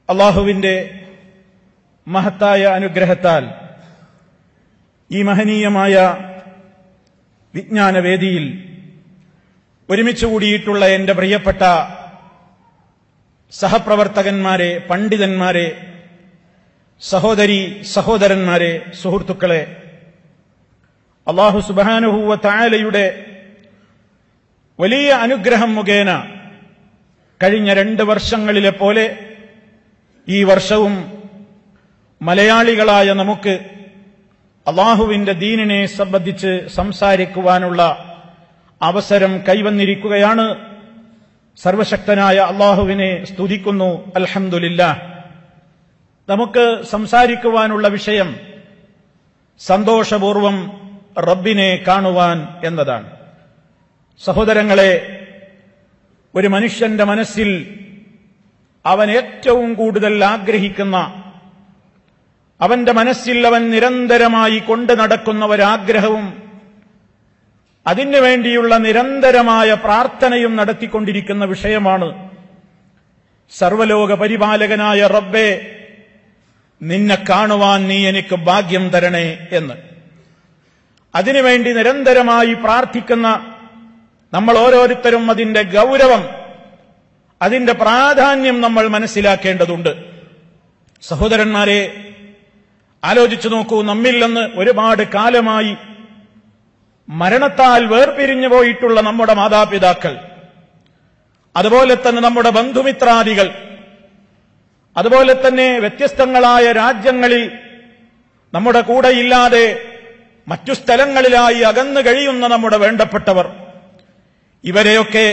അല്ലാഹുവിന്റെ മഹത്തായ അനുഗ്രഹത്താൽ ഈ മഹനീയമായ വിജ്ഞാനവേദിയിൽ ഒരുമിച്ച് കൂടിയിട്ടുള്ള എന്റെ പ്രിയപ്പെട്ട സഹപ്രവർത്തകന്മാരെ, പണ്ഡിതന്മാരെ, സഹോദരി സഹോദരന്മാരെ, സുഹൃത്തുക്കളെ, അല്ലാഹു സുബ്ഹാനഹു വ തആലയുടെ വലിയ അനുഗ്രഹം മുഖേന കഴിഞ്ഞ 2 വർഷങ്ങളിലെ പോലെ ഈ വർഷവും മലയാളികളായ നമുക്ക് അല്ലാഹുവിന്റെ ദീനിനെ സംബന്ധിച്ച് സംസാരിക്കുവാനുള്ള അവസരം കൈവന്നിരിക്കുകയാണ്. സർവശക്തനായ അല്ലാഹുവിനെ സ്തുതിക്കുന്നു. അൽഹംദുലില്ലാഹ്. നമുക്ക് സംസാരിക്കുവാനുള്ള വിഷയം സന്തോഷപൂർവം റബ്ബിനെ കാണുവാൻ എന്നതാണ്. സഹോദരങ്ങളെ, ഒരു മനുഷ്യന്റെ മനസ്സിൽ അവൻ ഏറ്റവും കൂടുതൽ ആഗ്രഹിക്കുന്ന, അവന്റെ മനസ്സിൽ അവൻ നിരന്തരമായി കൊണ്ടു നടക്കുന്ന ഒരാഗ്രഹവും അതിനുവേണ്ടിയുള്ള നിരന്തരമായ പ്രാർത്ഥനയും നടത്തിക്കൊണ്ടിരിക്കുന്ന വിഷയമാണ് സർവലോക പരിപാലകനായ റബ്ബേ, നിന്നെ കാണുവാൻ നീ എനിക്ക് ഭാഗ്യം തരണേ എന്ന്. അതിനുവേണ്ടി നിരന്തരമായി പ്രാർത്ഥിക്കുന്ന നമ്മൾ ഓരോരുത്തരും അതിന്റെ ഗൗരവം, അതിന്റെ പ്രാധാന്യം നമ്മൾ മനസ്സിലാക്കേണ്ടതുണ്ട്. സഹോദരന്മാരെ, ആലോചിച്ചു നോക്കൂ. നമ്മിൽ നിന്ന് ഒരുപാട് കാലമായി മരണത്താൽ വേർപിരിഞ്ഞു പോയിട്ടുള്ള നമ്മുടെ മാതാപിതാക്കൾ, അതുപോലെ തന്നെ നമ്മുടെ ബന്ധുമിത്രാദികൾ, അതുപോലെ തന്നെ വ്യത്യസ്തങ്ങളായ രാജ്യങ്ങളിൽ നമ്മുടെ കൂടെയില്ലാതെ മറ്റു സ്ഥലങ്ങളിലായി അകന്നു കഴിയുന്ന നമ്മുടെ വേണ്ടപ്പെട്ടവർ, ഇവരെയൊക്കെ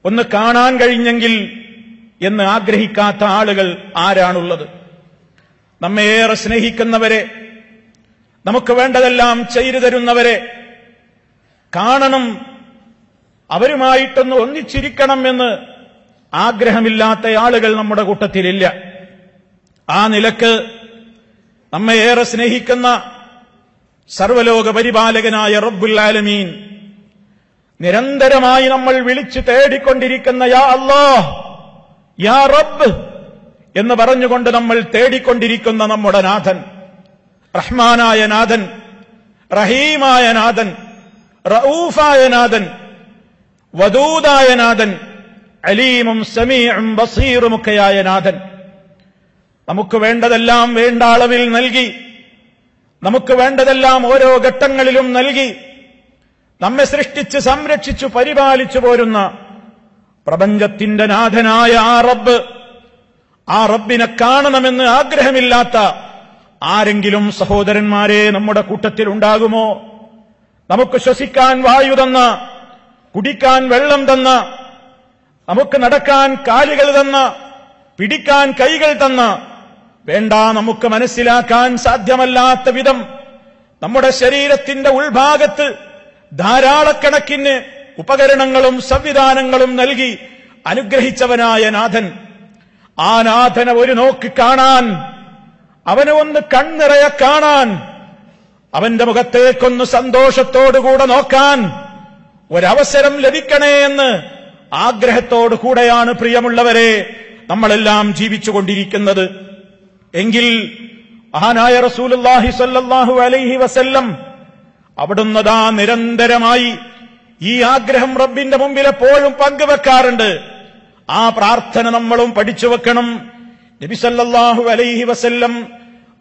ഒന്ന് കാണാൻ കഴിഞ്ഞെങ്കിൽ എന്ന് ആഗ്രഹിക്കാത്ത ആളുകൾ ആരാണുള്ളത്? നമ്മെ ഏറെ സ്നേഹിക്കുന്നവരെ, നമുക്ക് വേണ്ടതെല്ലാം ചെയ്തു തരുന്നവരെ കാണണം, അവരുമായിട്ടൊന്ന് ഒന്നിച്ചിരിക്കണം എന്ന് ആഗ്രഹമില്ലാത്ത ആളുകൾ നമ്മുടെ കൂട്ടത്തിലില്ല. ആ നിലക്ക് നമ്മെ ഏറെ സ്നേഹിക്കുന്ന സർവലോക പരിപാലകനായ റബ്ബുൽ ആലമീൻ നിരന്തരമായി നമ്മൾ വിളിച്ചു തേടിക്കൊണ്ടിരിക്കുന്ന യാ അല്ലാഹ്, യാ റബ്ബ് എന്ന് പറഞ്ഞുകൊണ്ട് നമ്മൾ തേടിക്കൊണ്ടിരിക്കുന്ന നമ്മുടെ നാഥൻ, റഹ്മാനായ നാഥൻ, റഹീമായ നാഥൻ, റഊഫായ നാഥൻ, വദൂദായ നാഥൻ, അലീമും സമീഉം ബസീറുമൊക്കെയായ നാഥൻ നമുക്ക് വേണ്ടതെല്ലാം വേണ്ട അളവിൽ നൽകി, നമുക്ക് വേണ്ടതെല്ലാം ഓരോ ഘട്ടങ്ങളിലും നൽകി, നമ്മെ സൃഷ്ടിച്ച് സംരക്ഷിച്ചു പരിപാലിച്ചു പോരുന്ന പ്രപഞ്ചത്തിന്റെ നാഥനായ ആ റബ്ബിനെ കാണണമെന്ന് ആഗ്രഹമില്ലാത്ത ആരെങ്കിലും സഹോദരന്മാരെ നമ്മുടെ കൂട്ടത്തിൽ ഉണ്ടാകുമോ? നമുക്ക് ശ്വസിക്കാൻ വായു തന്ന, കുടിക്കാൻ വെള്ളം തന്ന, നമുക്ക് നടക്കാൻ കാലുകൾ തന്ന, പിടിക്കാൻ കൈകൾ തന്ന, വേണ്ട നമുക്ക് മനസ്സിലാക്കാൻ സാധ്യമല്ലാത്ത വിധം നമ്മുടെ ശരീരത്തിന്റെ ഉൾഭാഗത്ത് ധാരാളക്കണക്കിന് ഉപകരണങ്ങളും സംവിധാനങ്ങളും നൽകി അനുഗ്രഹിച്ചവനായ നാഥൻ, ആ നാഥനെ ഒരു നോക്ക് കാണാൻ, അവനെ ഒന്ന് കണ്ണിറയെ കാണാൻ, അവന്റെ മുഖത്തേക്കൊന്ന് സന്തോഷത്തോടുകൂടെ നോക്കാൻ ഒരവസരം ലഭിക്കണേ എന്ന് ആഗ്രഹത്തോടു കൂടെയാണ് പ്രിയമുള്ളവരെ നമ്മളെല്ലാം ജീവിച്ചുകൊണ്ടിരിക്കുന്നത്. എങ്കിൽ മഹാനായ റസൂലുള്ളാഹി സ്വല്ലല്ലാഹു അലൈഹി വസല്ലം അവിടുന്ന് ദാ നിരന്തരമായി ഈ ആഗ്രഹം റബ്ബിന്റെ മുമ്പിൽ എപ്പോഴും പങ്കുവെക്കാറുണ്ട്. ആ പ്രാർത്ഥന നമ്മളും പഠിച്ചു വെക്കണം. നബി സല്ലല്ലാഹു അലൈഹി വസല്ലം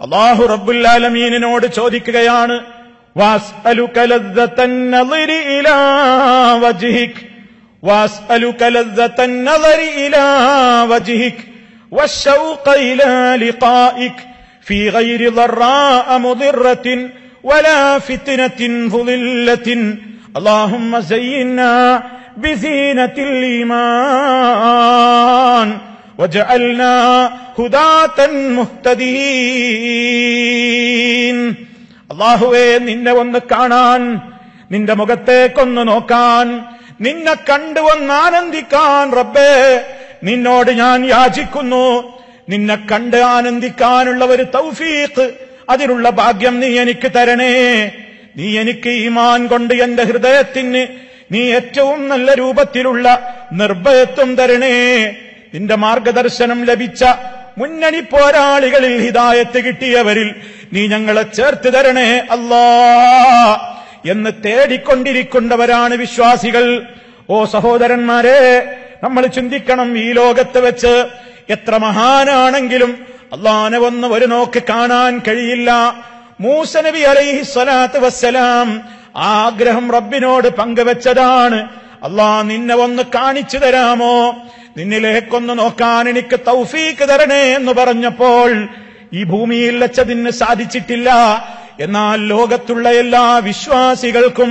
അല്ലാഹു റബ്ബുൽ ആലമീനിനോട് ചോദിക്കുകയാണ്, വസ്അലുക ലദ്ദതൻ നളരി ഇലാ വജ്ഹിക്, വസ്അലുക ലദ്ദതൻ നളരി ഇലാ വജ്ഹിക് വശൗഖ ഇലാ ലിഖാഇക് ഫീ ഗൈരി ളറാഅ മുദിറത്തിൻ വലാ ഫിത്നത്തിൻ ഫുളില്ലത്തിൻ അല്ലാഹുമ്മ സയ്യിനാ ബിസീനത്തിൽ ഈമാൻ വജഅൽനാ ഹുദാതൻ മുഹ്തദീൻ. അല്ലാഹുവേ, നിന്നെ ഒന്ന് കാണാൻ, നിന്റെ മുഖത്തേക്കൊന്ന് നോക്കാൻ, നിന്നെ കണ്ടു ഒന്ന് ആനന്ദിക്കാൻ റബ്ബേ നിന്നോട് ഞാൻ യാചിക്കുന്നു. നിന്നെ കണ്ട് ആനന്ദിക്കാനുള്ള ഒരു തൗഫീഖ്, അതിനുള്ള ഭാഗ്യം നീ എനിക്ക് തരണേ. നീ എനിക്ക് ഈമാൻ കൊണ്ട് എന്റെ ഹൃദയത്തിന് നീ ഏറ്റവും നല്ല രൂപത്തിലുള്ള നിർഭയത്വം തരണേ. നിന്റെ മാർഗദർശനം ലഭിച്ച മുന്നണി പോരാളികളിൽ ഹിദായത്ത് കിട്ടിയവരിൽ നീ ഞങ്ങളെ ചേർത്ത് തരണേ അല്ലാ എന്ന് തേടിക്കൊണ്ടിരിക്കുന്നവരാണ് വിശ്വാസികൾ. ഓ സഹോദരന്മാരെ, നമ്മൾ ചിന്തിക്കണം, ഈ ലോകത്ത് വെച്ച് എത്ര മഹാനാണെങ്കിലും അള്ളാഹനെ ഒന്ന് ഒരു നോക്ക് കാണാൻ കഴിയില്ല. മൂസ നബി അലൈഹി സ്വലാത്തു വസ്സലാം ആഗ്രഹം റബ്ബിനോട് പങ്കുവെച്ചതാണ്. അള്ളാഹ് നിന്നെ ഒന്ന് കാണിച്ചു തരാമോ, നിന്നിലേക്കൊന്ന് നോക്കാൻ എനിക്ക് തൗഫീക്ക് തരണേ എന്ന് പറഞ്ഞപ്പോൾ ഈ ഭൂമിയിൽ വെച്ചതിന് സാധിച്ചിട്ടില്ല. എന്നാൽ ലോകത്തുള്ള എല്ലാ വിശ്വാസികൾക്കും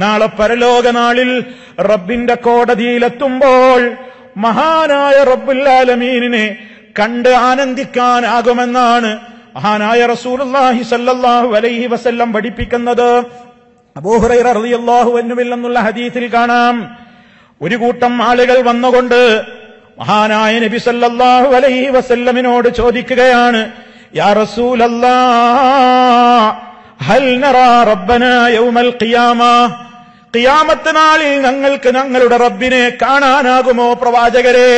നാളെ പരലോക നാളിൽ റബ്ബിന്റെ കോടതിയിലെത്തുമ്പോൾ മഹാനായ റബ്ബുൽ ആലമീനിനെ കണ്ട് ആനന്ദിക്കാനാകുമെന്നാണ് മഹാനായ റസൂലുള്ളാഹി സ്വല്ലല്ലാഹു അലൈഹി വസല്ലം പഠിപ്പിക്കുന്നത്. അബൂ ഹുറൈറ റളിയല്ലാഹു അൻഹുവിൽ നിന്നുള്ള ഹദീസിൽ കാണാം, ഒരു കൂട്ടം ആളുകൾ വന്നുകൊണ്ട് മഹാനായ നബി സല്ലല്ലാഹു അലൈഹി വസല്ലമിനോട് ചോദിക്കുകയാണ്, യാ റസൂലല്ലാഹ് ഹൽ നറാ റബ്ബനാ യൗമൽ ഖിയാമ, ഖിയാമത്ത് നാളിൽ ഞങ്ങൾക്ക് ഞങ്ങളുടെ റബ്ബിനെ കാണാനാകുമോ പ്രവാചകരെ,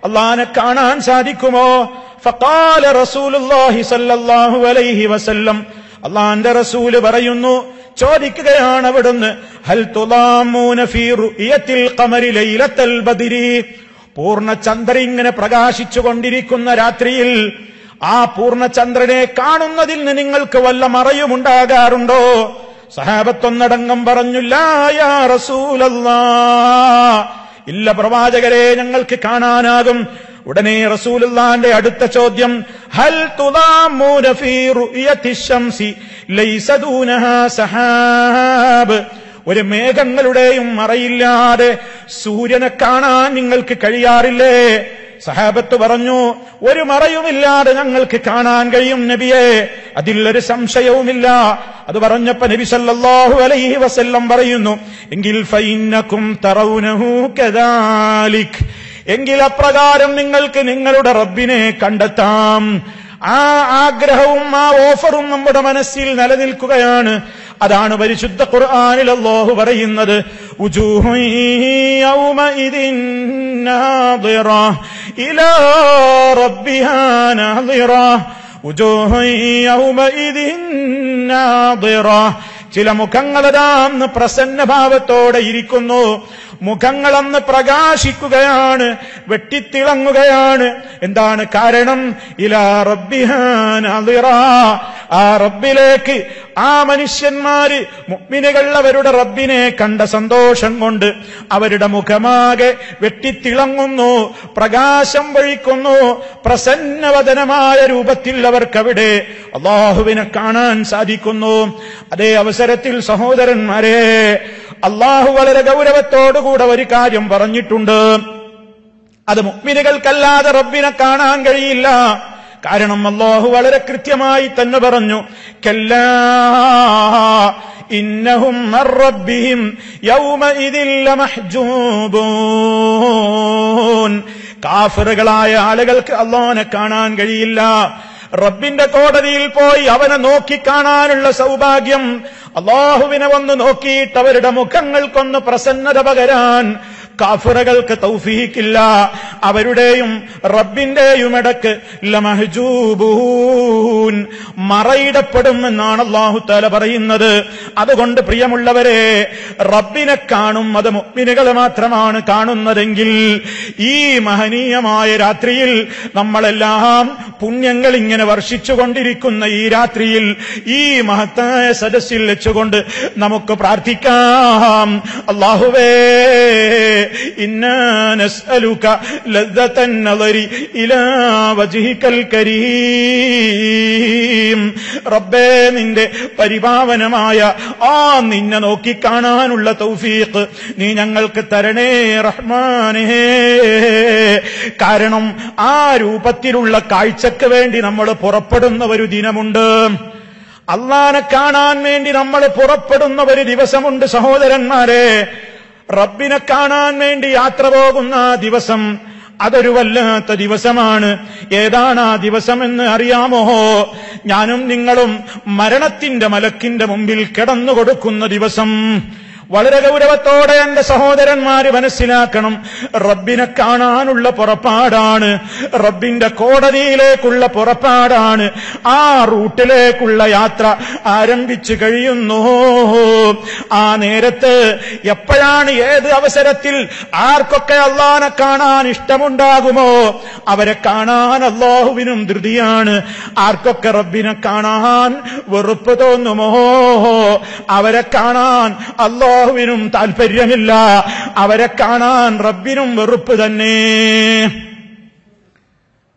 അല്ലാഹനെ കാണാൻ സാധിക്കുമോ? ഫഖാല റസൂലുള്ളാഹി സ്വല്ലല്ലാഹു അലൈഹി വസല്ലം, അല്ലാഹുവിന്റെ റസൂല് പറയുന്നു, ചോദിക്കുകയാണ് അവിടുന്ന്, ഹൽ തുലാമൂന ഫീ റുയത്തിൽ ഖമരി ലൈലത്തൽ ബദ്രി, പൂർണ്ണചന്ദ്രൻ ഇങ്ങനെ പ്രകാശിച്ചുകൊണ്ടിരിക്കുന്ന രാത്രിയിൽ ആ പൂർണ്ണചന്ദ്രനെ കാണുന്നതിൽ നിന്ന് നിങ്ങൾക്ക് വല്ല മറയുമുണ്ടാകാറുണ്ടോ? സഹാബത്തൊന്നടങ്കം പറഞ്ഞു, ലാ യാ റസൂലല്ലാഹ്, ഇല്ല പ്രവാചകരെ, ഞങ്ങൾക്ക് കാണാനാകും. ഉടനെ റസൂലുള്ളാഹിന്റെ അടുത്ത ചോദ്യം, ഹൽ തുലാമൂന ഫീ റുയത്തി ശംസി ലൈസ ദൂനഹാ സഹാബ്, ഒരു മേഘങ്ങളുടെയും മറയില്ലാതെ സൂര്യനെ കാണാൻ നിങ്ങൾക്ക് കഴിയാറില്ലേ? സഹാബത്ത് പറഞ്ഞു, ഒരു മറയുമില്ലാതെ ഞങ്ങൾക്ക് കാണാൻ കഴിയും നബിയെ, അതിലൊരു സംശയവുമില്ല. അത് പറഞ്ഞപ്പോ നബി സല്ലല്ലാഹു അലൈഹി വസല്ലം പറയുന്നു, എങ്കിൽ ഫഇന്നകും തറൗനഹു കദാലിക്, എങ്കിൽ അപ്രകാരം നിങ്ങൾക്ക് നിങ്ങളുടെ റബ്ബിനെ കണ്ടെത്താം. ആ ആഗ്രഹവും ആ ഓഫറും നമ്മുടെ മനസ്സിൽ നിലനിൽക്കുകയാണ്. അതാണ് പരിശുദ്ധ ഖുർആനിൽ അല്ലാഹു പറയുന്നത്, ഉജൂഹു യൗമഇദിൻ നാദിറ ഇലാ റബ്ബിഹാ നാദിറ, ഉജൂഹു യൗമഇദിൻ നാദിറ, ചില മുഖങ്ങളതാന്ന് പ്രസന്നഭാവത്തോടെ ഇരിക്കുന്നു, മുഖങ്ങളന്ന് പ്രകാശിക്കുകയാണ്, വെട്ടിത്തിളങ്ങുകയാണ്. എന്താണ് കാരണം? ഇലാ റബ്ബിഹാ നാദിറ, ആ റബ്ബിലേക്ക് ആ മനുഷ്യന്മാര് മുഅ്മിനുകൾ അവരുടെ റബ്ബിനെ കണ്ട സന്തോഷം കൊണ്ട് അവരുടെ മുഖമാകെ വെട്ടിത്തിളങ്ങുന്നു, പ്രകാശം വഴിക്കുന്നു, പ്രസന്നവദനമായ രൂപത്തിൽ അവർക്കവിടെ അല്ലാഹുവിനെ കാണാൻ സാധിക്കുന്നു. അതേ അവസരത്തിൽ സഹോദരന്മാരെ, അല്ലാഹു വളരെ ഗൗരവത്തോടുകൂടെ ഒരു കാര്യം പറഞ്ഞിട്ടുണ്ട്, അത് മുഅ്മിനുകൾക്കല്ലാതെ റബ്ബിനെ കാണാൻ കഴിയില്ല. കാരണം അല്ലാഹു വളരെ കൃത്യമായി തന്നെ പറഞ്ഞു, കല്ലാ ഇന്നഹും അൻ റബ്ബിഹിം യൗമഇദിൻ ലമഹ്ജൂബൂൻ, കാഫിറുകളായ ആളുകൾക്ക് അല്ലാഹുവിനെ കാണാൻ കഴിയില്ല. റബ്ബിന്റെ കോടതിയിൽ പോയി അവനെ നോക്കിക്കാണാനുള്ള സൗഭാഗ്യം, അല്ലാഹുവിനെ വന്ന് നോക്കിയിട്ട് അവരുടെ മുഖങ്ങൾക്കൊന്ന് പ്രസന്നത പകരാൻ കാഫിറുകൾക്ക് തൗഫീഖില്ല. അവരുടെയും റബ്ബിന്റെയും ഇടക്ക് ലമഹ്ജൂബൂൻ, മറയിടപ്പെടുമെന്നാണ് അല്ലാഹു തആല പറയുന്നത്. അതുകൊണ്ട് പ്രിയമുള്ളവരെ, റബ്ബിനെ കാണും, അത് മുഅ്മിനുകൾ മാത്രമാണ് കാണുന്നതെങ്കിൽ ഈ മഹനീയമായ രാത്രിയിൽ നമ്മളെല്ലാം പുണ്യങ്ങൾ ഇങ്ങനെ വർഷിച്ചുകൊണ്ടിരിക്കുന്ന ഈ രാത്രിയിൽ ഈ മഹത്തായ സദസ്സിൽ വെച്ചുകൊണ്ട് നമുക്ക് പ്രാർത്ഥിക്കാം, അല്ലാഹുവേ ഇന്നാ നസ്അലുക ലദ്ദത്തൻ നളരി ഇലാ വജ്ഹികൽ കരീം, റബ്ബേ നിന്റെ പരിപാവനമായ ആ നിന്നെ നോക്കിക്കാണാനുള്ള തൗഫീഖ് നീ ഞങ്ങൾക്ക് തരണേ റഹ്മാനേ. കാരണം ആ രൂപത്തിലുള്ള കാഴ്ചക്ക് വേണ്ടി നമ്മൾ പുറപ്പെടുന്ന ഒരു ദിനമുണ്ട്, അല്ലാഹനെ കാണാൻ വേണ്ടി നമ്മൾ പുറപ്പെടുന്ന ഒരു ദിവസമുണ്ട് സഹോദരന്മാരെ. റബ്ബിനെ കാണാൻ വേണ്ടി യാത്ര പോകുന്ന ആ ദിവസം അതൊരു വല്ലാത്ത ദിവസമാണ്. ഏതാണ് ആ ദിവസമെന്ന് അറിയാമോ? ഞാനും നിങ്ങളും മരണത്തിന്റെ മലക്കിന്റെ മുമ്പിൽ കിടന്നു കൊടുക്കുന്ന ദിവസം. വളരെ ഗൗരവത്തോടെ എന്റെ സഹോദരന്മാര് മനസ്സിലാക്കണം. റബ്ബിനെ കാണാനുള്ള പുറപ്പാടാണ്, റബ്ബിന്റെ കോടതിയിലേക്കുള്ള പുറപ്പാടാണ്. ആ റൂട്ടിലേക്കുള്ള യാത്ര ആരംഭിച്ചു കഴിയുന്നു. ആ നേരത്ത് എപ്പോഴാണ്, ഏത് അവസരത്തിൽ ആർക്കൊക്കെ അല്ലാഹനെ കാണാൻ ഇഷ്ടമുണ്ടാകുമോ അവരെ കാണാൻ അല്ലാഹുവിനും ധൃതിയാണ്. ആർക്കൊക്കെ റബ്ബിനെ കാണാൻ വെറുപ്പ് തോന്നുമോ അവരെ കാണാൻ അല്ലാഹുവിനും താല്പര്യമില്ല. അവരെ കാണാൻ റബ്ബിനും വെറുപ്പ് തന്നെ.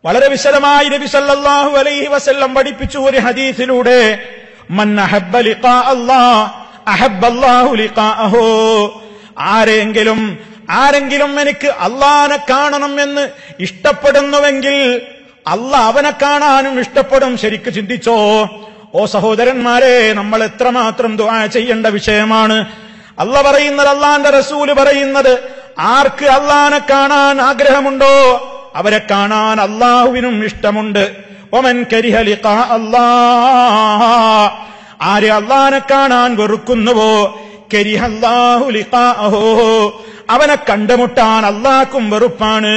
വളരെ വിശദമായി നബി സല്ലല്ലാഹു അലൈഹി വസല്ലം പഠിപ്പിച്ചു ഒരു ഹദീസിലൂടെ, മൻ അഹബ്ബ ലിഖാ അല്ലാഹ് അഹബ്ബ അല്ലാഹു ലിഖാഅഹു. ആരെങ്കിലും എനിക്ക് അല്ലാഹനെ കാണണം എന്ന് ഇഷ്ടപ്പെടുന്നുവെങ്കിൽ അല്ലാഹ് അവനെ കാണാനും ഇഷ്ടപ്പെടും. ശരിക്ക് ചിന്തിച്ചോ ഓ സഹോദരന്മാരെ, നമ്മൾ എത്രമാത്രം ദുആ ചെയ്യേണ്ട വിഷയമാണ്. അല്ലാഹ് പറയുന്നത്, അല്ലാഹുവിന്റെ റസൂല് പറയുന്നത്, ആർക്ക് അല്ലാഹനെ കാണാൻ ആഗ്രഹമുണ്ടോ അവരെ കാണാൻ അല്ലാഹുവിനും ഇഷ്ടമുണ്ട്. വമൻ കരിഹ ലിഖാ അല്ലാഹ്, ആര് അല്ലാഹനെ കാണാൻ വെറുക്കുന്നുവോ കരിഹ അല്ലാഹു ലിഖാഅഹു, അവനെ കണ്ടുമുട്ടാൻ അല്ലാഹ്ക്കും വെറുപ്പാണ്.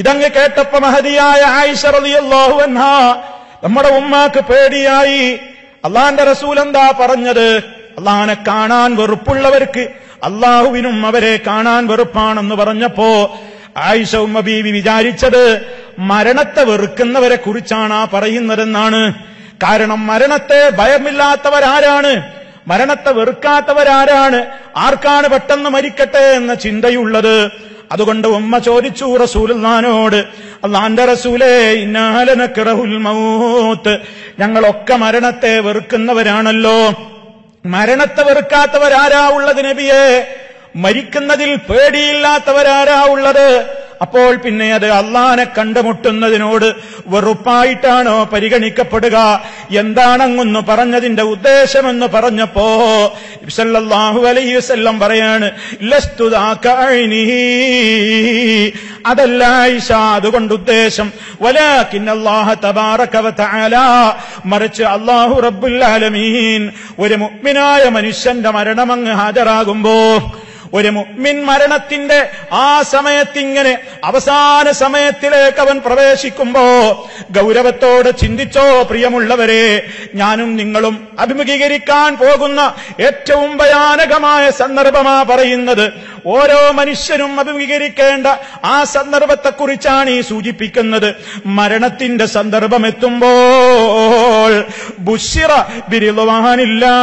ഇതങ്ങ് കേട്ടപ്പോ മഹദിയായ ആയിഷ റളിയല്ലാഹു അൻഹാ, നമ്മുടെ ഉമ്മാക്ക് പേടിയായി. അല്ലാഹുവിന്റെ റസൂൽ എന്താ പറഞ്ഞത്? അല്ലാഹനെ കാണാൻ വെറുപ്പുള്ളവർക്ക് അല്ലാഹുവിനും അവരെ കാണാൻ വെറുപ്പാണെന്ന് പറഞ്ഞപ്പോ ആയിഷ ഉമ്മ ബീവി വിചാരിച്ചത് മരണത്തെ വെറുക്കുന്നവരെ കുറിച്ചാണ് ആ പറയുന്നതെന്നാണ്. കാരണം മരണത്തെ ഭയമില്ലാത്തവരാരാണ്? മരണത്തെ വെറുക്കാത്തവരാരാണ്? ആർക്കാണ് പെട്ടെന്ന് മരിക്കട്ടെ എന്ന ചിന്തയുള്ളത്? അതുകൊണ്ട് ഉമ്മ ചോദിച്ചു റസൂലുള്ളാഹിനോട്, അല്ലാഹുവിന്റെ റസൂലേ, ഇന്നാ ലനക്റഹുൽ മൗത്ത്, ഞങ്ങളൊക്കെ മരണത്തെ വെറുക്കുന്നവരാണല്ലോ. മരണത്തെ വെറുക്കാത്തവരാരാ ഉള്ളത് നബിയേ? മരിക്കുന്നതിൽ പേടിയില്ലാത്തവരാരാ ഉള്ളത്? അപ്പോൾ പിന്നെ അത് അല്ലാഹനെ കണ്ടുമുട്ടുന്നതിനോട് വെറുപ്പായിട്ടാണോ പരിഗണിക്കപ്പെടുക? എന്താണെന്നൊന്ന് പറഞ്ഞതിന്റെ ഉദ്ദേശമെന്ന് പറഞ്ഞപ്പോ സല്ലല്ലാഹു അലൈഹി വസല്ലം പറയാണ്, ലസ്തു ദാക ഐനി, അതല്ല ആയിഷ അതുകൊണ്ട് ഉദ്ദേശം. വലാകിൻ അല്ലാഹ തബാറക വ തആല, മറിച്ച് അല്ലാഹു റബ്ബുൽ ആലമീൻ ഒരു മുഅ്മിനായ മനുഷ്യന്റെ മരണമങ്ങ് ഹാജരാകുമ്പോ, ഒരു മുഅ്മിൻ മരണത്തിന്റെ ആ സമയത്തിങ്ങനെ അവസാന സമയത്തിലേക്ക് അവൻ പ്രവേശിക്കുമ്പോ ഗൗരവത്തോടെ ചിന്തിച്ചോ പ്രിയമുള്ളവരെ, ഞാനും നിങ്ങളും അഭിമുഖീകരിക്കാൻ പോകുന്ന ഏറ്റവും ഭയാനകമായ സന്ദർഭമാ പറയുന്നത്. ഓരോ മനുഷ്യനും അഭിമുഖീകരിക്കേണ്ട ആ സന്ദർഭത്തെക്കുറിച്ചാണ് ഈ സൂചിപ്പിക്കുന്നത്. മരണത്തിന്റെ സന്ദർഭം എത്തുമ്പോൾ ബുശ്ശിറ ബിറിദ്വാനില്ലാഹ്,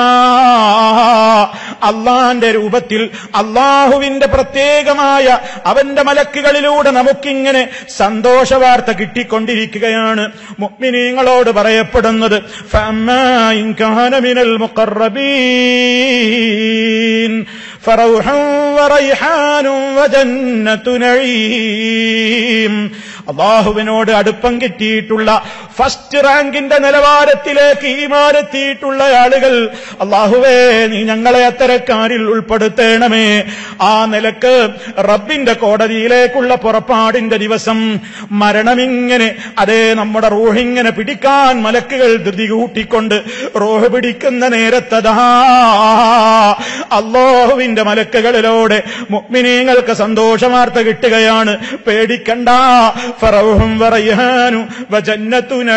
അല്ലാഹുവിന്റെ രൂപത്തിൽ അല്ലാഹുവിന്റെ പ്രത്യേകമായ അവന്റെ മലക്കുകളിലൂടെ നമുക്കിങ്ങനെ സന്തോഷവാർത്ത കിട്ടിക്കൊണ്ടിരിക്കുകയാണ്. മുഅ്മിനീങ്ങളോട് പറയപ്പെടുന്നത്, ഫഅമ്മാ ഇൻ കാന മിനൽ മുഖറബീൻ ഫറൗഹുൻ വറൈഹാനും വജന്നത്തു നഈം. അല്ലാഹുവിനോട് അടുപ്പം കിട്ടിയിട്ടുള്ള ഫസ്റ്റ് റാങ്കിന്റെ നിലവാരത്തിലേക്ക് ഈമാനെത്തിയിട്ടുള്ള ആളുകൾ, അല്ലാഹുവേ നീ ഞങ്ങളെ അത്തരക്കാരിൽ ഉൾപ്പെടുത്തണമേ. ആ നിലക്ക് റബ്ബിന്റെ കോടതിയിലേക്കുള്ള പുറപ്പാടിന്റെ ദിവസം മരണമിങ്ങനെ, അതേ നമ്മുടെ റൂഹിങ്ങനെ പിടിക്കാൻ മലക്കുകൾ ധൃതി കൂട്ടിക്കൊണ്ട് റൂഹ് പിടിക്കുന്ന നേരത്തതാ അല്ലാഹുവിന്റെ മലക്കുകളിലൂടെ മുഅ്മിനീങ്ങൾക്ക് സന്തോഷവാർത്ത കിട്ടുകയാണ്. പേടിക്കണ്ട, ഫറൗഹും വറൈഹാനും വജന്നത്തു നഈം.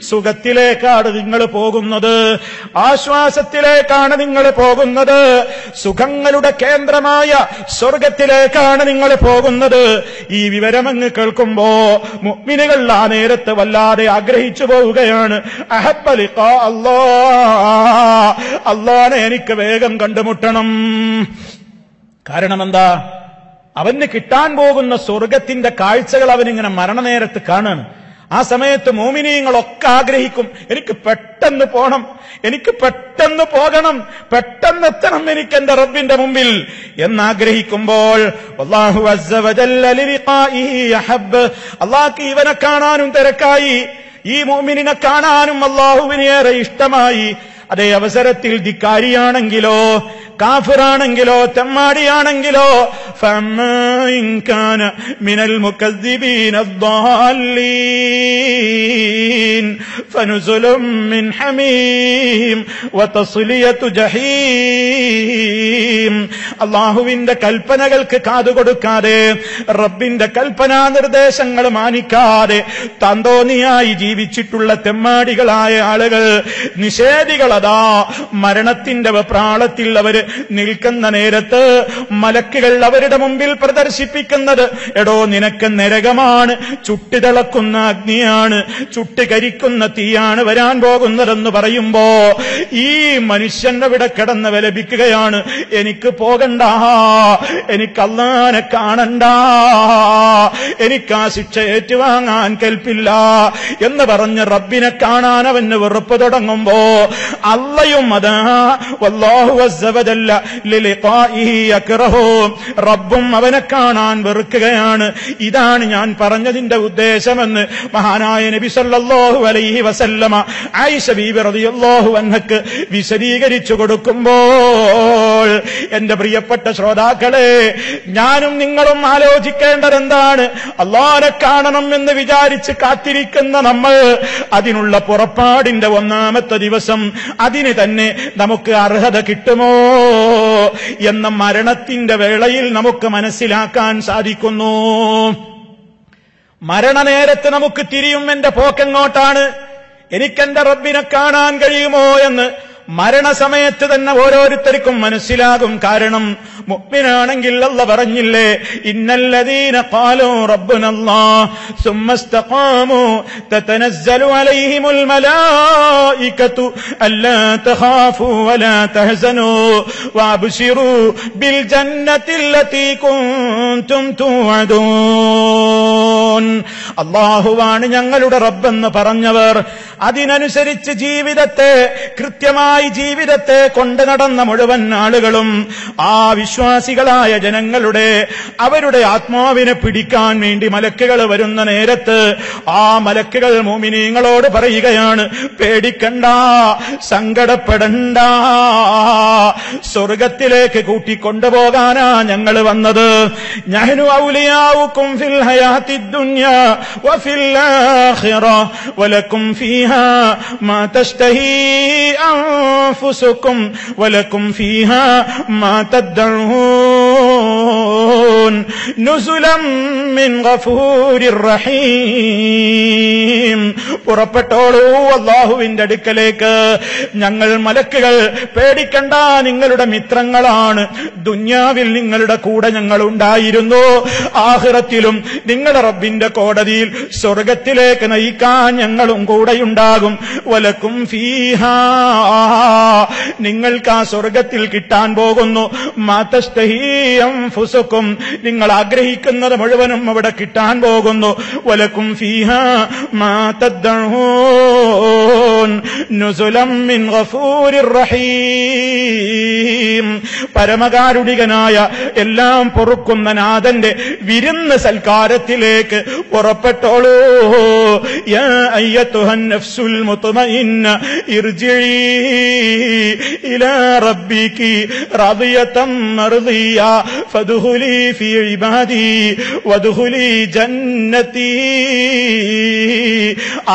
സുഖത്തിലേക്കാണ് നിങ്ങൾ പോകുന്നത്, ആശ്വാസത്തിലേക്കാണ് നിങ്ങൾ പോകുന്നത്, സുഖങ്ങളുടെ കേന്ദ്രമായ സ്വർഗത്തിലേക്കാണ് നിങ്ങൾ പോകുന്നത്. ഈ വിവരമങ്ങ് കേൾക്കുമ്പോ മുഅ്മിനുകൾ ആ നേരത്ത് വല്ലാതെ ആഗ്രഹിച്ചു പോവുകയാണ്. അഹബ്ബ ലിഖാ അല്ലാഹ്, അല്ലാഹനെ എനിക്ക് വേഗം കണ്ടുമുട്ടണം. കാരണം എന്താ? അവന് കിട്ടാൻ പോകുന്ന സ്വർഗത്തിന്റെ കാഴ്ചകൾ അവനിങ്ങനെ മരണനേരത്ത് കാണാണ്. ആ സമയത്ത് മോമിനീങ്ങളൊക്കെ ആഗ്രഹിക്കും, എനിക്ക് പെട്ടെന്ന് പോണം, എനിക്ക് പെട്ടെന്ന് പോകണം, പെട്ടെന്ന് എത്തണം എനിക്ക് എന്റെ റബ്ബിന്റെ മുമ്പിൽ എന്നാഗ്രഹിക്കുമ്പോൾ അല്ലാഹു അസ്സ വജല്ല ലിഖാഇഹി യഹബ്ബ്, അല്ലാഹുക്ക് ഇവനെ കാണാനും തിരക്കായി, ഈ മുഅ്മിനിനെ കാണാനും അല്ലാഹുവിന് ഏറെ ഇഷ്ടമായി. അതേ അവസരത്തിൽ ധിക്കാരിയാണെങ്കിലോ, കാഫിറാണെങ്കിലോ തെമ്മാടിയാണെങ്കിലോ ഫമ്മാ ഇൻ കാന മിനൽ മുകദ്ദിബീന الضالين ഫനുസുലും മിൻ ഹമീം വതസ്ലിയതു ജഹീം. അല്ലാഹുവിന്റെ കൽപ്പനകൾക്ക് കാതുകൊടുക്കാതെ, റബ്ബിന്റെ കൽപ്പനാ നിർദ്ദേശങ്ങൾ മാനിക്കാതെ തന്തോന്നിയായി ജീവിച്ചിട്ടുള്ള തെമ്മാടികളായ ആളുകൾ, നിഷേധികളതാ മരണത്തിന്റെ വെപ്രാളത്തിൽ അവർ നിൽക്കുന്ന നേരത്ത് മലക്കുകൾ അവരുടെ മുമ്പിൽ പ്രദർശിപ്പിക്കുന്നത്, എടോ നിനക്ക് നരകമാണ്, ചുട്ടുതിളക്കുന്ന അഗ്നിയാണ്, ചുട്ടുകരിക്കുന്ന തീയാണ് വരാൻ പോകുന്നതെന്ന് പറയുമ്പോ ഈ മനുഷ്യൻ അവിടെ കിടന്ന് വിലപിക്കുകയാണ്, എനിക്ക് പോകണ്ട, എനിക്ക് അല്ലാഹനെ കാണണ്ട, എനിക്ക് ആ ശിക്ഷ ഏറ്റുവാങ്ങാൻ കൽപ്പില്ല എന്ന് പറഞ്ഞ് റബ്ബിനെ കാണാൻ അവന് വെറുപ്പ് തുടങ്ങുമ്പോ അള്ളയും അതാ വല്ലാഹു അസ്സ വജല്ല ലിലിഖാഇഹി യക്റഹു, റബ്ബും അവനെ കാണാൻ വെറുക്കുകയാണ്. ഇതാണ് ഞാൻ പറഞ്ഞതിന്റെ ഉദ്ദേശമെന്ന് മഹാനായ നബി സല്ലല്ലാഹു അലൈഹി വസല്ലമ ആയിഷ ബീബി റളിയല്ലാഹു അൻഹക്ക് വിശദീകരിച്ചു കൊടുക്കുമ്പോൾ, എന്റെ പ്രിയപ്പെട്ട ശ്രോതാക്കളെ, ഞാനും നിങ്ങളും ആലോചിക്കേണ്ടത് എന്താണ്? അല്ലാഹനെ കാണണം എന്ന് വിചാരിച്ച് കാത്തിരിക്കുന്ന നമ്മൾ, അതിനുള്ള പുറപ്പാടിന്റെ ഒന്നാമത്തെ ദിവസം അതിന് തന്നെ നമുക്ക് അർഹത കിട്ടുമോ എന്ന മരണത്തിന്റെ വേളയിൽ നമുക്ക് മനസ്സിലാക്കാൻ സാധിക്കുന്നു. മരണനേരത്ത് നമുക്ക് തിരിയും എന്റെ പോക്കെങ്ങോട്ടാണ്, എനിക്കെന്റെ റബ്ബിനെ കാണാൻ കഴിയുമോ എന്ന് മരണസമയത്ത് തന്നെ ഓരോരുത്തർക്കും മനസ്സിലാകും. കാരണം മുഅ്മിനാണെങ്കിൽ അല്ലാഹ് പറഞ്ഞില്ലേ, ഇന്നല്ലദീന ഖാലൂ റബ്ബുനല്ലാഹ് സുമ്മസ്തഖാമൂ തതനസ്സലു അലൈഹിമുൽ മലായികതു അല്ലാ തഖാഫൂ വലാ തഹ്സനൂ വഅബ്ശിറൂ ബിൽ ജന്നത്തില്ലതീ കുൻതും തുഅദൂൻ. അല്ലാഹുവാണ് ഞങ്ങളുടെ റബ്ബെന്ന് പറഞ്ഞവർ, അതിനനുസരിച്ച് ജീവിതത്തെ കൃത്യമായി ജീവിതത്തെ കൊണ്ടു നടന്ന മുഴുവൻ ആളുകളും ആ വിശ്വാസികളായ ജനങ്ങളുടെ അവരുടെ ആത്മാവിനെ പിടിക്കാൻ വേണ്ടി മലക്കുകൾ വരുന്ന നേരത്ത് ആ മലക്കുകൾ മുഅ്മിനീങ്ങളോട് പറയുകയാണ്, പേടിക്കണ്ട, സങ്കടപ്പെടണ്ട, സ്വർഗത്തിലേക്ക് കൂട്ടിക്കൊണ്ടുപോകാനാ ഞങ്ങൾ വന്നത്. നഹ്നു ഔലിയാഉകും ഫിൽ ഹയാത്തിദ് ദുനിയാ വഫിൽ ആഖിറ വലക്കും ഫീഹാ മാ തശ്തഹീ أنفسكم ولكم فيها ما تدعون نزلا من غفور رحيم. പുറപ്പെട്ടോളൂ അല്ലാഹുവിന്റെ അടുക്കലേക്ക്. ഞങ്ങൾ മലക്കുകൾ, പേടിക്കണ്ട, നിങ്ങളുടെ മിത്രങ്ങളാണ്. ദുനിയാവിൽ നിങ്ങളുടെ കൂടെ ഞങ്ങൾ ഉണ്ടായിരുന്നു, ആഖിറത്തിലും നിങ്ങളുടെ റബ്ബിന്റെ കോടതിയിൽ സ്വർഗത്തിലേക്ക് നയിക്കാൻ ഞങ്ങളും കൂടെയുണ്ടാകും. വലക്കും ഫീഹാ, നിങ്ങൾക്ക് ആ സ്വർഗത്തിൽ കിട്ടാൻ പോകുന്നു. മാ തശ്തഹീ അൻഫുസുക്കും, നിങ്ങൾ ആഗ്രഹിക്കുന്നത് മുഴുവനും അവിടെ കിട്ടാൻ പോകുന്നു. വലക്കും ഫീഹാ മാ തദ്ദഊൻ നുസുലം മിൻ ഗഫൂരിർ റഹീം. പരമകാരുണികനായ എല്ലാം പൊറുക്കുന്ന നാഥന്റെ വിരുന്ന് സൽക്കാരത്തിലേക്ക് പുറപ്പെട്ടോളൂ. യാ അയ്യത്തുഹൻ നഫ്സുൽ മുത്മഇന്ന ഇർജിഇ ഇലാ റബ്ബികി റളിയതൻ മർദിയ ഫദ്ഖുലി ഫീ ഇബാദി വദ്ഖുലി ജന്നതി.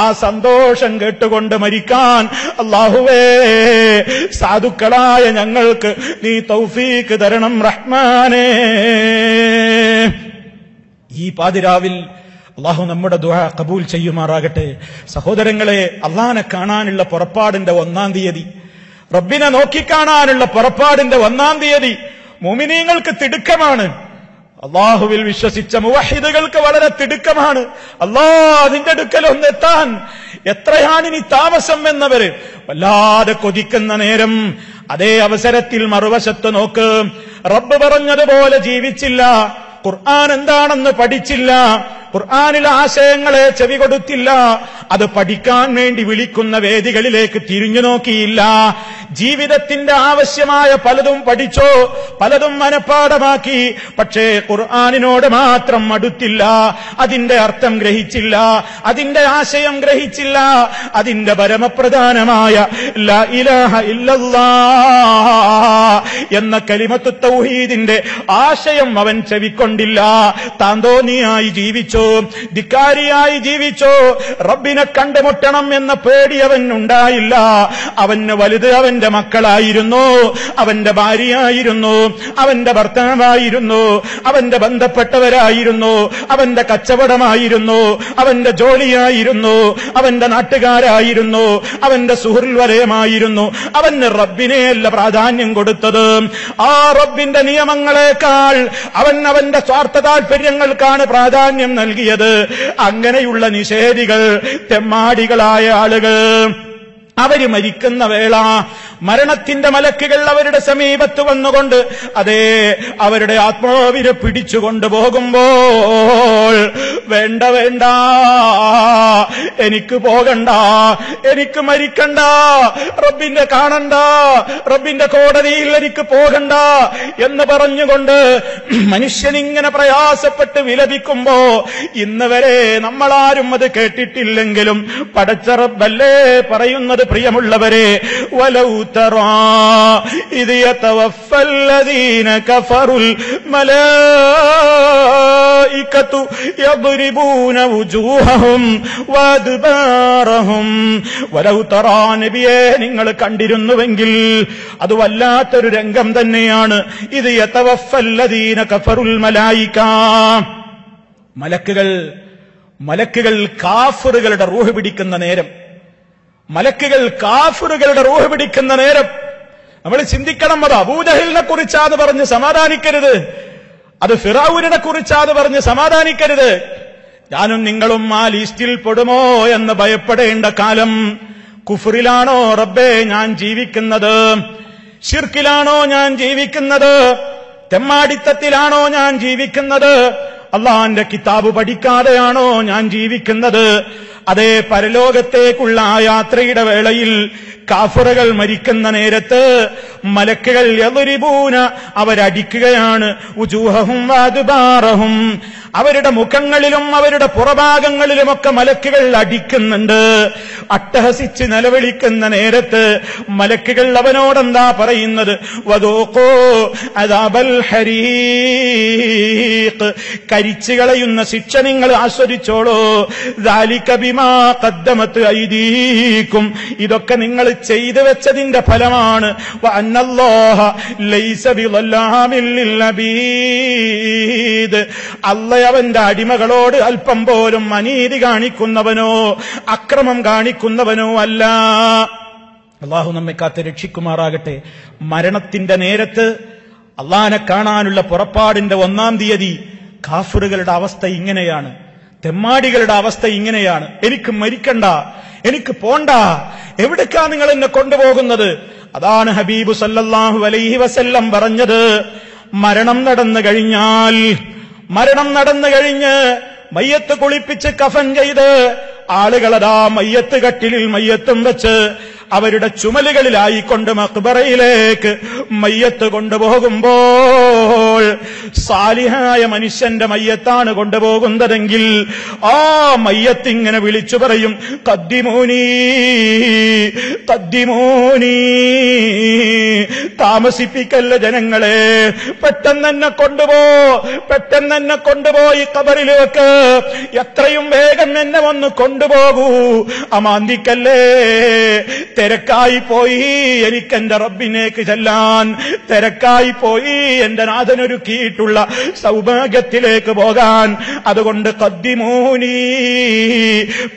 ആ സന്തോഷം കേട്ടുകൊണ്ട് മരിക്കാൻ അല്ലാഹുവേ സാധുക്കളായ ഞങ്ങൾക്ക് നീ തൗഫീക്ക് തരണം റഹ്മാനേ. ഈ പാതിരാവിൽ അല്ലാഹു നമ്മുടെ ദുആ ഖബൂൽ ചെയ്യുമാറാകട്ടെ. സഹോദരങ്ങളെ, അല്ലാഹനെ കാണാനുള്ള പുറപ്പാടിന്റെ 1-ാം തീയതി, റബ്ബിനെ നോക്കിക്കാണാനുള്ള പുറപ്പാടിന്റെ 1-ാം തീയതി മുഅ്മിനീങ്ങൾക്ക് തിടുക്കമാണ്. അല്ലാഹുവിൽ വിശ്വസിച്ച മുവഹിദുകൾക്ക് വളരെ തിടുക്കമാണ്. അല്ലാഹുവിന്റെ അടുക്കൽ ഒന്നെത്താൻ എത്രയാണിനി താമസം എന്നവര് വല്ലാതെ കൊതിക്കുന്ന നേരം, അതേ അവസരത്തിൽ മറുവശത്ത് നോക്ക്, റബ്ബ് പറഞ്ഞതുപോലെ ജീവിച്ചില്ല, ഖുർആൻ എന്താണെന്ന് പഠിച്ചില്ല, ഖുർആനിലെ ആശയങ്ങളെ ചെവി കൊടുത്തില്ല, അത് പഠിക്കാൻ വേണ്ടി വിളിക്കുന്ന വേദികളിലേക്ക് തിരിഞ്ഞു നോക്കിയില്ല. ജീവിതത്തിന്റെ ആവശ്യമായ പലതും പഠിച്ചോ, പലതും മനഃപ്പാഠമാക്കി, പക്ഷേ ഖുർആനിനോട് മാത്രം അടുത്തില്ല. അതിന്റെ അർത്ഥം ഗ്രഹിച്ചില്ല, അതിന്റെ ആശയം ഗ്രഹിച്ചില്ല, അതിന്റെ പരമപ്രധാനമായ ലാ ഇലാഹ ഇല്ലല്ലാഹ് എന്ന കലിമത്തു തൗഹീദിന്റെ ആശയം അവൻ ചെവിക്കൊണ്ടില്ല. താന്തോന്നിയായി ജീവിച്ചോ, ധിക്കാരിയായി ജീവിച്ചോ. റബ്ബിനെ കണ്ടുമുട്ടണം എന്ന പേടി അവൻ ഉണ്ടായില്ല. അവന് വലുത് അവന്റെ മക്കളായിരുന്നു, അവന്റെ ഭാര്യയായിരുന്നു, അവന്റെ ഭർത്താവായിരുന്നു, അവന്റെ ബന്ധപ്പെട്ടവരായിരുന്നു, അവന്റെ കച്ചവടമായിരുന്നു, അവന്റെ ജോലിയായിരുന്നു, അവന്റെ നാട്ടുകാരായിരുന്നു, അവന്റെ സുഹൃൽ വലയമായിരുന്നു. അവന് റബ്ബിനെയല്ല പ്രാധാന്യം കൊടുത്തത്. ആ റബ്ബിന്റെ നിയമങ്ങളെക്കാൾ അവൻ അവന്റെ സ്വാർത്ഥ താൽപര്യങ്ങൾക്കാണ് പ്രാധാന്യം നൽകിയത്. അങ്ങനെയുള്ള നിഷേധികൾ, തെമ്മാടികളായ ആളുകൾ, അവര് മരിക്കുന്ന വേള മരണത്തിന്റെ മലക്കുകൾ അവരുടെ സമീപത്ത് വന്നുകൊണ്ട് അതേ അവരുടെ ആത്മാവിനെ പിടിച്ചുകൊണ്ട് പോകുമ്പോൾ വേണ്ട വേണ്ട, എനിക്ക് പോകണ്ട, എനിക്ക് മരിക്കണ്ട, റബ്ബിനെ കാണണ്ട, റബ്ബിന്റെ കോടതിയിൽ എനിക്ക് പോകണ്ട എന്ന് പറഞ്ഞുകൊണ്ട് മനുഷ്യനിങ്ങനെ പ്രയാസപ്പെട്ട് വിലപിക്കുമ്പോ ഇന്ന് വരെ നമ്മളാരും അത് കേട്ടിട്ടില്ലെങ്കിലും പടച്ച റബ്ബല്ലേ പറയുന്നത്. പ്രിയമുള്ളവരെ, വലൗ തറാ ഇദ് യതവഫല്ലദീന കഫറുൽ മലായികതു യദ്രിബൂന വുജൂഹഹും വഅദ്ബാറഹും. വലൗ തറാ, നബിയേ നിങ്ങൾ കണ്ടിരുന്നുവെങ്കിൽ അത് വല്ലാത്തൊരു രംഗം തന്നെയാണ്. ഇദ് യതവഫല്ലദീന കഫറുൽ മലായിക, മലക്കുകൾ കാഫിറുകളുടെ റൂഹ് പിടിക്കുന്ന നേരം, മലക്കുകൾ കാഫിറുകളുടെ റൂഹ് പിടിക്കുന്ന നേരം നമ്മൾ ചിന്തിക്കണം. അത് അബൂജഹലിനെ കുറിച്ചാന്ന് പറഞ്ഞ് സമാധാനിക്കരുത്, അത് ഫിറഔനിനെ കുറിച്ചാന്ന് പറഞ്ഞ് സമാധാനിക്കരുത്. ഞാനും നിങ്ങളും ആ ലിസ്റ്റിൽ പെടുമോ എന്ന് ഭയപ്പെടേണ്ട കാലം. കുഫറിലാണോ റബ്ബേ ഞാൻ ജീവിക്കുന്നത്? ശിർക്കിലാണോ ഞാൻ ജീവിക്കുന്നത്? തെമ്മാടിത്തത്തിലാണോ ഞാൻ ജീവിക്കുന്നത്? അള്ളാന്റെ കിതാബ് പഠിക്കാതെയാണോ ഞാൻ ജീവിക്കുന്നത്? അതേ പരലോകത്തേക്കുള്ള ആ യാത്രയുടെ വേളയിൽ കാഫിറുകൾ മരിക്കുന്ന നേരത്ത് മലക്കുകൾ യദ്രിബൂന, അവരടിക്കുകയാണ്, ഉജൂഹഹും വഅദ്ബാറഹും, അവരുടെ മുഖങ്ങളിലും അവരുടെ പുറഭാഗങ്ങളിലുമൊക്കെ മലക്കുകൾ അടിക്കുന്നുണ്ട്. അട്ടഹസിച്ച് നിലവിളിക്കുന്ന നേരത്ത് മലക്കുകൾ അവനോടെന്താ പറയുന്നത്? വദൂഖൂ അദാബൽ ഹരീഖ്, കരിച്ചു കളയുന്ന ശിക്ഷ നിങ്ങൾ ആസ്വദിച്ചോളൂ. ദാലിക ബിമാ ഖദ്ദമത് ഐദീകും, ഇതൊക്കെ നിങ്ങൾ ചെയ്തു വെച്ചതിന്റെ ഫലമാണ്. വഅന്നല്ലാഹ ലൈസ ബിളല്ലാമിൽ ലിൽഅബീദ്, അല്ലാഹ് അവന്റെ അടിമകളോട് അല്പം പോലും അനീതി കാണിക്കുന്നവനോ അക്രമം കാണിക്കുന്നവനോ അല്ല. അള്ളാഹു നമ്മെ കാത്ത് രക്ഷിക്കുമാറാകട്ടെ. മരണത്തിന്റെ നേരത്ത് അള്ളാഹനെ കാണാനുള്ള പുറപ്പാടിന്റെ 1-ാം തീയതി കാഫിറുകളുടെ അവസ്ഥ ഇങ്ങനെയാണ്, തെമ്മാടികളുടെ അവസ്ഥ ഇങ്ങനെയാണ്. എനിക്ക് മരിക്കണ്ട, എനിക്ക് പോണ്ട, എവിടേക്കാ നിങ്ങൾ എന്നെ കൊണ്ടുപോകുന്നത്? അതാണ് ഹബീബ് സല്ലല്ലാഹു അലൈഹി വസല്ലം പറഞ്ഞത്. മരണം നടന്നു കഴിഞ്ഞ് മയ്യത്ത് കുളിപ്പിച്ച് കഫൻ ചെയ്ത് ആളുകളതാ മയ്യത്ത് കട്ടിലിൽ മയ്യത്തും വെച്ച് അവരുടെ ചുമലുകളിലായിക്കൊണ്ട് മഖ്ബറയിലേക്ക് മയ്യത്ത് കൊണ്ടുപോകുമ്പോൾ സാലിഹായ മനുഷ്യന്റെ മയ്യത്താണ് കൊണ്ടുപോകുന്നതെങ്കിൽ ആ മയ്യത്ത് ഇങ്ങനെ വിളിച്ചു പറയും, ഖദ്ദിമൂനി ഖദ്ദിമൂനി, താമസിപ്പിക്കല്ല ജനങ്ങളെ, പെട്ടെന്നെ കൊണ്ടുപോയി ഖബറിലേക്ക്, എത്രയും വേഗം എന്നെ ഒന്ന് കൊണ്ടുപോകൂ, അമാന്തിക്കല്ലേ, തിരക്കായി പോയി എനിക്കെന്റെ റബ്ബിനേക്ക് ചെല്ലാൻ, തിരക്കായി പോയി എന്റെ നാഥനൊരുക്കിയിട്ടുള്ള സൗഭാഗ്യത്തിലേക്ക് പോകാൻ. അതുകൊണ്ട് ഖദ്ദിമൂനി,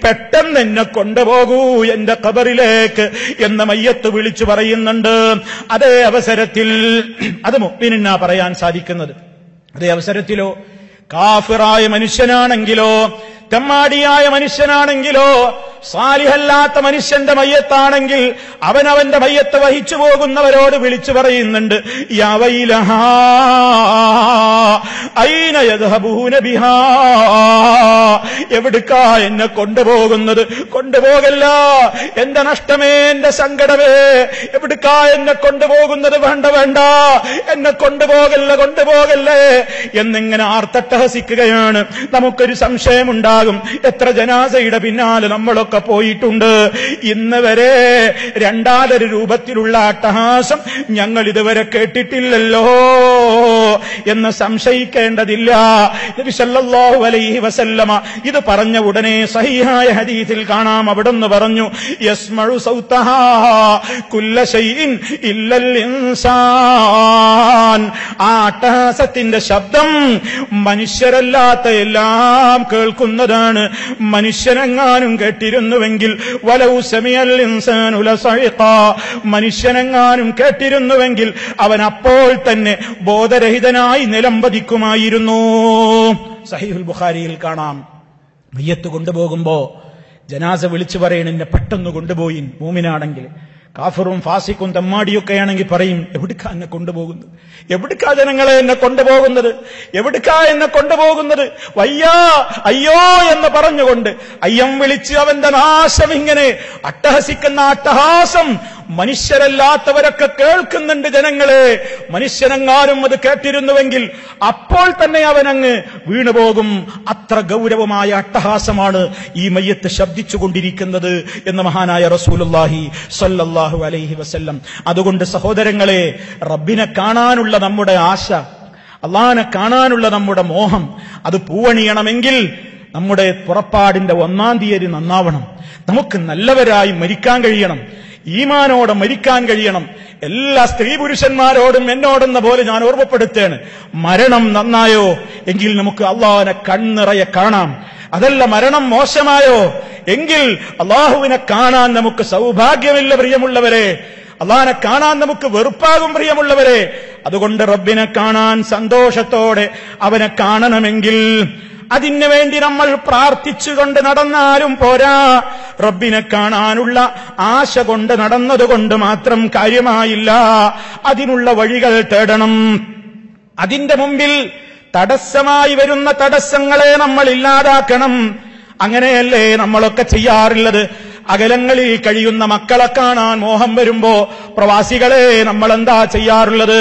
പെട്ടെന്ന് എന്നെ കൊണ്ടുപോകൂ എന്റെ ഖബറിലേക്ക് എന്ന് മയ്യത്ത് വിളിച്ചു പറയുന്നുണ്ട്. അതേ അവസരത്തിൽ, അത് മുഅ്മിനിനാ പറയാൻ സാധിക്കുന്നത്. അതേ അവസരത്തിലോ കാഫിറായ മനുഷ്യനാണെങ്കിലോ തെമ്മാടിയായ മനുഷ്യനാണെങ്കിലോ സാലിഹല്ലാത്ത മനുഷ്യന്റെ മയ്യത്താണെങ്കിൽ അവനവന്റെ മയ്യത്ത് വഹിച്ചു പോകുന്നവരോട് വിളിച്ചു പറയുന്നുണ്ട്, യാ വൈലഹാ ഐന യദ്ഹബൂന ബിഹാ, എവിടുക്കാ എന്നെ കൊണ്ടുപോകുന്നത്? കൊണ്ടുപോകല്ല, എന്റെ നഷ്ടമേ, എന്റെ സങ്കടമേ, എവിടുക്കാ എന്നെ കൊണ്ടുപോകുന്നത്? വേണ്ട വേണ്ട, എന്നെ കൊണ്ടുപോകല്ലേ എന്നിങ്ങനെ ആർത്തട്ടഹസിക്കുകയാണ്. നമുക്കൊരു സംശയമുണ്ടാകും, എത്ര ജനാസയുടെ പിന്നാലെ നമ്മളൊക്കെ പോയിട്ടുണ്ട്, ഇന്ന് വരെ രണ്ടാതൊരു രൂപത്തിലുള്ള അട്ടഹാസം ഞങ്ങൾ ഇതുവരെ കേട്ടിട്ടില്ലല്ലോ എന്ന് സംശയിക്കേണ്ടതില്ല. നബി സല്ലല്ലാഹു അലൈഹി വസല്ലമ ഇത് പറഞ്ഞ ഉടനെ സഹീഹായ ഹദീസിൽ കാണാം, അവിടുന്ന് പറഞ്ഞു, യസ്മഉ സൗതഹാ കുല്ല ശൈഇൻ ഇല്ലൽ ഇൻസാൻ. ആ അട്ടഹാസത്തിന്റെ ശബ്ദം മനുഷ്യരല്ലാത്ത എല്ലാം കേൾക്കുന്നതാണ്. മനുഷ്യനെങ്ങാനും കേട്ടിരുന്നുവെങ്കിൽ വലൗ സമിഅൽ ഇൻസാനു ലസഇഖ, മനുഷ്യനെങ്ങാനും കേട്ടിരുന്നുവെങ്കിൽ അവൻ അപ്പോൾ തന്നെ ബോധരഹിതനായി നിലംപതിക്കുമായിരുന്നു. സഹീഹുൽ ബുഖാരിയിൽ കാണാം, മയ്യത്ത് കൊണ്ടുപോകുമ്പോ ജനാസ വിളിച്ചു പറയണം, എന്നെ പെട്ടെന്ന് കൊണ്ടുപോയി. മൂമിനാണെങ്കിൽ, കാഫിറും ഫാസിക്കും തമ്മാടിയൊക്കെ ആണെങ്കിൽ പറയും, എവിടുക്കാ എന്നെ കൊണ്ടുപോകുന്നത്? എവിടുക്കാ ജനങ്ങളെ എന്നെ കൊണ്ടുപോകുന്നത്? എവിടുക്കാ എന്നെ കൊണ്ടുപോകുന്നത്? വയ്യാ, അയ്യോ എന്ന് പറഞ്ഞുകൊണ്ട് അയ്യം വിളിച്ച് അവന്റെ നാശം ഇങ്ങനെ അട്ടഹസിക്കുന്ന അട്ടഹാസം മനുഷ്യരല്ലാത്തവരൊക്കെ കേൾക്കുന്നുണ്ട്. ജനങ്ങളെ, മനുഷ്യനെങ്ങാനും അത് കേട്ടിരുന്നുവെങ്കിൽ അപ്പോൾ തന്നെ അവനങ്ങ് വീണുപോകും. അത്ര ഗൗരവമായ അട്ടഹാസമാണ് ഈ മയ്യത്ത് ശബ്ദിച്ചുകൊണ്ടിരിക്കുന്നത് എന്ന് മഹാനായ റസൂലുള്ളാഹി സ്വല്ലല്ലാഹു അലൈഹി വസല്ലം. അതുകൊണ്ട് സഹോദരങ്ങളെ, റബ്ബിനെ കാണാനുള്ള നമ്മുടെ ആശ, അള്ളാഹിനെ കാണാനുള്ള നമ്മുടെ മോഹം, അത് പൂവണിയണമെങ്കിൽ നമ്മുടെ പുറപ്പാടിന്റെ 1-ാം തീയതി നന്നാവണം. നമുക്ക് നല്ലവരായി മരിക്കാൻ കഴിയണം, ഈമാനോടെ മരിക്കാൻ കഴിയണം. എല്ലാ സ്ത്രീ പുരുഷന്മാരോടും എന്നോടെന്ന പോലെ ഞാൻ ഓർമ്മപ്പെടുത്തേണ്, മരണം നന്നായോ എങ്കിൽ നമുക്ക് അള്ളാഹുവിനെ കണ്ണിറയെ കാണാം. അതല്ല മരണം മോശമായോ എങ്കിൽ അള്ളാഹുവിനെ കാണാൻ നമുക്ക് സൗഭാഗ്യമില്ല പ്രിയമുള്ളവരെ, അള്ളാഹിനെ കാണാൻ നമുക്ക് വെറുപ്പാകും പ്രിയമുള്ളവരെ. അതുകൊണ്ട് റബ്ബിനെ കാണാൻ സന്തോഷത്തോടെ അവനെ കാണണമെങ്കിൽ അതിനു വേണ്ടി നമ്മൾ പ്രാർത്ഥിച്ചുകൊണ്ട് നടന്നാലും പോരാ. റബ്ബിനെ കാണാനുള്ള ആശ കൊണ്ട് നടന്നതുകൊണ്ട് മാത്രം കാര്യമായില്ല, അതിനുള്ള വഴികൾ തേടണം. അതിന്റെ മുമ്പിൽ തടസ്സമായി വരുന്ന തടസ്സങ്ങളെ നമ്മൾ ഇല്ലാതാക്കണം. അങ്ങനെയല്ലേ നമ്മളൊക്കെ ചെയ്യാറുള്ളത്? അകലങ്ങളിൽ കഴിയുന്ന മക്കളെ കാണാൻ മോഹം വരുമ്പോ പ്രവാസികളെ നമ്മൾ എന്താ ചെയ്യാറുള്ളത്?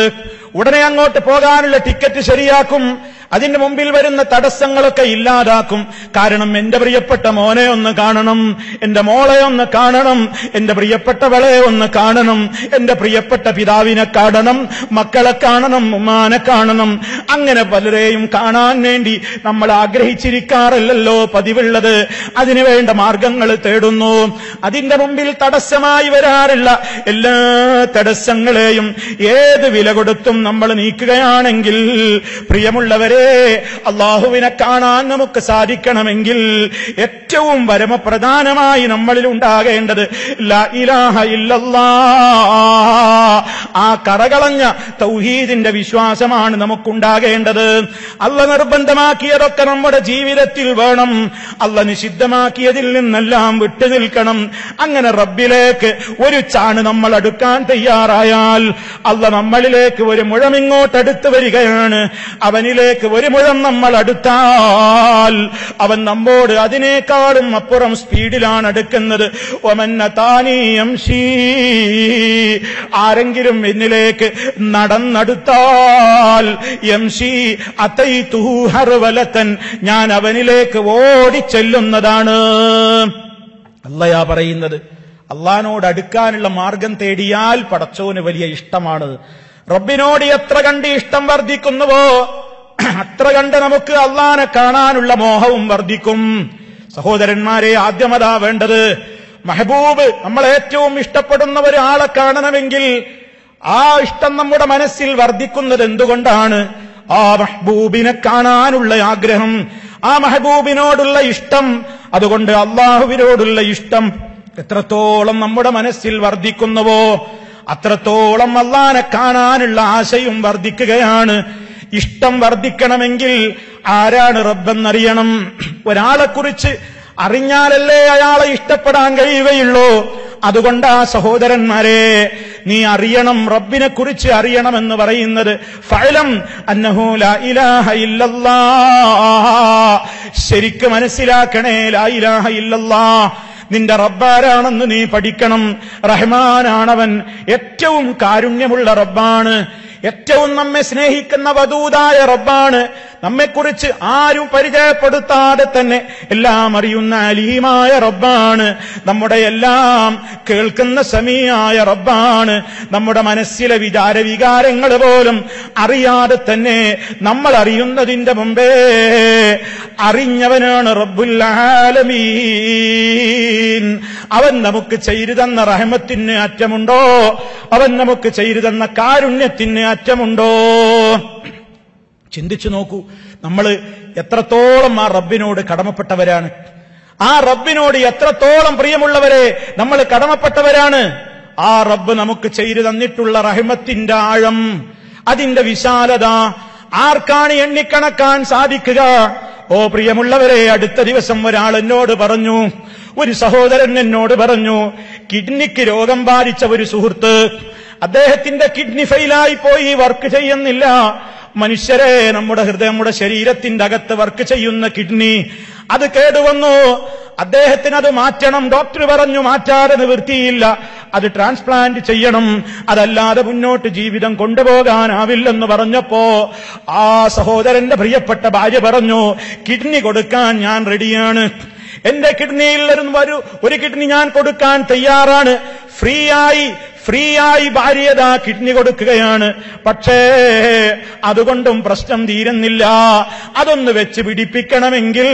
ഉടനെ അങ്ങോട്ട് പോകാനുള്ള ടിക്കറ്റ് ശരിയാക്കും, അതിന്റെ മുമ്പിൽ വരുന്ന തടസ്സങ്ങളൊക്കെ ഇല്ലാതാക്കും. കാരണം എന്റെ പ്രിയപ്പെട്ട മോനെ ഒന്ന് കാണണം, എന്റെ മോളെ ഒന്ന് കാണണം, എന്റെ പ്രിയപ്പെട്ടവളെ ഒന്ന് കാണണം, എന്റെ പ്രിയപ്പെട്ട പിതാവിനെ കാണണം, മക്കളെ കാണണം, ഉമ്മാനെ കാണണം. അങ്ങനെ പലരെയും കാണാൻ വേണ്ടി നമ്മൾ ആഗ്രഹിച്ചിരിക്കാറില്ലല്ലോ പതിവുള്ളത്. അതിനുവേണ്ട മാർഗങ്ങൾ തേടുന്നു. അതിന്റെ മുമ്പിൽ തടസ്സമായി വരാറുള്ള എല്ലാ തടസ്സങ്ങളെയും ഏത് വില കൊടുത്തും നമ്മൾ നീക്കുകയാണെങ്കിൽ പ്രിയമുള്ളവരെ, അള്ളാഹുവിനെ കാണാൻ നമുക്ക് സാധിക്കണമെങ്കിൽ ഏറ്റവും പരമപ്രധാനമായി നമ്മളിൽ ഉണ്ടാകേണ്ടത് ലാ ഇലാഹ ഇല്ലല്ലാഹ്, ആ കറകളഞ്ഞ തൗഹീദിന്റെ വിശ്വാസമാണ് നമുക്കുണ്ടാകേണ്ടത്. അള്ളാഹ് നിർബന്ധമാക്കിയതൊക്കെ നമ്മുടെ ജീവിതത്തിൽ വേണം, അള്ളാഹ് നിഷിദ്ധമാക്കിയതിൽ നിന്നെല്ലാം വിട്ടുനിൽക്കണം. അങ്ങനെ റബ്ബിലേക്ക് ഒരു ചാണ് നമ്മൾ അടുക്കാൻ തയ്യാറായാൽ അള്ളാഹ് നമ്മളിലേക്ക് ഒരു മുഴം ഇങ്ങോട്ടടുത്ത് വരികയാണ്. അവനിലേക്ക് ഒരു മുഴം നമ്മൾ അടുത്താൽ അവൻ നമ്മോട് അതിനേക്കാളും അപ്പുറം സ്പീഡിലാണ് അടുക്കുന്നത്. ആരെങ്കിലും എന്നിലേക്ക് നടന്നടുത്താൽ യംശി അതൈതുഹു ഹർവലതൻ, ഞാൻ അവനിലേക്ക് ഓടിച്ചെല്ലുന്നതാണ്. അല്ലാഹ് പറയുന്നത്, അള്ളാഹിനോട് അടുക്കാനുള്ള മാർഗം തേടിയാൽ പടച്ചോന് വലിയ ഇഷ്ടമാണ്. റബ്ബിനോട് എത്ര കണ്ട് ഇഷ്ടം വർദ്ധിക്കുന്നുവോ അത്ര കണ്ട് നമുക്ക് അള്ളാഹിനെ കാണാനുള്ള മോഹവും വർദ്ധിക്കും. സഹോദരന്മാരെ, ആദ്യമതാ വേണ്ടത് മെഹബൂബ്, നമ്മൾ ഏറ്റവും ഇഷ്ടപ്പെടുന്ന ഒരാളെ കാണണമെങ്കിൽ ആ ഇഷ്ടം നമ്മുടെ മനസ്സിൽ വർദ്ധിക്കുന്നത് എന്തുകൊണ്ടാണ്? ആ മെഹബൂബിനെ കാണാനുള്ള ആഗ്രഹം, ആ മെഹബൂബിനോടുള്ള ഇഷ്ടം. അതുകൊണ്ട് അള്ളാഹുവിനോടുള്ള ഇഷ്ടം എത്രത്തോളം നമ്മുടെ മനസ്സിൽ വർദ്ധിക്കുന്നുവോ അത്രത്തോളം അള്ളാഹിനെ കാണാനുള്ള ആശയും വർദ്ധിക്കുകയാണ്. ഇഷ്ടം വർദ്ധിക്കണമെങ്കിൽ ആരാണ് റബ്ബെന്നറിയണം. ഒരാളെക്കുറിച്ച് അറിഞ്ഞാലല്ലേ അയാളെ ഇഷ്ടപ്പെടാൻ കഴിയുകയുള്ളൂ. അതുകൊണ്ടാ സഹോദരന്മാരെ, നീ അറിയണം, റബ്ബിനെ കുറിച്ച് അറിയണമെന്ന് പറയുന്നത്. ഫഅലം അന്നഹു ലാ ഇലാഹ ഇല്ലല്ലാഹ്, ശരിക്ക് മനസ്സിലാക്കണേ, ലാ ഇലാഹ ഇല്ലല്ലാഹ്. നിന്റെ റബ്ബാരാണെന്ന് നീ പഠിക്കണം. റഹ്മാനാണവൻ, ഏറ്റവും കാരുണ്യമുള്ള റബ്ബാണ്, ഏറ്റവും നമ്മെ സ്നേഹിക്കുന്ന വദൂദായ റബ്ബാണ്. നമ്മെക്കുറിച്ച് ആരും പരിചയപ്പെടുത്താതെ തന്നെ എല്ലാം അറിയുന്ന അലീമായ റബ്ബാണ്. നമ്മുടെ എല്ലാം കേൾക്കുന്ന സമീയായ റബ്ബാണ്. നമ്മുടെ മനസ്സിലെ വികാരങ്ങൾ പോലും അറിയാതെ തന്നെ നമ്മൾ അറിയുന്നതിന്റെ മുമ്പേ അറിഞ്ഞവനാണ് റബ്ബുൽ ആലമീൻ. അവൻ നമുക്ക് ചെയ്തു തന്ന റഹ്മത്തിന് അറ്റമുണ്ടോ? അവൻ നമുക്ക് ചെയ്തു തന്ന കാരുണ്യത്തിന് അറ്റമുണ്ടോ? ചിന്തിച്ചു നോക്കൂ, നമ്മൾ എത്രത്തോളം ആ റബ്ബിനോട് കടമപ്പെട്ടവരാണ്. ആ റബ്ബിനോട് എത്രത്തോളം പ്രിയമുള്ളവരെ നമ്മൾ കടമപ്പെട്ടവരാണ്. ആ റബ്ബ് നമുക്ക് ചെയ്തു തന്നിട്ടുള്ള റഹ്മത്തിന്റെ ആഴം, അതിന്റെ വിശാലത ആർക്കാണ് എണ്ണിക്കണക്കാൻ സാധിക്കുക? ഓ പ്രിയമുള്ളവരെ, അടുത്ത ദിവസം ഒരാൾ എന്നോട് പറഞ്ഞു, ഒരു സഹോദരൻ എന്നോട് പറഞ്ഞു, കിഡ്നിക്ക് രോഗം ബാധിച്ച ഒരു സുഹൃത്ത്, അദ്ദേഹത്തിന്റെ കിഡ്നി ഫെയിലായി പോയി, വർക്ക് ചെയ്യുന്നില്ല. മനുഷ്യരെ, നമ്മുടെ ഹൃദയം, നമ്മുടെ ശരീരത്തിന്റെ അകത്ത് വർക്ക് ചെയ്യുന്ന കിഡ്നി അത് കേടുവന്നു. അദ്ദേഹത്തിന് അത് മാറ്റണം. ഡോക്ടർ പറഞ്ഞു മാറ്റാതെ നിവൃത്തിയില്ല, അത് ട്രാൻസ്പ്ലാന്റ് ചെയ്യണം, അതല്ലാതെ മുന്നോട്ട് ജീവിതം കൊണ്ടുപോകാനാവില്ലെന്ന് പറഞ്ഞപ്പോ ആ സഹോദരന്റെ പ്രിയപ്പെട്ട ഭാര്യ പറഞ്ഞു, കിഡ്നി കൊടുക്കാൻ ഞാൻ റെഡിയാണ്, എന്റെ കിഡ്നിയിൽ ഒരു കിഡ്നി ഞാൻ കൊടുക്കാൻ തയ്യാറാണ്. ഫ്രീ ആയി ഭാര്യതാ കിഡ്നി കൊടുക്കുകയാണ്. പക്ഷേ അതുകൊണ്ടും പ്രശ്നം തീരുന്നില്ല. അതൊന്ന് വെച്ച് പിടിപ്പിക്കണമെങ്കിൽ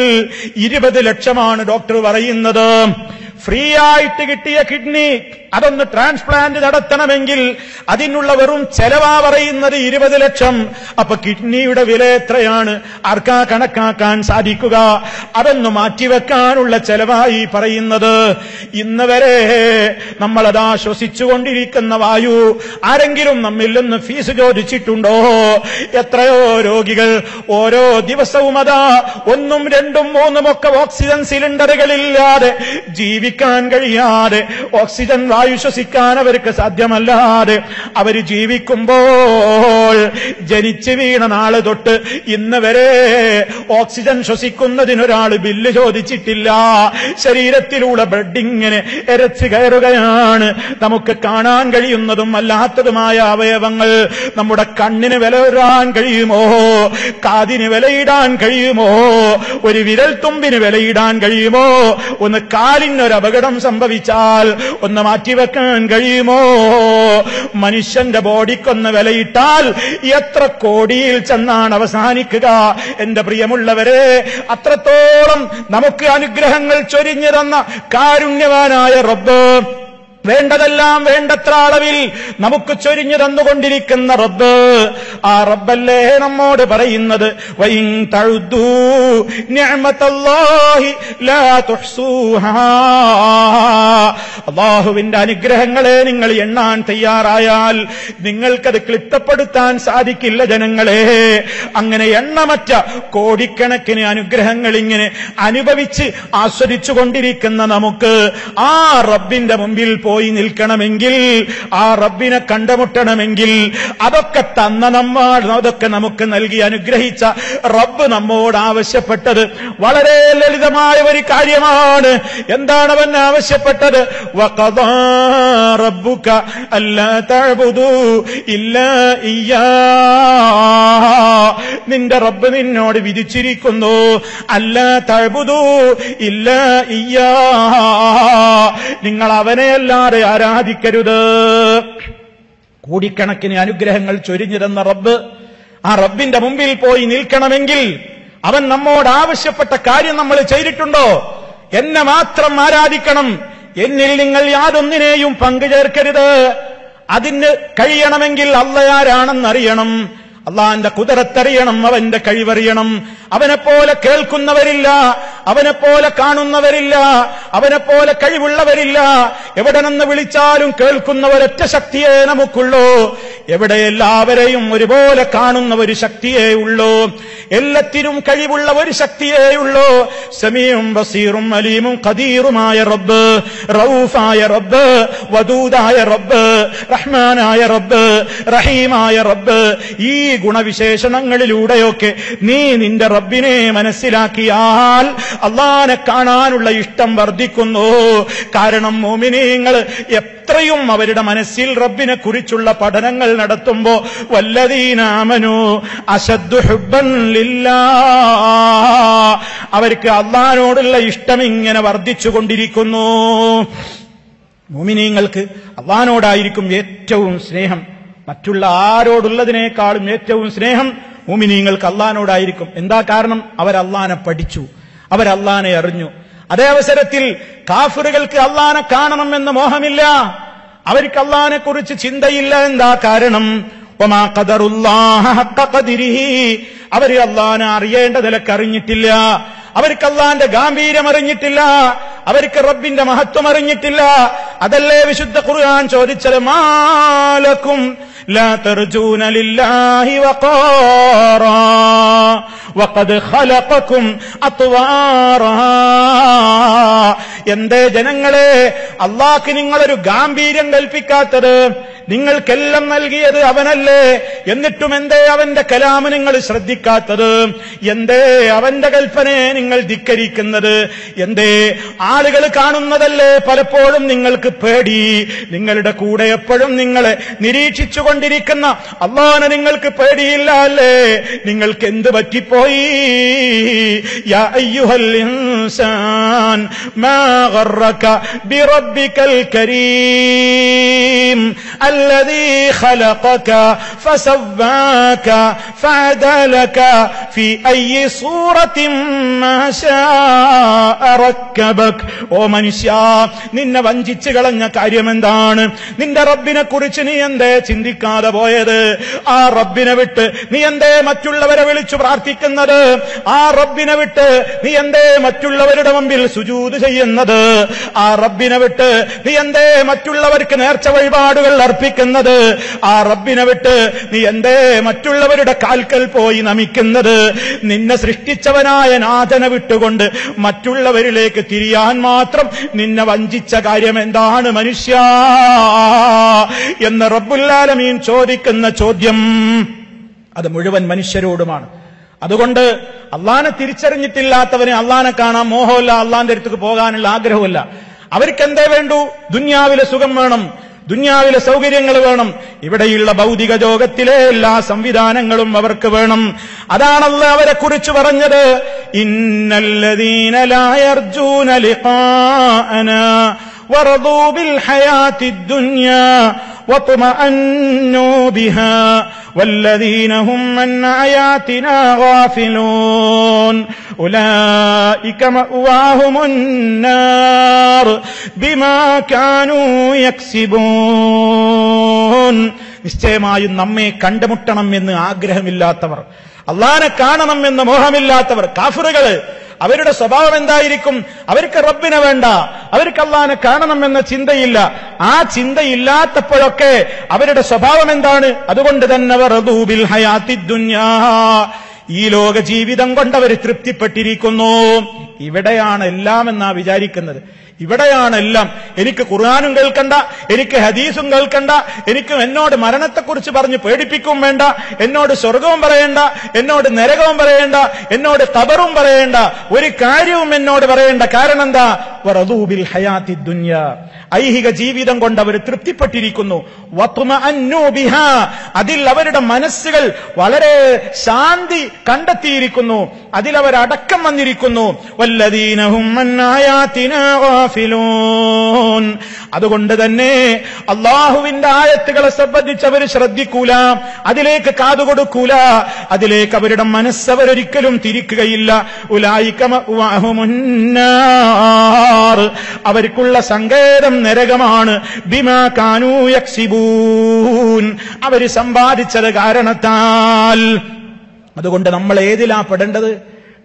20 ലക്ഷമാണ് ഡോക്ടർ പറയുന്നത്. ഫ്രീ ആയിട്ട് കിട്ടിയ കിഡ്നി അതൊന്ന് ട്രാൻസ്പ്ലാന്റ് നടത്തണമെങ്കിൽ അതിനുള്ള വെറും ചെലവാ പറയുന്നത് 20 ലക്ഷം. അപ്പൊ കിഡ്നിയുടെ വില എത്രയാണ്? ആർക്കാ കണക്കാക്കാൻ സാധിക്കുക? അതൊന്ന് മാറ്റിവെക്കാനുള്ള ചെലവായി പറയുന്നത്. ഇന്ന് വരെ നമ്മളതാ ശ്വസിച്ചുകൊണ്ടിരിക്കുന്ന വായു ആരെങ്കിലും നമ്മിൽ നിന്ന് ഫീസ് ചോദിച്ചിട്ടുണ്ടോ? എത്രയോ രോഗികൾ ഓരോ ദിവസവും അതാ 1, 2, 3 ഒക്കെ ഓക്സിജൻ സിലിണ്ടറുകളില്ലാതെ ജീവിക്കാൻ കഴിയാതെ, ഓക്സിജൻ വായു ശ്വസിക്കാൻ അവർക്ക് സാധ്യമല്ലാതെ അവര് ജീവിക്കുമ്പോൾ ജനിച്ചു വീണ നാള് തൊട്ട് ഇന്ന് വരെ ഓക്സിജൻ ശ്വസിക്കുന്നതിനൊരാൾ ബില്ല് ചോദിച്ചിട്ടില്ല. ശരീരത്തിലൂടെ ബ്ലഡ് ഇങ്ങനെ എരച്ചു കയറുകയാണ്. നമുക്ക് കാണാൻ കഴിയുന്നതും അല്ലാത്തതുമായ അവയവങ്ങൾ. നമ്മുടെ കണ്ണിന് വിലയിടാൻ കഴിയുമോ? കാതിന് വിലയിടാൻ കഴിയുമോ? ഒരു വിരൽ തുമ്പിന് വിലയിടാൻ കഴിയുമോ? ഒന്ന് കാലിനൊരു അപകടം സംഭവിച്ചാൽ ഒന്ന് മാറ്റിവെക്കാൻ കഴിയുമോ? മനുഷ്യന്റെ ബോഡിക്കൊന്ന് വിലയിട്ടാൽ എത്ര കോടിയിൽ ചെന്നാണ് അവസാനിക്കുക? എന്റെ പ്രിയമുള്ളവരെ, അത്രത്തോളം നമുക്ക് അനുഗ്രഹങ്ങൾ ചൊരിഞ്ഞു തന്ന കാരുണ്യവാനായ റബ്ബ്, വേണ്ടതെല്ലാം വേണ്ടത്ര അളവിൽ നമുക്ക് ചൊരിഞ്ഞു തന്നുകൊണ്ടിരിക്കുന്ന റബ്ബ്, ആ റബ്ബല്ലേ നമ്മോട് പറയുന്നത്, വഇൻ തഉദ്ദൂ നിഅമതല്ലാഹി ലാ തുഹ്സൂഹാ. അല്ലാഹുവിന്റെ അനുഗ്രഹങ്ങളെ നിങ്ങൾ എണ്ണാൻ തയ്യാറായാൽ നിങ്ങൾക്കത് ക്ലിപ്തപ്പെടുത്താൻ സാധിക്കില്ല ജനങ്ങളെ. അങ്ങനെ എണ്ണമറ്റ കോടിക്കണക്കിന് അനുഗ്രഹങ്ങൾ ഇങ്ങനെ അനുഭവിച്ച് ആസ്വദിച്ചു കൊണ്ടിരിക്കുന്ന നമുക്ക് ആ റബ്ബിന്റെ മുമ്പിൽ പോയി നിൽക്കണമെങ്കിൽ, ആ റബ്ബിനെ കണ്ടുമുട്ടണമെങ്കിൽ, അതൊക്കെ തന്ന അതൊക്കെ നമുക്ക് നൽകി അനുഗ്രഹിച്ച റബ്ബ് നമ്മോട് ആവശ്യപ്പെട്ടത് വളരെ ലളിതമായ ഒരു കാര്യമാണ്. എന്താണ് അവൻ ആവശ്യപ്പെട്ടത്? വഖദാ റബ്ബുക അല്ലാ തഅബുദൂ ഇല്ലാ ഇയ്യാ. നിന്റെ റബ്ബ് നിന്നോട് വിധിച്ചിരിക്കുന്നു, അല്ലാ തഅബുദൂ ഇല്ലാ ഇയ്യാ, നിങ്ങൾ അവനെയല്ലാതെ ആരാധിക്കരുത്. കോടിക്കണക്കിന് അനുഗ്രഹങ്ങൾ ചൊരിഞ്ഞു തന്ന റബ്ബ്, ആ റബ്ബിന്റെ മുമ്പിൽ പോയി നിൽക്കണമെങ്കിൽ അവൻ നമ്മോട് ആവശ്യപ്പെട്ട കാര്യം നമ്മൾ ചെയ്തിട്ടുണ്ടോ? എന്നെ മാത്രം ആരാധിക്കണം, എന്നിൽ നിങ്ങൾ യാതൊന്നിനെയും പങ്കുചേർക്കരുത്. അതിന് കഴിയണമെങ്കിൽ അള്ളയാരാണെന്നറിയണം, അള്ളാന്റെ കുദറത്തറിയണം, അവന്റെ കഴിവറിയണം. അവനെപ്പോലെ കേൾക്കുന്നവരില്ല, അവനെപ്പോലെ കാണുന്നവരില്ല, അവനെപ്പോലെ കഴിവുള്ളവരില്ല. എവിടെ നിന്ന് വിളിച്ചാലും കേൾക്കുന്ന ഒരൊറ്റ ശക്തിയേ നമുക്കുള്ളൂ. എവിടെ എല്ലാവരെയും ഒരുപോലെ കാണുന്ന ഒരു ശക്തിയേ ഉള്ളൂ, എല്ലാത്തിനും കഴിവുള്ള ഒരു ശക്തിയേ ഉള്ളൂ. സമീഉം ബസീറും അലീമും ഖദീറുമായ റബ്ബ്, റഊഫായ റബ്ബ്, വദൂദായ റബ്ബ്, റഹ്മാനായ റബ്ബ്, റഹീമായ റബ്ബ്. ഈ ഗുണവിശേഷണങ്ങളിലൂടെയൊക്കെ നീ നിന്റെ റബ്ബിനെ മനസ്സിലാക്കിയാൽ അല്ലാഹനെ കാണാനുള്ള ഇഷ്ടം വർദ്ധിക്കുന്നു. കാരണം മുഅ്മിനീങ്ങൾ എത്രയും അവരുടെ മനസ്സിൽ റബ്ബിനെ കുറിച്ചുള്ള പഠനങ്ങൾ നടത്തുമ്പോ വല്ലദീന ആമനൂ അശദ്ദു ഹുബ്ബൻ ലില്ലാഹ്, അവർക്ക് അല്ലാഹനോടുള്ള ഇഷ്ടം ഇങ്ങനെ വർദ്ധിച്ചുകൊണ്ടിരിക്കുന്നു. മുഅ്മിനീങ്ങൾക്ക് അല്ലാഹനോടായിരിക്കും ഏറ്റവും സ്നേഹം. മറ്റുള്ള ആരോടുള്ളതിനേക്കാളും ഏറ്റവും സ്നേഹം മുഅ്മിനീങ്ങൾക്ക് അല്ലാഹനോടായിരിക്കും. എന്താ കാരണം? അവർ അല്ലാഹനെ പഠിച്ചു, അവർ അല്ലാഹനെ അറിഞ്ഞു. അതേ അവസരത്തിൽ കാഫിറുകൾക്ക് അല്ലാഹനെ കാണണമെന്ന് മോഹമില്ല, അവർക്ക് അല്ലാഹനെ കുറിച്ച് ചിന്തയില്ല. എന്താ കാരണം? വമാ ഖദറുല്ലാഹ ഹഖ്ഖ ഖദ്രിഹി, അവർ അല്ലാഹനെ അറിയേണ്ട നിലക്ക് അറിഞ്ഞിട്ടില്ല, അവർക്ക് അല്ലാഹന്റെ ഗാംഭീര്യം അറിഞ്ഞിട്ടില്ല, അവർക്ക് റബ്ബിന്റെ മഹത്വം അറിഞ്ഞിട്ടില്ല. അതല്ലേ വിശുദ്ധ ഖുർആൻ ചോദിച്ചത്, മാലക്കും ലാ തർജൂന ലില്ലാഹി വഖാറാ വഖദ് ഖലഖകും അത്വാറാ. എന്തേ ജനങ്ങളെ അല്ലാഹ്ക്ക് നിങ്ങളൊരു ഗാംഭീര്യം കൽപ്പിക്കാത്തത്? നിങ്ങൾക്കെല്ലാം നൽകിയത് അവനല്ലേ, എന്നിട്ടും എന്തേ അവന്റെ കലാമ് നിങ്ങൾ ശ്രദ്ധിക്കാത്തത്? എന്തേ അവന്റെ കൽപ്പനയെ നിങ്ങൾ ധിക്കരിക്കുന്നത്? എന്തേ ആളുകൾ കാണുന്നതല്ലേ പലപ്പോഴും നിങ്ങൾക്ക് പേടി? നിങ്ങളുടെ കൂടെ എപ്പോഴും നിങ്ങളെ നിരീക്ഷിച്ചുകൊണ്ടിരിക്കുന്ന അല്ലാഹനെ നിങ്ങൾക്ക് പേടിയില്ല അല്ലേ? നിങ്ങൾക്ക് എന്ത് പറ്റിപ്പോയി? യാ അയ്യുഹൽ ഇൻസാൻ മാ ഗർറക ബിറബ്ബികൽ കരീം الذي خلقك فسواك فعدلك في أي صورة ما شاء ركبك. ഓ മനുഷ്യ, നിന്നെ വഞ്ചിച്ചു കളഞ്ഞ കാര്യമെന്താണ്? നിന്റെ റബ്ബിനെ കുറിച്ച് നീ എന്തേ ചിന്തിക്കാതെ പോയത്? ആ റബ്ബിനെ വിട്ട് നീ എന്തേ മറ്റുള്ളവരെ വിളിച്ചു പ്രാർത്ഥിക്കുന്നത്? ആ റബ്ബിനെ വിട്ട് നീ എന്തേ മറ്റുള്ളവരുടെ മുമ്പിൽ സുജൂദ് ചെയ്യുന്നത്? ആ റബ്ബിനെ വിട്ട് നീ എന്തേ മറ്റുള്ളവർക്ക് നേർച്ച വഴിപാടുകൾ അർപ്പിക്കുന്നത്? ആ റബ്ബിനെ വിട്ട് നീ എന്തേ മറ്റുള്ളവരുടെ കാൽക്കൽ പോയി നമിക്കുന്നത്? നിന്നെ സൃഷ്ടിച്ചവനായ നാഥനെ വിട്ടുകൊണ്ട് മറ്റുള്ളവരിലേക്ക് തിരിയാൻ മാത്രം നിന്നെ വഞ്ചിച്ച കാര്യം എന്താണ് മനുഷ്യ എന്ന് റബ്ബുൽ ആലമീൻ ചോദിക്കുന്ന ചോദ്യം അത് മുഴുവൻ മനുഷ്യരോടുമാണ്. അതുകൊണ്ട് അള്ളാഹനെ തിരിച്ചറിഞ്ഞിട്ടില്ലാത്തവന് അള്ളാഹനെ കാണാൻ മോഹമില്ല, അള്ളാന്റെ അടുത്തേക്ക് പോകാനുള്ള ആഗ്രഹമില്ല. അവർക്ക് എന്തേ വേണ്ടു? ദുനിയാവിലെ സുഖം വേണം, ദുനിയാവിലെ സൗകര്യങ്ങൾ വേണം, ഇവിടെയുള്ള ഭൗതിക ലോകത്തിലെ എല്ലാ സംവിധാനങ്ങളും അവർക്ക് വേണം. അതാണല്ലോ അവരെ കുറിച്ച് പറഞ്ഞത്, ഇന്നല്ലദീന ലാ യർജൂന ലിഖാഅനാ വറദൂ ബിൽ ഹയാത്തിദ് ദുനിയാ വത്മഅന്നു ബിഹാ والذين هم عن آياتنا غافلون أولئك مأواهم النار بما كانوا يكسبون. നിശ്ചയമായും നമ്മെ കണ്ടുമുട്ടണം എന്ന് ആഗ്രഹമില്ലാത്തവർ, അല്ലാഹനെ കാണണം എന്ന് മോഹമില്ലാത്തവർ, കാഫിറുകള്, അവരുടെ സ്വഭാവം എന്തായിരിക്കും? അവർക്ക് റബ്ബിനെ വേണ്ട, അവർക്ക് അല്ലാഹനെ കാണണം എന്ന ചിന്തയില്ല. ആ ചിന്തയില്ലാത്തപ്പോഴൊക്കെ അവരുടെ സ്വഭാവം എന്താണ്? അതുകൊണ്ട് തന്നെ വറദൂ ബിൽ ഹയാത്തിദ് ദുനിയാ, ഈ ലോക ജീവിതം കൊണ്ട് അവർ തൃപ്തിപ്പെട്ടിരിക്കുന്നു. ഇവിടെയാണ് എല്ലാം എന്നാ വിചാരിക്കുന്നത്. ഇവിടെയാണെല്ലാം. എനിക്ക് ഖുർആനും കേൾക്കണ്ട, എനിക്ക് ഹദീസും കേൾക്കണ്ട, എനിക്ക് എന്നോട് മരണത്തെക്കുറിച്ച് പറഞ്ഞ് പേടിപ്പിക്കും വേണ്ട, എന്നോട് സ്വർഗവും പറയണ്ട, എന്നോട് നരകവും പറയണ്ട, എന്നോട് ഖബറും പറയണ്ട, ഒരു കാര്യവും എന്നോട് പറയണ്ട. കാരണം എന്താ? വറദൂ ബിൽ ഹയാത്തിദ് ദുനിയാ, ഐഹിക ജീവിതം കൊണ്ട് അവർ തൃപ്തിപ്പെട്ടിരിക്കുന്നു. വത്മഅന്നു ബിഹാ, അതിൽ അവരുടെ മനസ്സുകൾ വളരെ ശാന്തി കണ്ടെത്തിയിരിക്കുന്നു, അതിലവർ അടക്കം വന്നിരിക്കുന്നു. വല്ലദീന ഹും അൻ ആയാതിനാ ഗാഫിലൂൻ, അതുകൊണ്ട് തന്നെ അല്ലാഹുവിന്റെ ആയത്തുകളെ സംബന്ധിച്ച് അവർ ശ്രദ്ധിക്കൂല, അതിലേക്ക് കാതുകൊടുക്കൂല, അതിലേക്ക് അവരുടെ മനസ്സവരൊരിക്കലും തിരിക്കുകയില്ല. ഉലൈക മഅവാഹുമുന്നാർ, അവർക്കുള്ള സങ്കേതം നരകമാണ്. ബിമാ കാനൂ യക്സിബൂൻ, അവർ സമ്പാദിച്ചത് കാരണത്താൽ. അതുകൊണ്ട് നമ്മൾ ഏതിലാ പെടേണ്ടത്?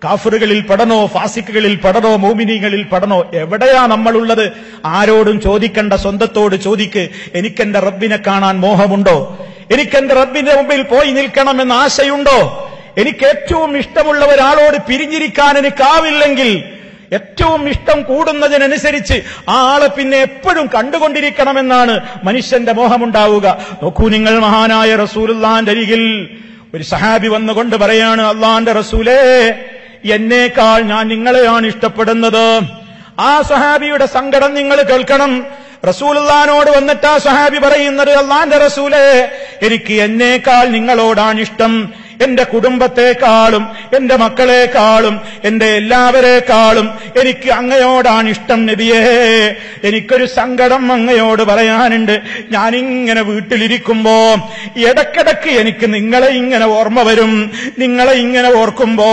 കാഫിറുകളിൽ പെടണോ, ഫാസിക്കുകളിൽ പെടണോ, മുഅ്മിനീങ്ങളിൽ പെടണോ? എവിടെയാ നമ്മളുള്ളത്? ആരോടും ചോദിക്കണ്ട, സ്വന്തത്തോട് ചോദിക്ക്. എനിക്കെന്റെ റബ്ബിനെ കാണാൻ മോഹമുണ്ടോ? എനിക്ക് എന്റെ റബ്ബിന്റെ മുമ്പിൽ പോയി നിൽക്കണമെന്ന് ആശയുണ്ടോ? എനിക്ക് ഏറ്റവും ഇഷ്ടമുള്ള ഒരാളോട് പിരിഞ്ഞിരിക്കാൻ എനിക്കാവില്ലെങ്കിൽ ഏറ്റവും ഇഷ്ടം കൂടുന്നതിനനുസരിച്ച് ആ ആളെ പിന്നെ എപ്പോഴും കണ്ടുകൊണ്ടിരിക്കണമെന്നാണ് മനുഷ്യന്റെ മോഹമുണ്ടാവുക. നോക്കൂ നിങ്ങൾ, മഹാനായ റസൂലുള്ളാഹിന്റെ അരികിൽ ഒരു സഹാബി വന്നുകൊണ്ട് പറയാണ്, അള്ളാന്റെ റസൂലേ, എന്നേക്കാൾ ഞാൻ നിങ്ങളെയാണ് ഇഷ്ടപ്പെടുന്നത്. ആ സഹാബിയുടെ സങ്കടം നിങ്ങൾ കേൾക്കണം. റസൂലുള്ളാഹിനോട് വന്നിട്ട് ആ സഹാബി പറയുന്നത്, അള്ളാന്റെ റസൂലേ, എനിക്ക് എന്നേക്കാൾ നിങ്ങളോടാണ് ഇഷ്ടം. എന്റെ കുടുംബത്തെക്കാളും എന്റെ മക്കളെക്കാളും എന്റെ എല്ലാവരെക്കാളും എനിക്ക് അങ്ങയോടാണ് ഇഷ്ടം നബിയേ. എനിക്കൊരു സങ്കടം അങ്ങയോട് പറയാനുണ്ട്. ഞാനിങ്ങനെ വീട്ടിലിരിക്കുമ്പോ ഇടക്കിടക്ക് എനിക്ക് നിങ്ങളെ ഇങ്ങനെ ഓർമ്മ വരും. നിങ്ങളെ ഇങ്ങനെ ഓർക്കുമ്പോ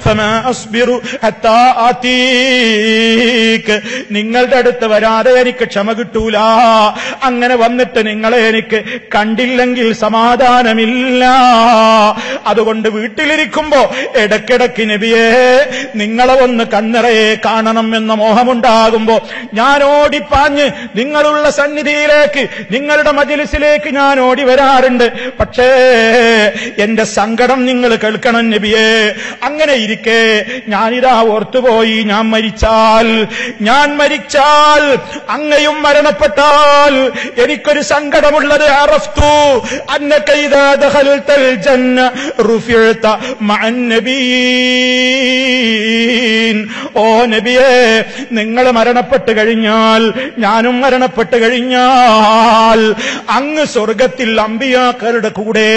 ഫമാ അസ്ബിറു ഹത്താ ആതീക്, നിങ്ങളുടെ അടുത്ത് വരാതെ എനിക്ക് ക്ഷമ കിട്ടൂല. അങ്ങനെ വന്നിട്ട് നിങ്ങളെ എനിക്ക് കണ്ടില്ലെങ്കിൽ സമാധാനമില്ല. അതുകൊണ്ട് വീട്ടിലിരിക്കുമ്പോ ഇടയ്ക്കിടയ്ക്ക് നബിയേ നിങ്ങളെ ഒന്ന് കണ്ണിറയെ കാണണം എന്ന മോഹമുണ്ടാകുമ്പോ ഞാൻ ഓടിപ്പാഞ്ഞ് നിങ്ങളുള്ള സന്നിധിയിലേക്ക്, നിങ്ങളുടെ മജ്‌ലിസിലേക്ക് ഞാൻ ഓടി വരാറുണ്ട്. പക്ഷേ എന്റെ സങ്കടം നിങ്ങൾ കേൾക്കണം നബിയേ. അങ്ങനെ ഇരിക്കെ ഞാനിതാ ഓർത്തുപോയി, ഞാൻ മരിച്ചാൽ അങ്ങയും മരണപ്പെട്ടാൽ എനിക്കൊരു സങ്കടമുള്ളത്. അറഫ്തു അന്നക ഇദാ ദഖൽതൽ ജന്ന റുഫിഅത മഅൻ നബിയ്യീൻ. ഓ നബിയേ, നിങ്ങൾ മരണപ്പെട്ട് കഴിഞ്ഞാൽ, ഞാനും മരണപ്പെട്ട് കഴിഞ്ഞാൽ അങ്ങ് സ്വർഗത്തിൽ അമ്പിയാക്കളുടെ കൂടെ,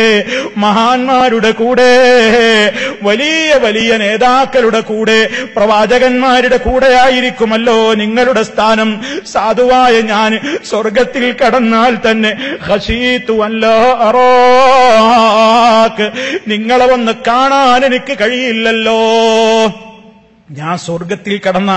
മഹാന്മാരുടെ കൂടെ, വലിയ വലിയ നേതാക്കളുടെ കൂടെ, പ്രവാചകന്മാരുടെ കൂടെയായിരിക്കുമല്ലോ നിങ്ങളുടെ സ്ഥാനം. സാധുവായ ഞാൻ സ്വർഗത്തിൽ കടന്നാൽ തന്നെ ഖശീതു അല്ലാ അറാക്, നിങ്ങളെ ഒന്ന് കാണാൻ എനിക്ക് കഴിയില്ലല്ലോ. ഞാൻ സ്വർഗത്തിൽ കടന്ന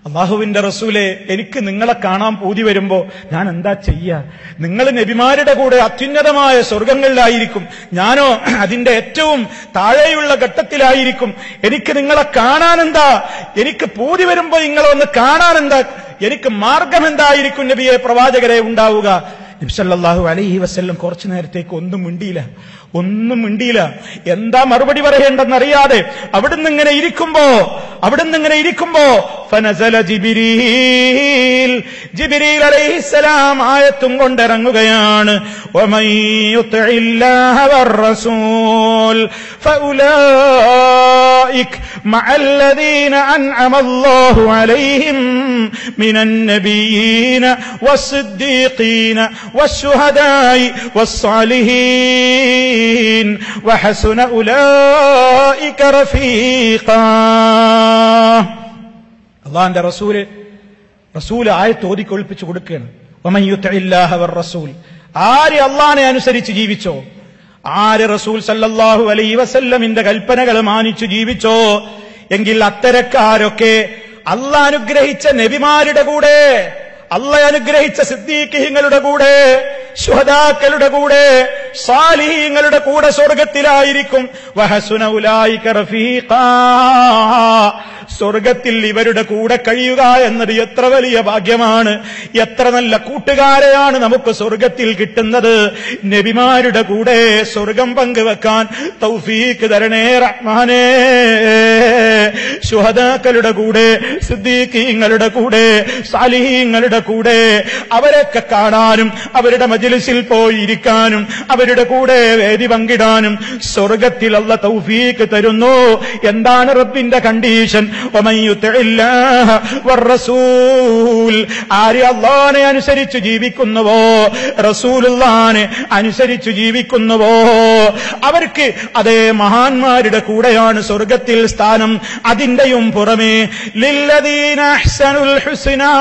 അല്ലാഹുവിന്റെ റസൂലെ, എനിക്ക് നിങ്ങളെ കാണാൻ പൂതി വരുമ്പോ ഞാൻ എന്താ ചെയ്യാ? നിങ്ങൾ നബിമാരുടെ കൂടെ അത്യുന്നതമായ സ്വർഗങ്ങളിലായിരിക്കും, ഞാനോ അതിന്റെ ഏറ്റവും താഴെയുള്ള ഘട്ടത്തിലായിരിക്കും. എനിക്ക് നിങ്ങളെ കാണാൻ എന്താ? എനിക്ക് പൂതി വരുമ്പോ നിങ്ങളെ ഒന്ന് കാണാൻ എന്താ? എനിക്ക് മാർഗം എന്തായിരിക്കും നബിയെ, പ്രവാചകരെ ഉണ്ടാവുക? നബി സല്ലല്ലാഹു അലൈഹി വസല്ലം കുറച്ചു നേരത്തേക്ക് ഒന്നും മിണ്ടിയില്ല. എന്താ മറുപടി പറയേണ്ടെന്നറിയാതെ അവിടുന്ന് ഇങ്ങനെ ഇരിക്കുമ്പോ ഫനസല ജിബ്രീൽ അലൈഹിസ്സലാം ആയത്തും കൊണ്ടിറങ്ങുകയാണ്. വമൻ യുതിഇല്ലാഹ വർ-റസൂൽ ഫഉലൈക മഅല്ലദീന അൻഅമല്ലാഹു അലൈഹിം മിനൻ നബിയ്യീന വസ്സിദ്ദീഖീന വശുഹദാഇ വസ്സാലിഹീൻ വഹസുന ഉലൈക റഫീഖാ. അല്ലാഹുവിന്റെ റസൂൽ ആയത്ത് ഓതിക്കൊളിപ്പിച്ചു കൊടുക്കുകയാണ്. വമൻ യുതിഇല്ലാഹ വർ-റസൂൽ, ആര് അല്ലാഹുവിനെ അനുസരിച്ച് ജീവിച്ചോ, ആര് റസൂൽ സല്ലല്ലാഹു അലൈഹി വസല്ലമിന്റെ കൽപ്പനകൾ മാനിച്ചു ജീവിച്ചോ, എങ്കിൽ അത്തരക്കാരൊക്കെ അല്ലാഹ് അനുഗ്രഹിച്ച നബിമാരുടെ കൂടെ, അല്ലാഹ് അനുഗ്രഹിച്ച സിദ്ദീഖീങ്ങളുടെ കൂടെ, ശുഹദാക്കളുടെ കൂടെ, സാലിഹീങ്ങളുടെ കൂടെ സ്വർഗത്തിലായിരിക്കും. വഹസുന ഉലൈക റഫീഖാ, സ്വർഗത്തിൽ ഇവരുടെ കൂടെ കഴിയുക എന്നത് എത്ര വലിയ ഭാഗ്യമാണ്. എത്ര നല്ല കൂട്ടുകാരെയാണ് നമുക്ക് സ്വർഗത്തിൽ കിട്ടുന്നത്. നബിമാരുടെ കൂടെ സ്വർഗം പങ്കുവെക്കാൻ തൗഫീഖ് തരണേ റഹ്മാനേ. ശുഹദാക്കളുടെ കൂടെ, സിദ്ദീഖീങ്ങളുടെ കൂടെ, സാലിഹീങ്ങളുടെ കൂടെ, അവരൊക്കെ കാണാനും അവരുടെ മജ്‌ലിസിൽ പോയി ഇരിക്കാനും അവരുടെ കൂടെ വേദി പങ്കിടാനും സ്വർഗത്തിൽ അല്ലാഹ് തൗഫീഖ് തരുന്നു. എന്താണ് റബ്ബിന്റെ കണ്ടീഷൻ? വമൻ യുതിഇല്ലാഹ വർ-റസൂൽ, ആര് അല്ലാഹുവിനെ അനുസരിച്ച് ജീവിക്കുന്നുവോ, റസൂലുള്ളാഹിനെ അനുസരിച്ച് ജീവിക്കുന്നുവോ, അവർക്ക് അതേ മഹാന്മാരുടെ കൂടെയാണ് സ്വർഗത്തിൽ സ്ഥാനം. അതിന്റെയും പുറമെ ലില്ലദീന അഹ്സനുൽ ഹുസ്നാ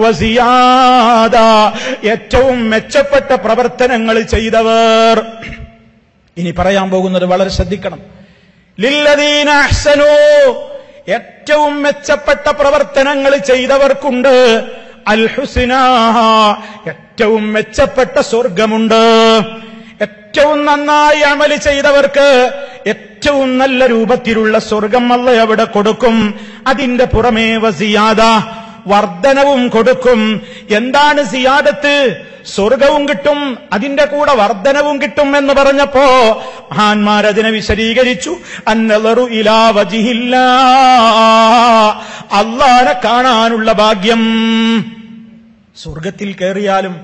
വസിയാദ, ഏറ്റവും മെച്ചപ്പെട്ട പ്രവർത്തനങ്ങൾ ചെയ്തവർ. ഇനി പറയാൻ പോകുന്നത് വളരെ ശ്രദ്ധിക്കണം. ലില്ലദീന അഹ്സനു, ഏറ്റവും മെച്ചപ്പെട്ട പ്രവർത്തനങ്ങൾ ചെയ്തവർക്കുണ്ട് അൽ ഹുസ്ന, ഏറ്റവും മെച്ചപ്പെട്ട സ്വർഗമുണ്ട്. ഏറ്റവും നന്നായി അമൽ ചെയ്തവർക്ക് ഏറ്റവും നല്ല രൂപത്തിലുള്ള സ്വർഗം അല്ലാഹ് അവിടെ കൊടുക്കും. അതിന്റെ പുറമേ വസിയാദ, വർദ്ധനവും കൊടുക്കും. എന്താണ് സിയാദത്ത്? സ്വർഗവും കിട്ടും, അതിന്റെ കൂടെ വർധനവും കിട്ടും എന്ന് പറഞ്ഞപ്പോ മഹാന്മാരതിനെ വിശദീകരിച്ചു. അന്നളറു ഇലാ വജ്ഹില്ലാ, അല്ലാഹനെ കാണാനുള്ള ഭാഗ്യം. സ്വർഗത്തിൽ കയറിയാലും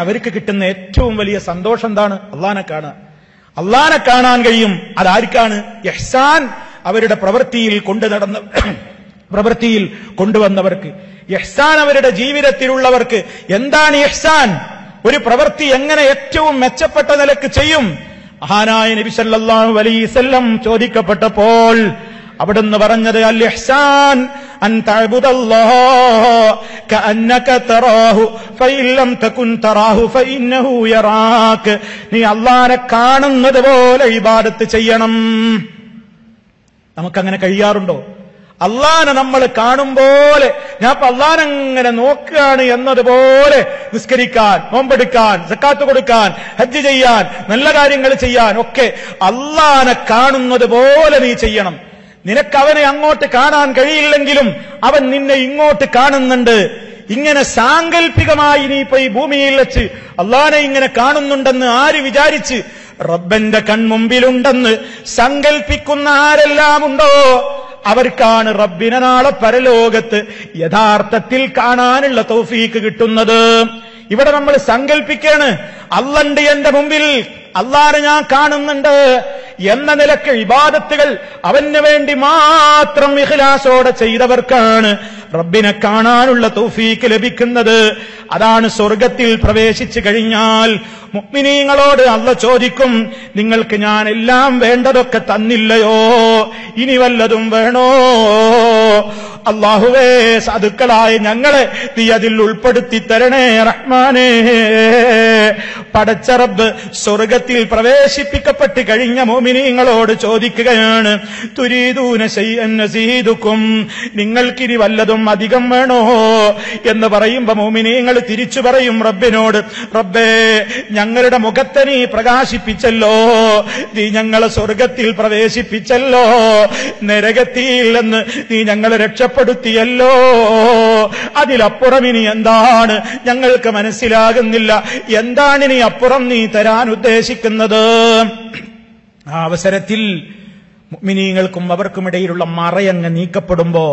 അവർക്ക് കിട്ടുന്ന ഏറ്റവും വലിയ സന്തോഷം എന്താണ്? അല്ലാഹനെ കാണുക. അല്ലാഹനെ കാണാൻ കഴിയും. അതാർക്കാണ്? ഇഹ്സാൻ അവരുടെ പ്രവൃത്തിയിൽ കൊണ്ടുവന്നവർക്ക്, ഇഹ്സാൻ അവരുടെ ജീവിതത്തിലുള്ളവർക്ക്. എന്താണ് ഇഹ്സാൻ? ഒരു പ്രവൃത്തി എങ്ങനെ ഏറ്റവും മെച്ചപ്പെട്ട നിലക്ക് ചെയ്യും? മഹാനായ നബി സല്ലല്ലാഹു അലൈഹി വസല്ലം ചോദിക്കപ്പെട്ടപ്പോൾ അവിടുന്ന് പറഞ്ഞത്, അൽ ഇഹ്സാൻ അൻ തഅബുദല്ലാഹ കഅന്നക തറാഹു ഫഇൻ ലം തകുൻ തറാഹു ഫഇന്നഹു യറാക. നീ അല്ലാഹനെ കാണുന്നത് പോലെ ഇബാദത്ത് ചെയ്യണം. നമുക്കങ്ങനെ കഴിയാറുണ്ടോ? അല്ലാഹനെ നമ്മൾ കാണും പോലെ, ഞാൻ ഇപ്പൊ അല്ലാഹനെ അങ്ങനെ നോക്കുകയാണ് എന്നതുപോലെ നിസ്കരിക്കാൻ, നോമ്പെടുക്കാൻ, സക്കാത്ത് കൊടുക്കാൻ, ഹജ്ജ് ചെയ്യാൻ, നല്ല കാര്യങ്ങൾ ചെയ്യാൻ ഒക്കെ അല്ലാഹനെ കാണുന്നത് പോലെ നീ ചെയ്യണം. നിനക്ക് അവനെ അങ്ങോട്ട് കാണാൻ കഴിയില്ലെങ്കിലും അവൻ നിന്നെ ഇങ്ങോട്ട് കാണുന്നുണ്ട്. ഇങ്ങനെ സാങ്കല്പികമായി നീ ഇപ്പൊ ഈ ഭൂമിയിൽ വെച്ച് അല്ലാഹനെ ഇങ്ങനെ കാണുന്നുണ്ടെന്ന് ആര് വിചാരിച്ച് റബ്ബന്റെ കൺമുമ്പിലുണ്ടെന്ന് സങ്കല്പിക്കുന്ന ആരെല്ലാം ഉണ്ടോ അവർക്കാണ് റബ്ബിനെ നാളെ പരലോകത്ത് യഥാർത്ഥത്തിൽ കാണാനുള്ള തൗഫീക്ക് കിട്ടുന്നത്. ഇവിടെ നമ്മൾ സങ്കല്പിക്കാണ്, അള്ളണ്ട് എന്റെ മുമ്പിൽ, അല്ലാഹനെ ഞാൻ കാണുന്നുണ്ട് എന്ന നിലക്ക് ഇബാദത്തുകൾ അവന് വേണ്ടി മാത്രം ഇഖ്ലാസോടെ ചെയ്തവർക്കാണ് റബ്ബിനെ കാണാനുള്ള തൗഫീക്ക് ലഭിക്കുന്നത്. അതാണ് സ്വർഗത്തിൽ പ്രവേശിച്ചു കഴിഞ്ഞാൽ മുഅ്മിനീങ്ങളോട് അല്ലാഹ് ചോദിക്കും, നിങ്ങൾക്ക് ഞാൻ എല്ലാം വേണ്ടതൊക്കെ തന്നില്ലയോ? ഇനി വല്ലതും വേണോ? അല്ലാഹുവേ, സാധുക്കളായ ഞങ്ങളെ നീ അതിൽ ഉൾപ്പെടുത്തി തരണേ റഹ്മാനേ. പടച്ച റബ്ബ് സ്വർഗത്തിൽ പ്രവേശിപ്പിക്കപ്പെട്ട് കഴിഞ്ഞ മുഅ്മിനീങ്ങളോട് ചോദിക്കുകയാണ്, തുരീദൂന ശൈഅൻ നസീദുക്കും, നിങ്ങൾക്കിനി വല്ലതും അധികം വേണോ എന്ന് പറയുമ്പോ മുഅ്മിനീങ്ങൾ തിരിച്ചു പറയും റബ്ബിനോട്, റബ്ബേ, ഞങ്ങളുടെ മുഖത്തെ നീ പ്രകാശിപ്പിച്ചല്ലോ, നീ ഞങ്ങളെ സ്വർഗത്തിൽ പ്രവേശിപ്പിച്ചല്ലോ, നരകത്തിൽ നിന്ന് നീ ഞങ്ങളെ രക്ഷപ്പെടുത്തിയല്ലോ, അതിലപ്പുറം ഇനി എന്താണ് ഞങ്ങൾക്ക് മനസ്സിലാകുന്നില്ല, എന്താണ് ഇനി അപ്പുറം നീ തരാൻ ഉദ്ദേശിക്കുന്നത്? ആ അവസരത്തിൽ മുഅ്മിനീങ്ങൾക്കും അവർക്കുമിടയിലുള്ള മറയങ്ങ് നീക്കപ്പെടുമ്പോ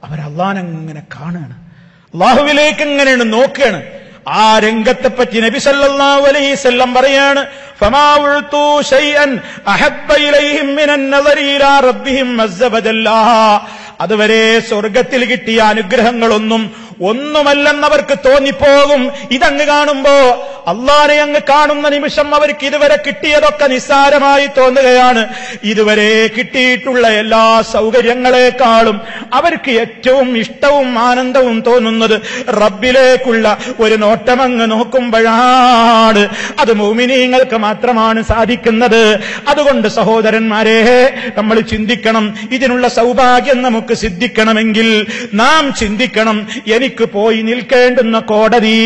അവർ അല്ലാഹനെ അങ്ങനെ കാണുകയാണ്, അല്ലാഹുവിലേക്ക് എങ്ങനെയാണ് നോക്കുകയാണ്. ആ രംഗത്തെപ്പറ്റി നബി സല്ലല്ലാഹു അലൈഹി വസല്ലം പറയാണ്, ഫമാ ഉൽതു ശൈഅൻ അഹബ്ബ ഇലൈഹിം മിനൻ നദരി ഇലാ റബ്ബിഹിം അസ്സ വജല്ല. അതുവരെ സ്വർഗത്തിൽ കിട്ടിയ അനുഗ്രഹങ്ങളൊന്നും ഒന്നുമല്ലെന്നവർക്ക് തോന്നിപ്പോകും. ഇതങ്ങ് കാണുമ്പോ, അല്ലാഹനെ അങ്ങ് കാണുന്ന നിമിഷം അവർക്ക് ഇതുവരെ കിട്ടിയതൊക്കെ നിസ്സാരമായി തോന്നുകയാണ്. ഇതുവരെ കിട്ടിയിട്ടുള്ള എല്ലാ സൗകര്യങ്ങളെക്കാളും അവർക്ക് ഏറ്റവും ഇഷ്ടവും ആനന്ദവും തോന്നുന്നത് റബ്ബിലേക്കുള്ള ഒരു നോട്ടമങ്ങ് നോക്കുമ്പോഴാണ്. അത് മുഅ്മിനീങ്ങൾക്ക് മാത്രമാണ് സാധിക്കുന്നത്. അതുകൊണ്ട് സഹോദരന്മാരെ, നമ്മൾ ചിന്തിക്കണം, ഇതിനുള്ള സൗഭാഗ്യം നമുക്ക് സിദ്ധിക്കണമെങ്കിൽ നാം ചിന്തിക്കണം, എനിക്ക് പോയി നിൽക്കേണ്ടുന്ന കോടതി,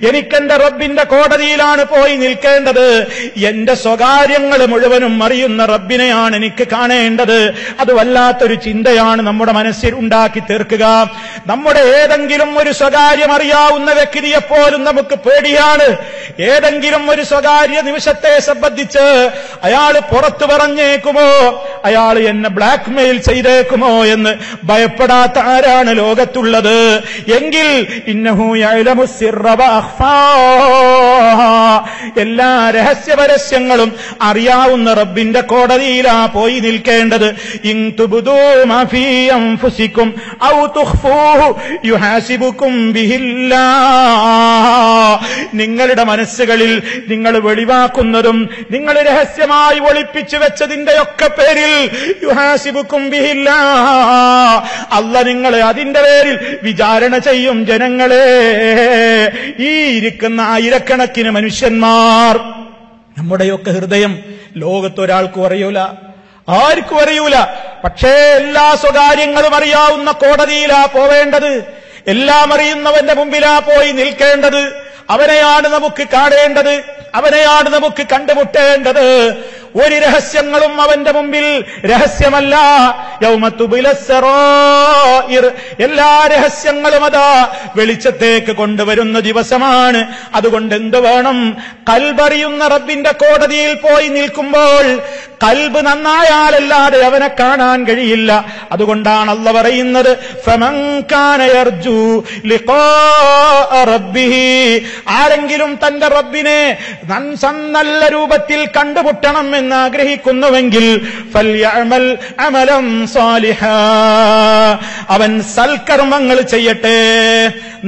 എനിക്കെന്റെ റബ്ബിന്റെ കോടതിയിലാണ് പോയി നിൽക്കേണ്ടത്. എന്റെ സ്വകാര്യങ്ങൾ മുഴുവനും അറിയുന്ന റബ്ബിനെയാണ് എനിക്ക് കാണേണ്ടത്. അത് വല്ലാത്തൊരു ചിന്തയാണ് നമ്മുടെ മനസ്സിൽ ഉണ്ടാക്കി തീർക്കുക. നമ്മുടെ ഏതെങ്കിലും ഒരു സ്വകാര്യം അറിയാവുന്ന വ്യക്തിയെപ്പോലും നമുക്ക് പേടിയാണ്. ഏതെങ്കിലും ഒരു സ്വകാര്യ നിമിഷത്തെ സംബന്ധിച്ച് അയാൾ പുറത്തു പറഞ്ഞേക്കുമോ, അയാൾ എന്നെ ബ്ലാക്ക് മെയിൽ ചെയ്തേക്കുമോ എന്ന് ഭയപ്പെടാത്ത ആരാണ് ലോകത്തുള്ളത്? എങ്കിൽ ഇന്നഹു യഅലമു സിർറ വഅഖ്ഫാ, എല്ലാ രഹസ്യപരസ്യങ്ങളും അറിയാവുന്ന റബ്ബിന്റെ കോടതിയിലാ പോയി നിൽക്കേണ്ടത്. ഇൻ തുബ്ദൂ മാ ഫീ അൻഫുസികും ഔ തുഖ്ഫൂഹു യുഹാസിബുകും ബിഹില്ലാഹ്. നിങ്ങളുടെ മനസ്സുകളിൽ നിങ്ങൾ വെളിവാക്കുന്നതും നിങ്ങൾ രഹസ്യമായി ഒളിപ്പിച്ചു വെച്ചതിന്റെയൊക്കെ പേരിൽ യുഹാസിബുകും ബിഹില്ലാഹ്, അല്ലാഹ് നിങ്ങളെ അതിന്റെ പേരിൽ വിചാരണ ചെയ്യും. ജനങ്ങളെ, ഈ ഇരിക്കുന്ന ആയിരക്കണക്കിന് മനുഷ്യന്മാർ, നമ്മുടെയൊക്കെ ഹൃദയം ലോകത്തൊരാൾക്കും അറിയൂല, ആർക്കും അറിയൂല. പക്ഷേ എല്ലാ സ്വകാര്യങ്ങളും അറിയാവുന്ന കോടതിയിലാ പോവേണ്ടത്. എല്ലാം അറിയുന്നവന്റെ മുമ്പിലാ പോയി നിൽക്കേണ്ടത്. അവനെയാണ് നമുക്ക് കാണേണ്ടത്, അവനെയാണ് നമുക്ക് കണ്ടുമുട്ടേണ്ടത്. ഒരു രഹസ്യങ്ങളും അവന്റെ മുമ്പിൽ രഹസ്യമല്ല. യൗമ തുബ്ലസ് സറായിർ, എല്ലാ രഹസ്യങ്ങളും അതാ വെളിച്ചത്തേക്ക് കൊണ്ടുവരുന്ന ദിവസമാണ്. അതുകൊണ്ട് എന്ത് വേണം? കൽബറിയുന്ന റബ്ബിന്റെ കോടതിയിൽ പോയി നിൽക്കുമ്പോൾ കൽബ് നന്നായാലല്ലാതെ അവനെ കാണാൻ കഴിയില്ല. അതുകൊണ്ടാണ് അല്ലാഹു പറയുന്നത്, ഫമൻ കാന യർജു ലിഖാഅ റബ്ബിഹി, ആരെങ്കിലും തന്റെ റബ്ബിനെ നല്ല രൂപത്തിൽ കണ്ടുമുട്ടണം എന്ന് ആഗ്രഹിക്കുന്നുവെങ്കിൽ ഫൽയഅമൽ അമലൻ സാലിഹാ, അവൻ സൽക്കർമ്മങ്ങൾ ചെയ്യട്ടെ,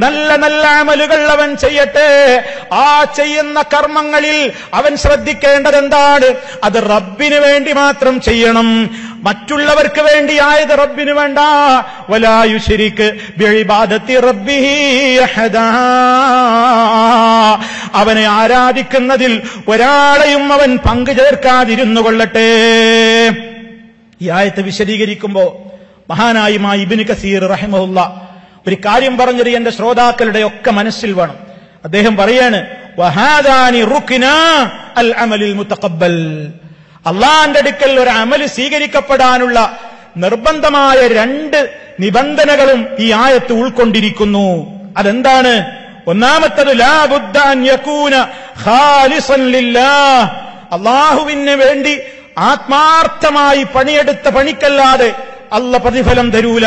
നല്ല നല്ല അമലുകൾ അവൻ ചെയ്യട്ടെ. ആ ചെയ്യുന്ന കർമ്മങ്ങളിൽ അവൻ ശ്രദ്ധിക്കേണ്ടത് എന്താണ്? അത് റബ്ബിന് വേണ്ടി മാത്രം ചെയ്യണം, മറ്റുള്ളവർക്ക് വേണ്ടി ആയത് റബ്ബിന് വേണ്ട. വലാ യുശ്രിക് ബിഇബാദത്തി റബ്ബിഹി അഹദാ, അവനെ ആരാധിക്കുന്നതിൽ ഒരാളെയും അവൻ പങ്കു ചേർക്കാതിരുന്നു കൊള്ളട്ടെ. ഈ ആയത്ത് വിശദീകരിക്കുമ്പോ മഹാനായ ഇബ്നു കസീർ റഹിമഹുല്ലാ ഒരു കാര്യം പറഞ്ഞത് എന്റെ ശ്രോതാക്കളുടെ ഒക്കെ മനസ്സിൽ വേണം. അദ്ദേഹം പറയാണ്, വഹാദാനി റുക്നാ അൽ അമലിൽ മുതഖബ്ബൽ, അള്ളാന്റെ അടുക്കൽ ഒരു അമല് സ്വീകരിക്കപ്പെടാനുള്ള നിർബന്ധമായ 2 നിബന്ധനകളും ഈ ആയത്ത് ഉൾക്കൊണ്ടിരിക്കുന്നു. അതെന്താണ്? ഒന്നാമത്തത് ലാ ബുദ്ദ അൻ യകൂന ഖാലിസൻ ലില്ലാഹ്, അല്ലാഹുവിന് വേണ്ടി ആത്മാർത്ഥമായി പണിയെടുത്ത പണിക്കല്ലാതെ അല്ലാഹ് പ്രതിഫലം തരൂല.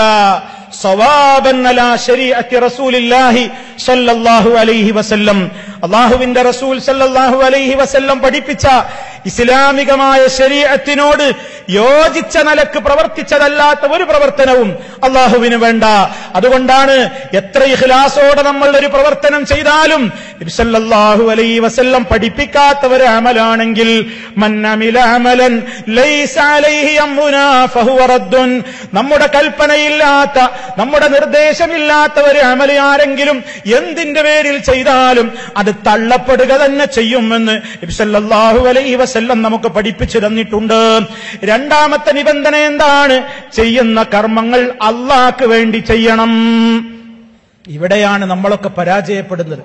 സവാബൻ അലാ ശരീഅത്തി റസൂലില്ലാഹി സല്ലല്ലാഹു അലൈഹി വസല്ലം, അല്ലാഹുവിന്റെ റസൂൽ സല്ലല്ലാഹു അലൈഹി വസല്ലം പഠിപ്പിച്ച ഇസ്ലാമികമായ ശരീഅത്തിനോട് യോജിച്ച നിലക്ക് പ്രവർത്തിച്ചതല്ലാത്ത ഒരു പ്രവർത്തനവും അല്ലാഹുവിന് വേണ്ട. അതുകൊണ്ടാണ് എത്ര ഇഖ്ലാസോടെ നമ്മൾ ഒരു പ്രവർത്തനം ചെയ്താലും നബി സല്ലല്ലാഹു അലൈഹി വസല്ലം പഠിപ്പിക്കാത്ത ഒരു അമലാണെങ്കിൽ മൻ അമില അമലൻ ലൈസ അലൈഹി അംറുനാ ഫഹുവ റദ്ദുൻ, നമ്മുടെ കൽപ്പനയില്ലാത്ത, നമ്മുടെ നിർദ്ദേശമില്ലാത്ത ഒരു അമൽ ആരെങ്കിലും എന്തിന്റെ പേരിൽ ചെയ്താലും അത് തള്ളപ്പെടുക തന്നെ ചെയ്യുമെന്ന് നബി സല്ലല്ലാഹു അലൈഹി വസല്ലം നമുക്ക് പഠിപ്പിച്ചു തന്നിട്ടുണ്ട്. രണ്ടാമത്തെ നിബന്ധന എന്താണ്? ചെയ്യുന്ന കർമ്മങ്ങൾ അല്ലാഹ്ക്ക് വേണ്ടി ചെയ്യണം. ഇവിടെയാണ് നമ്മളൊക്കെ പരാജയപ്പെടുന്നത്.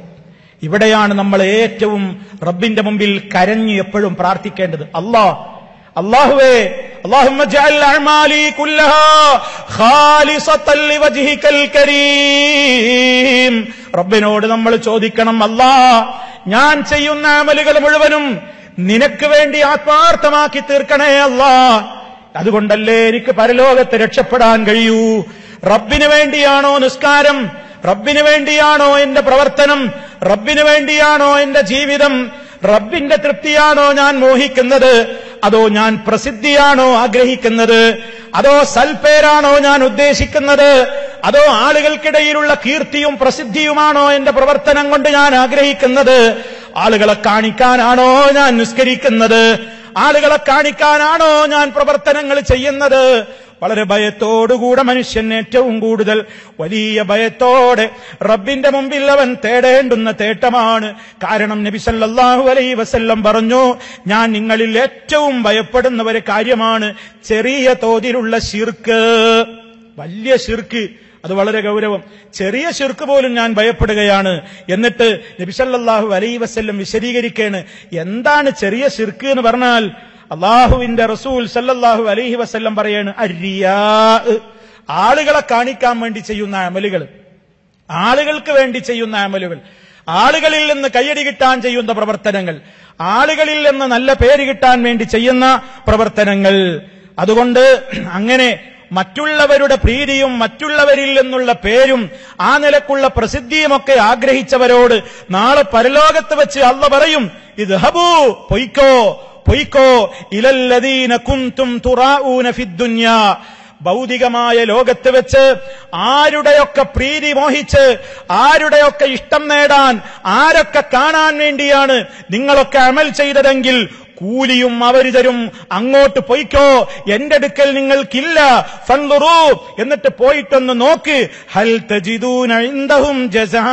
ഇവിടെയാണ് നമ്മൾ ഏറ്റവും റബ്ബിന്റെ മുമ്പിൽ കരഞ്ഞ് എപ്പോഴും പ്രാർത്ഥിക്കേണ്ടത്. അല്ലാഹുവേ, اللهم اجعل اعمالي كلها خالصة لوجهك الكريم. റബ്ബിനോട് നമ്മൾ ചോദിക്കണം, അല്ലാഹ് ഞാൻ ചെയ്യുന്ന അമലുകൾ മുഴുവനും നിനക്ക് വേണ്ടി ആത്മാർത്ഥമാക്കി തീർക്കണേ അല്ലാഹ്. അതുകൊണ്ടല്ലേ എനിക്ക് പരലോകത്ത് രക്ഷപ്പെടാൻ കഴിയൂ. റബ്ബിന് വേണ്ടിയാണോ നിസ്കാരം? റബ്ബിന് വേണ്ടിയാണോ എന്റെ പ്രവർത്തനം? റബ്ബിന് വേണ്ടിയാണോ എന്റെ ജീവിതം? റബ്ബിന്റെ തൃപ്തിയാണോ ഞാൻ മോഹിക്കുന്നത്? അതോ ഞാൻ പ്രസിദ്ധിയാണോ ആഗ്രഹിക്കുന്നത്? അതോ സൽപ്പേരാണോ ഞാൻ ഉദ്ദേശിക്കുന്നത്? അതോ ആളുകൾക്കിടയിലുള്ള കീർത്തിയും പ്രസിദ്ധിയുമാണോ എന്റെ പ്രവർത്തനം കൊണ്ട് ഞാൻ ആഗ്രഹിക്കുന്നത്? ആളുകളെ കാണിക്കാനാണോ ഞാൻ നിസ്കരിക്കുന്നത്? ആളുകളെ കാണിക്കാനാണോ ഞാൻ പ്രവർത്തനങ്ങൾ ചെയ്യുന്നത്? വളരെ ഭയത്തോടുകൂടെ മനുഷ്യൻ ഏറ്റവും കൂടുതൽ വലിയ ഭയത്തോടെ റബ്ബിന്റെ മുമ്പിൽ അവൻ തേടേണ്ടുന്ന തേട്ടമാണ്. കാരണം നബി സല്ലല്ലാഹു അലൈഹി വസല്ലം പറഞ്ഞു, ഞാൻ നിങ്ങളിൽ ഏറ്റവും ഭയപ്പെടുന്ന ഒരു കാര്യമാണ് ചെറിയ തോതിലുള്ള ശിർക്ക്. വലിയ ശിർക്ക് അത് വളരെ ഗൗരവം. ചെറിയ ശിർക്ക് പോലും ഞാൻ ഭയപ്പെടുകയാണ്. എന്നിട്ട് നബി സല്ലല്ലാഹു അലൈഹി വസല്ലം വിശദീകരിക്കുകയാണ്, എന്താണ് ചെറിയ ശിർക്ക് എന്ന് പറഞ്ഞാൽ. അല്ലാഹുവിന്റെ റസൂൽ സല്ലല്ലാഹു അലൈഹി വസല്ലം പറയാണ്, അരിയാ, ആളുകളെ കാണിക്കാൻ വേണ്ടി ചെയ്യുന്ന അമലുകൾ, ആളുകൾക്ക് വേണ്ടി ചെയ്യുന്ന അമലുകൾ, ആളുകളിൽ നിന്ന് കയ്യടി കിട്ടാൻ ചെയ്യുന്ന പ്രവർത്തനങ്ങൾ, ആളുകളിൽ നിന്ന് നല്ല പേര് കിട്ടാൻ വേണ്ടി ചെയ്യുന്ന പ്രവർത്തനങ്ങൾ. അതുകൊണ്ട് അങ്ങനെ മറ്റുള്ളവരുടെ പ്രീതിയും മറ്റുള്ളവരിൽ നിന്നുള്ള പേരും ആ നിലക്കുള്ള പ്രസിദ്ധിയുമൊക്കെ ആഗ്രഹിച്ചവരോട് നാളെ പരലോകത്ത് വെച്ച് അല്ലാഹ് പറയും, ഇദ്ഹബൂ, പൊയ്ക്കോ ഇലല്ലദീന കുന്തും തുറാഊന ഫിദ്ദുനിയാ, ഭൗതികമായ ലോകത്ത് വെച്ച് ആരുടെയൊക്കെ പ്രീതി മോഹിച്ച്, ആരുടെയൊക്കെ ഇഷ്ടം നേടാൻ, ആരൊക്കെ കാണാൻ വേണ്ടിയാണ് നിങ്ങളൊക്കെ അമൽ ചെയ്തതെങ്കിൽ കൂലിയും അവർ തരും. അങ്ങോട്ട് പൊയ്ക്കോ, എന്റെ അടുക്കൽ നിങ്ങൾക്കില്ല. ഫൻദുറൂ, എന്നിട്ട് പോയിട്ടൊന്ന് നോക്ക്, ഹൽ തജിദൂന ഇൻദഹും ജസാ,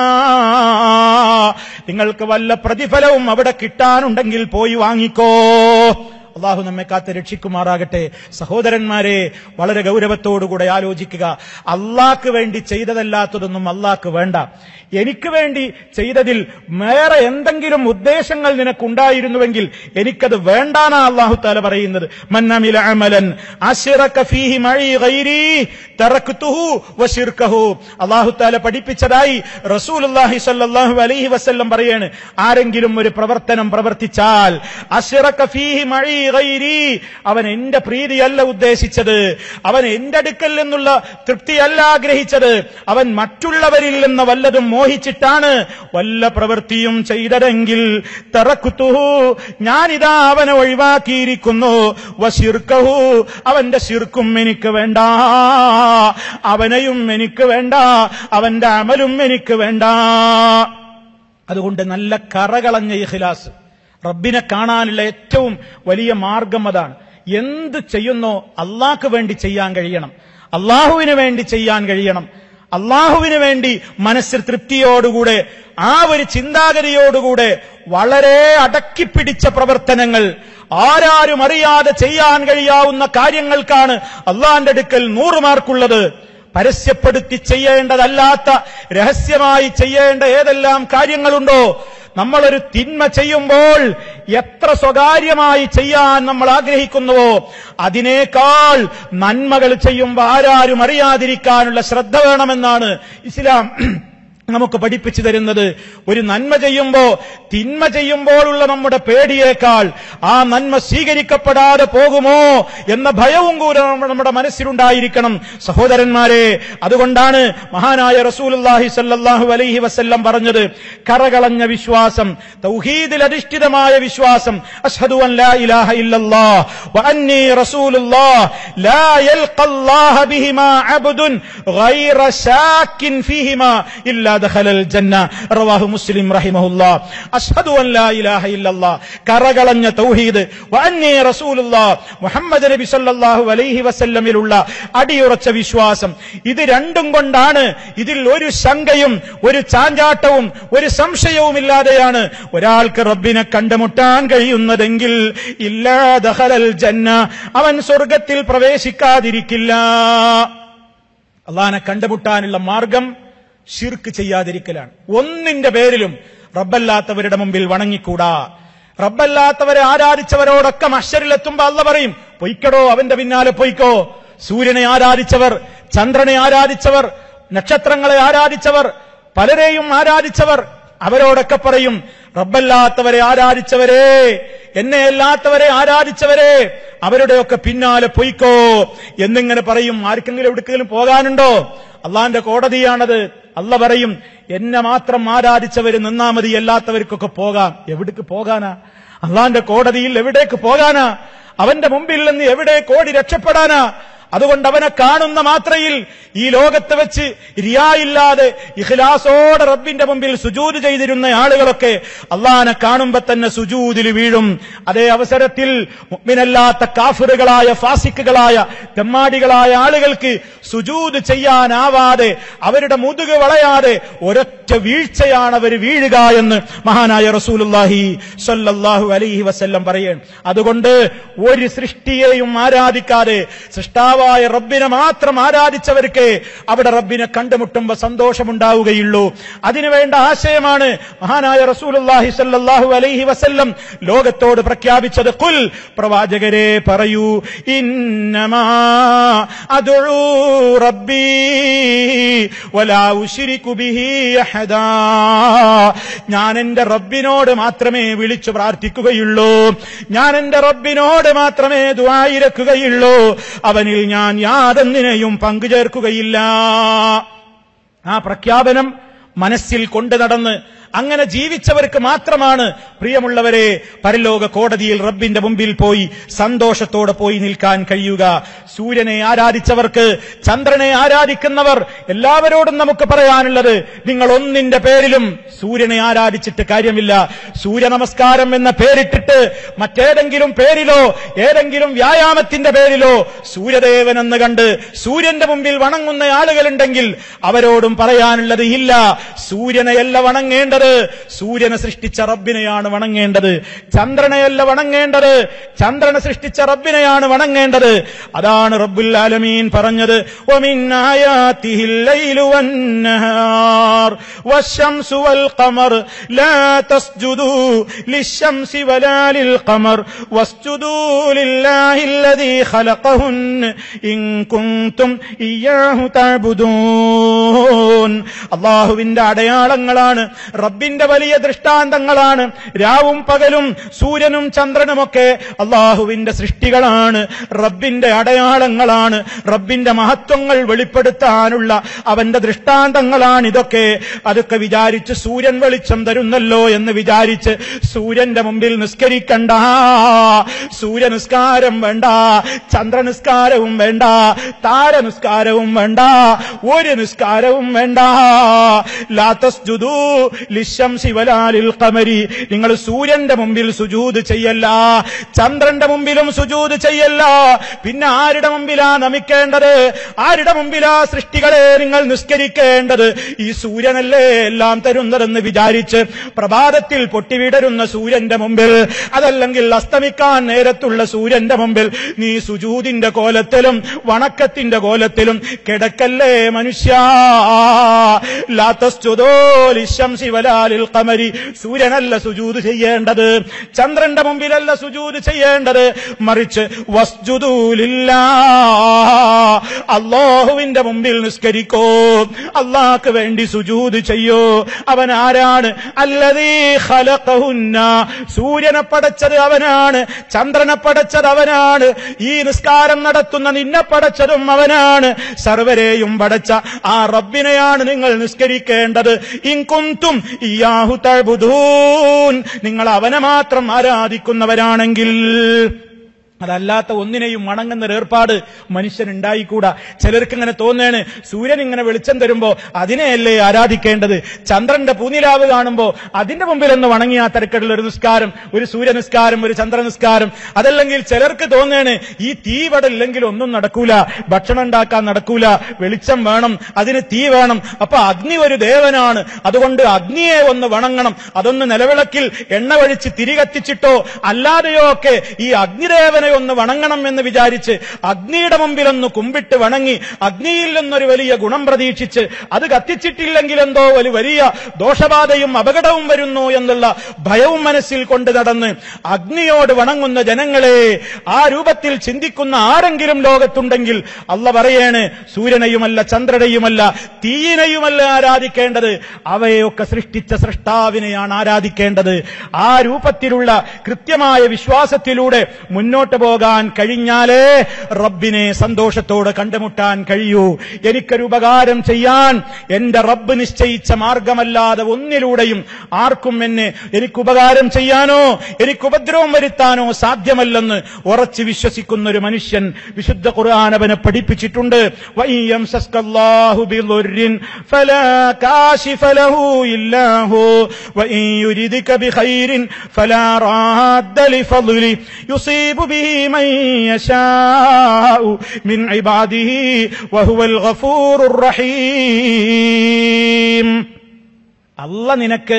നിങ്ങൾക്ക് വല്ല പ്രതിഫലവും അവിടെ കിട്ടാനുണ്ടെങ്കിൽ പോയി വാങ്ങിക്കോ. അള്ളാഹു നമ്മെ കാത്ത് രക്ഷിക്കുമാറാകട്ടെ. സഹോദരന്മാരെ, വളരെ ഗൗരവത്തോടുകൂടെ ആലോചിക്കുക. അള്ളാഹ്ക്ക് വേണ്ടി ചെയ്തതല്ലാത്തതൊന്നും അള്ളാഹ്ക്ക് വേണ്ട. എനിക്ക് വേണ്ടി ചെയ്തതിൽ വേറെ എന്തെങ്കിലും ഉദ്ദേശങ്ങൾ നിനക്കുണ്ടായിരുന്നുവെങ്കിൽ എനിക്കത് വേണ്ടാനാ അല്ലാഹു തആല പറയുന്നത്. മൻ അമില അമലൻ അശ്റക ഫീഹി മഈ ഗൈരി തറക്തുഹു വശിർകഹു. അല്ലാഹു തആല പഠിപ്പിച്ചതായി റസൂലുള്ളാഹി സ്വല്ലല്ലാഹു അലൈഹി വസല്ലം പറയാണ്, ആരെങ്കിലും ഒരു പ്രവർത്തനം പ്രവർത്തിച്ചാൽ അശ്റക ഫീഹി മഈ ഗൈരി, അവൻ എന്റെ പ്രീതിയല്ല ഉദ്ദേശിച്ചത്, അവൻ എന്റെ അടുക്കൽ നിന്നുള്ള തൃപ്തിയല്ല ആഗ്രഹിച്ചത്, അവൻ മറ്റുള്ളവരിൽ നിന്ന് വല്ലതും മോഹിച്ചിട്ടാണ് വല്ല പ്രവൃത്തിയും ചെയ്തതെങ്കിൽ തറക്കുതുഹു, ഞാനിതാ അവനെ ഒഴിവാക്കിയിരിക്കുന്നു. വശിർകഹു, അവന്റെ ശിർക്കും എനിക്ക് വേണ്ട, അവനെയും എനിക്ക് വേണ്ട, അവന്റെ അമലും എനിക്ക് വേണ്ട. അതുകൊണ്ട് നല്ല കറകളഞ്ഞ ഇഖ്ലാസ്, റബ്ബിനെ കാണാനുള്ള ഏറ്റവും വലിയ മാർഗം അതാണ്. എന്ത് ചെയ്യുന്നോ അള്ളാഹ്ക്ക് വേണ്ടി ചെയ്യാൻ കഴിയണം, അള്ളാഹുവിന് വേണ്ടി ചെയ്യാൻ കഴിയണം. അള്ളാഹുവിന് വേണ്ടി മനസ്സിൽ തൃപ്തിയോടുകൂടെ, ആ ഒരു ചിന്താഗതിയോടുകൂടെ വളരെ അടക്കിപ്പിടിച്ച പ്രവർത്തനങ്ങൾ, ആരാരും അറിയാതെ ചെയ്യാൻ കഴിയാവുന്ന കാര്യങ്ങൾക്കാണ് അള്ളാന്റെ അടുക്കൽ 100 മാർക്കുള്ളത്. പരസ്യപ്പെടുത്തി ചെയ്യേണ്ടതല്ലാത്ത, രഹസ്യമായി ചെയ്യേണ്ട ഏതെല്ലാം കാര്യങ്ങളുണ്ടോ, നമ്മളൊരു തിന്മ ചെയ്യുമ്പോൾ എത്ര സ്വകാര്യമായി ചെയ്യാൻ നമ്മൾ ആഗ്രഹിക്കുന്നുവോ അതിനേക്കാൾ നന്മകൾ ചെയ്യുമ്പോൾ ആരാരും അറിയാതിരിക്കാനുള്ള ശ്രദ്ധ വേണമെന്നാണ് ഇസ്ലാം നമുക്ക് പഠിപ്പിച്ചു തരുന്നത്. ഒരു നന്മ ചെയ്യുമ്പോ, തിന്മ ചെയ്യുമ്പോഴുള്ള നമ്മുടെ പേടിയേക്കാൾ ആ നന്മ സ്വീകരിക്കപ്പെടാതെ പോകുമോ എന്ന ഭയവും കൂടെ നമ്മുടെ മനസ്സിലുണ്ടായിരിക്കണം സഹോദരന്മാരെ. അതുകൊണ്ടാണ് മഹാനായ റസൂലുള്ളാഹി സ്വല്ലല്ലാഹു അലൈഹി വസല്ലം പറഞ്ഞത്, കറകളഞ്ഞ വിശ്വാസം, തൗഹീദിൽ അധിഷ്ഠിതമായ വിശ്വാസം, അശ്ഹദു അൻ ലാ ഇലാഹ ഇല്ലല്ലാഹ് വ അന്നി റസൂലുള്ളാഹ് ലാ യൽഖല്ലാഹ ബിഹിമാ അബ്ദുൻ ഗൈറ ശാക്കിൻ ഫീഹിമാ ഇല്ലാ ദഖലൽ ജന്ന. റവാഹു മുസ്ലിം റഹിമഹുല്ലാഹ്. അശ്ഹദു അൻ ലാ ഇലാഹ ഇല്ലല്ലാഹ്, കറകളഞ്ഞ തൗഹീദ്, വ അന്നി റസൂലുള്ളാഹ്, മുഹമ്മദ് നബി സല്ലല്ലാഹു അലൈഹി വസല്ലമിലുള്ള അടിയുറച്ച വിശ്വാസം. ഇത് രണ്ടും കൊണ്ടാണ്, ഇതിൽ ഒരു ശങ്കയും ഒരു ചാഞ്ചാട്ടവും ഒരു സംശയവും ഇല്ലാതെയാണ് ഒരാൾക്ക് റബ്ബിനെ കണ്ടുമുട്ടാൻ കഴിയുന്നതെങ്കിൽ ഇല്ലാ ദഖലൽ ജന്ന, അവൻ സ്വർഗത്തിൽ പ്രവേശിക്കാതിരിക്കില്ല. അല്ലാഹനെ കണ്ടുമുട്ടാനുള്ള മാർഗം ശിർക്ക് ചെയ്യാതിരിക്കലാണ്. ഒന്നിന്റെ പേരിലും റബ്ബല്ലാത്തവരുടെ മുമ്പിൽ വണങ്ങിക്കൂടാ. റബ്ബല്ലാത്തവരെ ആരാധിച്ചവരോടൊക്കെ മഹ്ശറിലെത്തുമ്പോ അല്ലാഹ് പറയും, പൊയ്ക്കടോ, അവന്റെ പിന്നാലെ പൊയ്ക്കോ. സൂര്യനെ ആരാധിച്ചവർ, ചന്ദ്രനെ ആരാധിച്ചവർ, നക്ഷത്രങ്ങളെ ആരാധിച്ചവർ, പലരെയും ആരാധിച്ചവർ, അവരോടൊക്കെ പറയും, റബ്ബല്ലാത്തവരെ ആരാധിച്ചവരെ, എന്നെ അല്ലാത്തവരെ ആരാധിച്ചവരെ, അവരുടെയൊക്കെ പിന്നാലെ പൊയ്ക്കോ എന്നിങ്ങനെ പറയും. ആർക്കെങ്കിലും എവിടേക്കെങ്കിലും പോകാനുണ്ടോ? അള്ളാന്റെ കോടതിയാണത്. അള്ള പറയും, എന്നെ മാത്രം ആരാധിച്ചവര് നിന്നാ മതി, അല്ലാത്തവർക്കൊക്കെ പോകാം. എവിടേക്ക് പോകാനാ? അള്ളാന്റെ കോടതിയിൽ എവിടേക്ക് പോകാനാ? അവന്റെ മുമ്പിൽ നിന്ന് എവിടേക്ക് ഓടി രക്ഷപ്പെടാനാ? അതുകൊണ്ട് അവനെ കാണുന്ന മാത്രയിൽ ഈ ലോകത്ത് വെച്ച് റിയായില്ലാതെ ഇഖ്ലാസോടെ റബ്ബിന്റെ മുമ്പിൽ സുജൂദ് ചെയ്തിരുന്ന ആളുകളൊക്കെ അള്ളാഹനെ കാണുമ്പോ തന്നെ സുജൂദിൽ വീഴും. അതേ അവസരത്തിൽ മുഅ്മിനല്ലാത്ത കാഫിറുകളായ, ഫാസിക്കുകളായ, തെമ്മാടികളായ ആളുകൾക്ക് സുജൂദ് ചെയ്യാനാവാതെ, അവരുടെ മുതുക് വളയാതെ ഒരൊറ്റ വീഴ്ചയാണ് അവർ വീഴുക എന്ന് മഹാനായ റസൂലുള്ളാഹി സ്വല്ലല്ലാഹു അലൈഹി വസല്ലം പറയാണ്. അതുകൊണ്ട് ഒരു സൃഷ്ടിയെയും ആരാധിക്കാതെ സൃഷ്ടാവായ റബ്ബിനെ മാത്രം ആരാധിച്ചവർക്ക് അവിടെ റബ്ബിനെ കണ്ടുമുട്ടുമ്പോ സന്തോഷമുണ്ടാവുകയുള്ളൂ. അതിനുവേണ്ട ആശയമാണ് മഹാനായ റസൂലുള്ളാഹി സ്വല്ലല്ലാഹു അലൈഹി വസല്ലം ലോകത്തോട് പ്രഖ്യാപിച്ചത്. ഖുൽ, പ്രവാചകരെ പറയൂ, ഇന്നമാ അദ്ഉ റബ്ബി വലാ ഉശ്രികു ബിഹി അഹദാ, ഞാൻ എന്റെ റബ്ബിനോട് മാത്രമേ വിളിച്ചു പ്രാർത്ഥിക്കുകയുള്ളൂ, ഞാൻ എന്റെ റബ്ബിനോട് മാത്രമേ ദുആയിരക്കുകയുള്ളൂ, അവനിൽ ഞാൻ യാതൊന്നിനെയും പങ്കുചേർക്കുകയില്ല. ആ പ്രഖ്യാപനം മനസ്സിൽ കൊണ്ടു നടന്ന് അങ്ങനെ ജീവിച്ചവർക്ക് മാത്രമാണ് പ്രിയമുള്ളവരെ പരലോക കോടതിയിൽ റബ്ബിന്റെ മുമ്പിൽ പോയി സന്തോഷത്തോടെ പോയി നിൽക്കാൻ കഴിയുക. സൂര്യനെ ആരാധിച്ചവർക്ക്, ചന്ദ്രനെ ആരാധിക്കുന്നവർ എല്ലാവരോടും നമുക്ക് പറയാനുള്ളത്, നിങ്ങൾ ഒന്നിന്റെ പേരിലും സൂര്യനെ ആരാധിച്ചിട്ട് കാര്യമില്ല. സൂര്യ നമസ്കാരം എന്ന പേരിട്ടിട്ട് മറ്റേതെങ്കിലും പേരിലോ ഏതെങ്കിലും വ്യായാമത്തിന്റെ പേരിലോ സൂര്യദേവൻ എന്ന് കണ്ട് സൂര്യന്റെ മുമ്പിൽ വണങ്ങുന്ന ആളുകളുണ്ടെങ്കിൽ അവരോടും പറയാനുള്ളത്, ഇല്ല, സൂര്യനെയല്ല വണങ്ങേണ്ടത്, വണങ്ങേണ്ടത് സൂര്യനെ സൃഷ്ടിച്ച റബ്ബിനെയാണ് വണങ്ങേണ്ടത്, ചന്ദ്രനെയല്ല വണങ്ങേണ്ടത്. ചന്ദ്രനെ സൃഷ്ടിച്ച റബ്ബിനെയാണ് വണങ്ങേണ്ടത്. അതാണ് റബ്ബുൽ ആലമീൻ പറഞ്ഞത്, വമിൻ ആയാതിഹിൽ ലൈലു വന്നഹാർ വശംസു വൽ ഖമർ ലാ തസ്ജുദൂ ലിശ്ശംസി വലാ ലിൽ ഖമർ വസ്ജുദൂ ലില്ലാഹിൽ ലദീ ഖലഖഹുന്ന ഇൻ കുൻതും ഇയ്യാഹു തഅബുദൂൻ. അല്ലാഹുവിന്റെ അടയാളങ്ങളാണ്, റബ്ബിന്റെ വലിയ ദൃഷ്ടാന്തങ്ങളാണ്. രാവും പകലും സൂര്യനും ചന്ദ്രനുമൊക്കെ അല്ലാഹുവിന്റെ സൃഷ്ടികളാണ്, റബ്ബിന്റെ അടയാളങ്ങളാണ്, റബ്ബിന്റെ മഹത്വങ്ങൾ വെളിപ്പെടുത്താനുള്ള അവന്റെ ദൃഷ്ടാന്തങ്ങളാണ് ഇതൊക്കെ. അതൊക്കെ വിചാരിച്ച് സൂര്യൻ വെളിച്ചം തരുന്നല്ലോ എന്ന് വിചാരിച്ച് സൂര്യന്റെ മുമ്പിൽ നിസ്കരിക്കണ്ട, സൂര്യനിസ്കാരം വേണ്ട, ചന്ദ്രനിസ്കാരവും വേണ്ട, താരനിസ്കാരവും വേണ്ട, ഒരു നിസ്കാരവും വേണ്ട. ലാ തസ്ജുദൂ ലിശ്ശംസി വലാ ലിൽ ഖമരി. നിങ്ങൾ സൂര്യന്റെ മുമ്പിൽ സുജൂദ് ചെയ്യല്ല, ചന്ദ്രന്റെ മുമ്പിലും സുജൂദ് ചെയ്യല്ല. പിന്നെ ആരുടെ മുമ്പിലാ നമിക്കേണ്ടത്? ആരുടെ മുമ്പിലാ സൃഷ്ടികളെ നിങ്ങൾ നിസ്കരിക്കേണ്ടത്? ഈ സൂര്യനല്ലേ എല്ലാം തരുന്നതെന്ന് വിചാരിച്ച് പ്രഭാതത്തിൽ പൊട്ടിവിടരുന്ന സൂര്യന്റെ മുമ്പിൽ, അതല്ലെങ്കിൽ അസ്തമിക്കാൻ നേരത്തുള്ള സൂര്യന്റെ മുമ്പിൽ നീ സുജൂദിന്റെ കോലത്തിലും വണക്കത്തിന്റെ കോലത്തിലും കിടക്കല്ലേ മനുഷ്യ. ലാ തസ്ജുദൂ ലിശ്ശംസി വലാ ലിൽ ഖമരി. സൂര്യനല്ല സുജൂദ് ചെയ്യേണ്ടത്, ചന്ദ്രന്റെ മുമ്പിലല്ല സുജൂദ് ചെയ്യേണ്ടത്, മറിച്ച് വസ്ജുദൂ ലില്ലാഹ്, അല്ലാഹുവിന്റെ മുമ്പിൽ നിസ്കരിക്കൂ, അല്ലാഹുക്ക് വേണ്ടി സുജൂദ് ചെയ്യൂ. അവൻ ആരാണ്? അല്ലദീ ഖലഖഹുന്ന. സൂര്യനെ പടച്ചത് അവനാണ്, ചന്ദ്രനെ പടച്ചത് അവനാണ്, ഈ നിസ്കാരം നടത്തുന്ന നിന്നെ പടച്ചതും അവനാണ്. സർവരെയും പടച്ച ആ റബ്ബിനെയാണ് നിങ്ങൾ നിസ്കരിക്കേണ്ടത്. ഇൻ കുൻതും ഇയ്യാഹു തഅബുദൂൻ. നിങ്ങൾ അവനെ മാത്രം ആരാധിക്കുന്നവരാണെങ്കിൽ. അതല്ലാത്ത ഒന്നിനെയും വണങ്ങുന്ന ഏർപ്പാട് മനുഷ്യനുണ്ടായിക്കൂടാ. ചിലർക്ക് ഇങ്ങനെ തോന്നുകയാണ്, സൂര്യൻ ഇങ്ങനെ വെളിച്ചം തരുമ്പോ അതിനെയല്ലേ ആരാധിക്കേണ്ടത്, ചന്ദ്രന്റെ പൂനിലാവ് കാണുമ്പോ അതിന്റെ മുമ്പിലൊന്ന് വണങ്ങിയാ തിരക്കുള്ള ഒരു നിസ്കാരം, ഒരു സൂര്യനിസ്കാരം, ഒരു ചന്ദ്രനിസ്കാരം. അതല്ലെങ്കിൽ ചിലർക്ക് തോന്നുകയാണ്, ഈ തീവടല്ലെങ്കിൽ ഒന്നും നടക്കൂല, ഭക്ഷണം ഉണ്ടാക്കാൻ നടക്കൂല, വെളിച്ചം വേണം, അതിന് തീ വേണം, അപ്പൊ അഗ്നി ഒരു ദേവനാണ്, അതുകൊണ്ട് അഗ്നിയെ ഒന്ന് വണങ്ങണം, അതൊന്ന് നിലവിളക്കിൽ എണ്ണ ഒഴിച്ച് തിരികത്തിച്ചിട്ടോ അല്ലാതെയോ ഒക്കെ ഈ അഗ്നിദേവനെ ഒന്ന് വണങ്ങണം എന്ന് വിചാരിച്ച് അഗ്നിയുടെ മുമ്പിലൊന്ന് കുമ്പിട്ട് വണങ്ങി അഗ്നിയിൽ നിന്നൊരു വലിയ ഗുണം പ്രതീക്ഷിച്ച് അത് കത്തിച്ചിട്ടില്ലെങ്കിൽ എന്തോ ഒരു വലിയ ദോഷബാധയും അപകടവും വരുന്നു എന്നുള്ള ഭയവും മനസ്സിൽ കൊണ്ട് നടന്ന് അഗ്നിയോട് വണങ്ങുന്ന ജനങ്ങളെ, ആ രൂപത്തിൽ ചിന്തിക്കുന്ന ആരെങ്കിലും ലോകത്തുണ്ടെങ്കിൽ അള്ള പറയാണ്, സൂര്യനെയുമല്ല ചന്ദ്രനെയുമല്ല തീയിനെയുമല്ല ആരാധിക്കേണ്ടത്, അവയൊക്കെ സൃഷ്ടിച്ച സൃഷ്ടാവിനെയാണ് ആരാധിക്കേണ്ടത്. ആ രൂപത്തിലുള്ള കൃത്യമായ വിശ്വാസത്തിലൂടെ മുന്നോട്ട് പോകാൻ കഴിഞ്ഞാലേ റബ്ബിനെ സന്തോഷത്തോടെ കണ്ടുമുട്ടാൻ കഴിയൂ. എനിക്കൊരു ഉപകാരം ചെയ്യാൻ എന്റെ റബ്ബ് നിശ്ചയിച്ച മാർഗമല്ലാതെ ഒന്നിലൂടെയും ആർക്കും എനിക്ക് ഉപകാരം ചെയ്യാനോ എനിക്ക് ഉപദ്രവം വരുത്താനോ സാധ്യമല്ലെന്ന് ഉറച്ചു വിശ്വസിക്കുന്ന ഒരു മനുഷ്യൻ വിശുദ്ധ ഖുർആൻ അവനെ പഠിപ്പിച്ചിട്ടുണ്ട്. വഇയംസസ്കല്ലാഹു ബിദുർരിൻ ഫലാ കാശിഫ ലഹു ഇല്ലാ ഹു വഇൻ യുരിദിക ബിഖൈരിൻ ഫലാ റാദ്ദ ലിഫദ്ലി യുസീബു ബിഹി മൻ യശാഉ മിൻ ഇബാദിഹി വഹുവൽ ഗഫൂറുർ റഹീം. അല്ലാഹ് നിനക്ക്